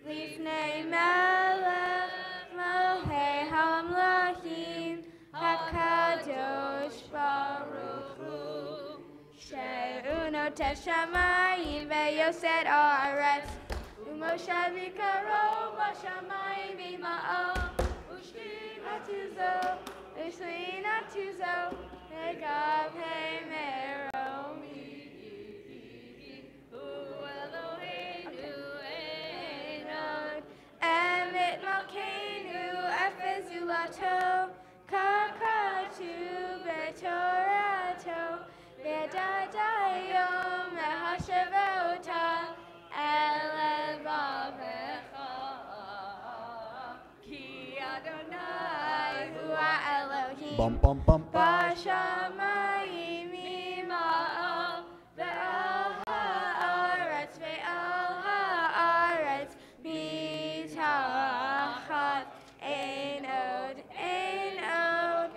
lifnei melech Mohei hamlachim hakadosh baruch hu she'uno teshamayim ve'yosed aretz u'moshav yikarov b'shamayim b'ma'o u'shkim atuzo u'shlim atuzo ve'gav hei meromi u'Eloheinu Enon Emet Malkeinu Bum, bum, bum. בשמיים ממעל ועל הארץ ועל הארץ מתחת אין עוד, אין עוד.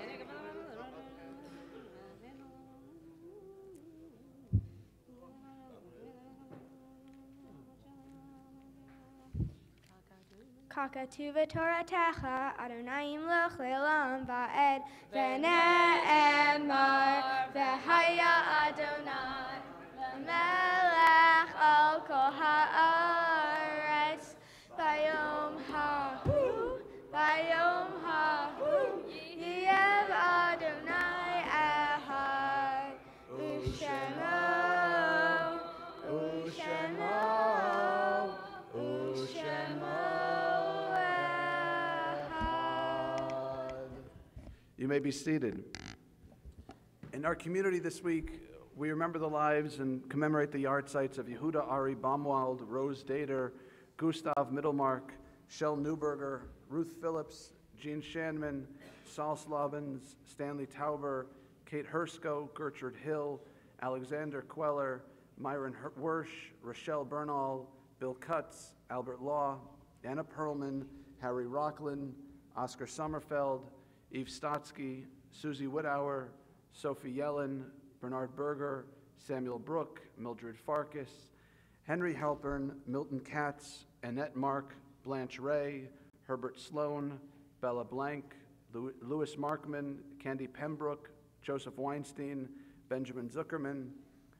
ככתוב בתורתך, אדוני ימלוך לעולם ועד, ונאמר, והיה אדוני למלך על כל הארץ, ביום ההוא, ביום ההוא, יהיה אדוני אחד, ושמו, ושמו, ושמו. You may be seated. In our community this week, we remember the lives and commemorate the yard sites of Yehuda Ari Baumwald, Rose Dater, Gustav Mittelmark, Shel Newberger, Ruth Phillips, Jean Shanman, Saul Slavins, Stanley Tauber, Kate Hersko, Gertrude Hill, Alexander Queller, Myron Wersch, Rochelle Bernal, Bill Cutts, Albert Law, Anna Perlman, Harry Rocklin, Oscar Sommerfeld, Eve Stotsky, Susie Wittauer, Sophie Yellen, Bernard Berger, Samuel Brook, Mildred Farkas, Henry Halpern, Milton Katz, Annette Mark, Blanche Ray, Herbert Sloan, Bella Blank, Louis Markman, Candy Pembroke, Joseph Weinstein, Benjamin Zuckerman,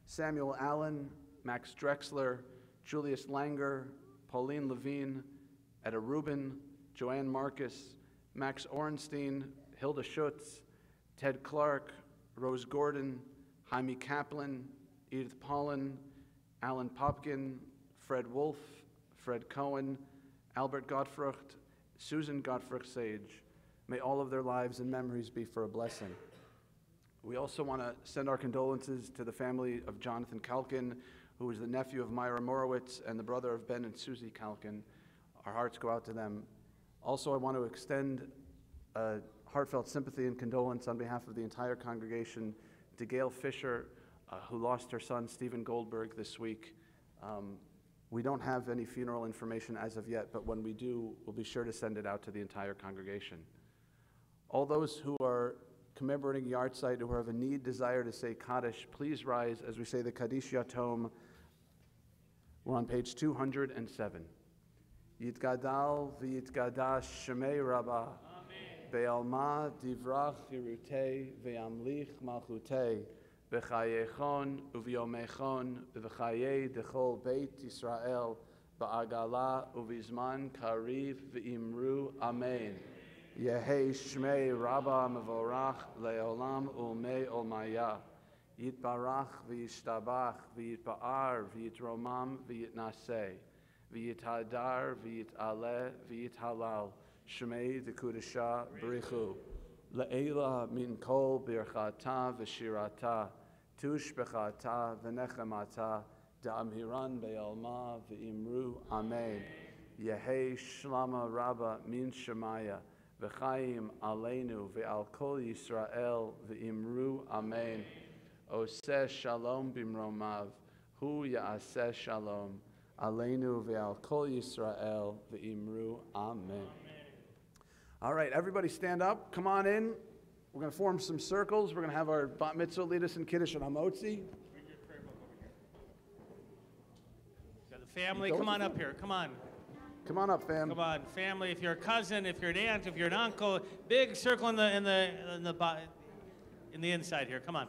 Samuel Allen, Max Drexler, Julius Langer, Pauline Levine, Etta Rubin, Joanne Marcus, Max Orenstein, Hilda Schutz, Ted Clark, Rose Gordon, Jaime Kaplan, Edith Pollan, Alan Popkin, Fred Wolf, Fred Cohen, Albert Gottfrucht, Susan Gottfrucht Sage. May all of their lives and memories be for a blessing. We also want to send our condolences to the family of Jonathan Kalkin, who is the nephew of Myra Morowitz and the brother of Ben and Susie Kalkin. Our hearts go out to them. Also, I want to extend heartfelt sympathy and condolence on behalf of the entire congregation to Gail Fisher, who lost her son, Stephen Goldberg, this week. We don't have any funeral information as of yet, but when we do, we'll be sure to send it out to the entire congregation. All those who are commemorating Yahrzeit, who have a need, desire to say Kaddish, please rise as we say the Kaddish Yatom. We're on page 207. Yitgadal v'yitgadash Shemei Rabbah. Be'alma divrach hirutei ve'amlich malchutei. B'chayechon u'v'yomechon v'chayei dechol Beit Yisrael. Ba'agala u'v'zman kariv v'imru. Amen. Yehei Shmei Rabbah Mevorach Le'olam Ulmei Olmaya. Yitbarach v'yishtabach v'yitba'ar v'yitromam v'yitnaseh. V'yithadar v'yitaleh v'yithalal. Shmei Dekudesha B'richu. Le'ela min kol birchata v'shirata. Tush b'chata v'nechemata. Da'amhiran be'alma v'imru. Amen. Yehei Shlama Rabbah min Shemaya. V'chaim aleinu ve'al kol Yisrael ve'imru. Amen. Oseh shalom bimromav. Hu ya'aseh shalom. Aleinu ve'al kol Yisrael ve'imru. Amen. All right, everybody stand up. Come on in. We're going to form some circles. We're going to have our bat mitzvah lead us in Kiddush and Hamotzi. Got the family, come on up here. Come on. Come on up, fam. Come on, family. If you're a cousin, if you're an aunt, if you're an uncle, big circle in the inside here. Come on.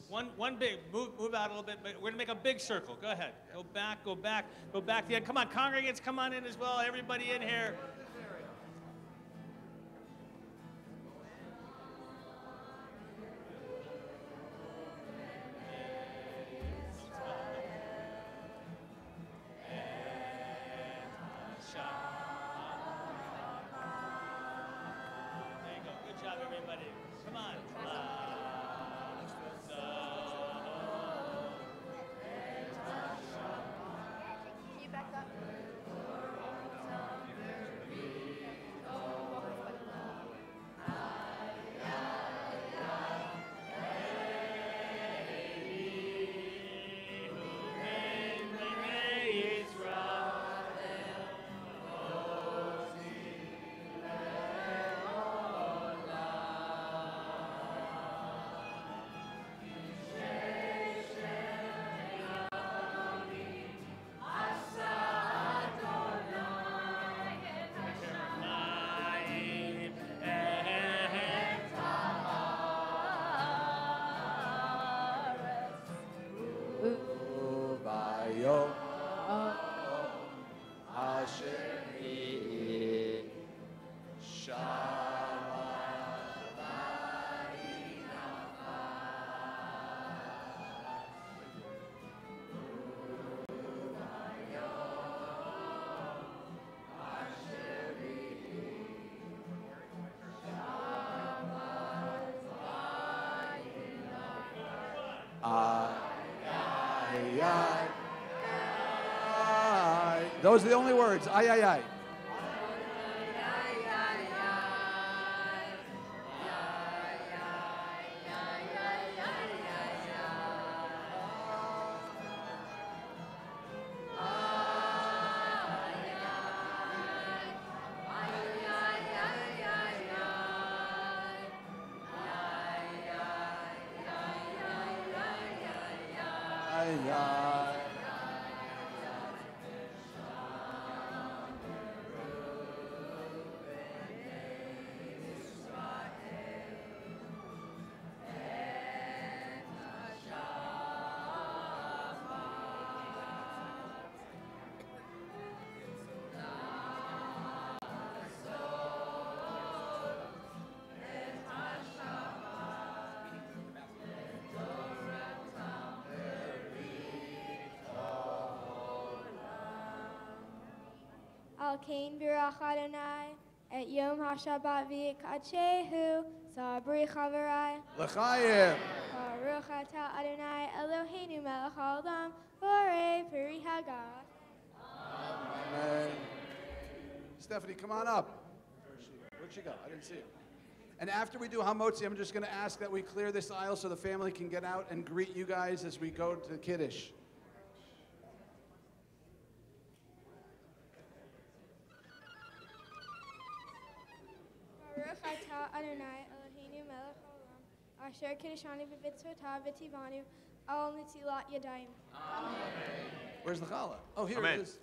One big. Move out a little bit. But we're gonna make a big circle. Go ahead. Go back. Go back. Go back. To the end. Come on, congregants, come on in as well. Everybody in here. ay, ay. Those are the only words. Ay, ay, ay. Ay, ay. Al Kain Birach Adonai, et Yom HaShabbat v'yikadshehu, Sabri Chavarai. L'chaim. Baruch Ata Adonai Eloheinu melech haolam, Borei Peri Hagah. Amen. Stephanie, come on up. Where'd she go? I didn't see her. And after we do Hamotzi, I'm just going to ask that we clear this aisle so the family can get out and greet you guys as we go to the Kaddish. Baruch Ata Adonai Eloheinu melech haolam, Asher Kiddishanu b'mitzvotav v'tivanu, al nitzilat yadayim. Where's the challah? Oh, here Amen. it is.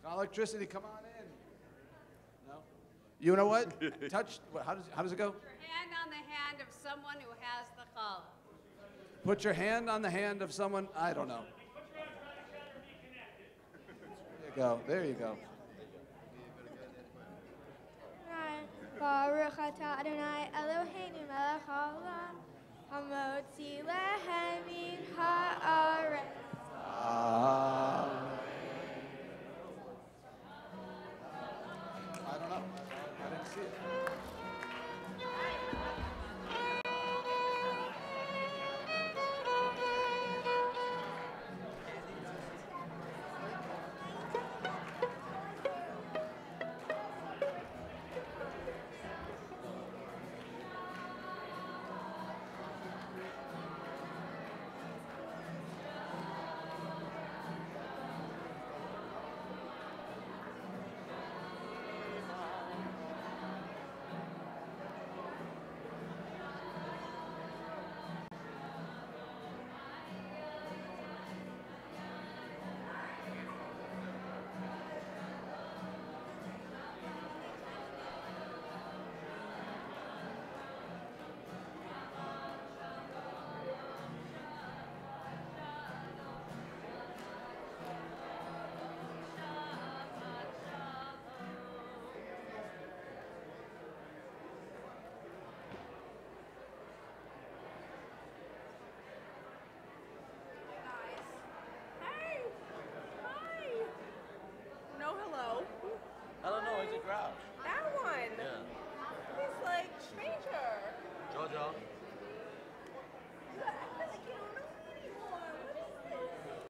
Challah electricity, come on in. No? You know what? Touch. How does it go? Put your hand on the hand of someone who has the challah. Put your hand on the hand of someone. I don't know. There you go. There you go. Baruch Ata Adonai Eloheinu melech haolam, hamotzi lehem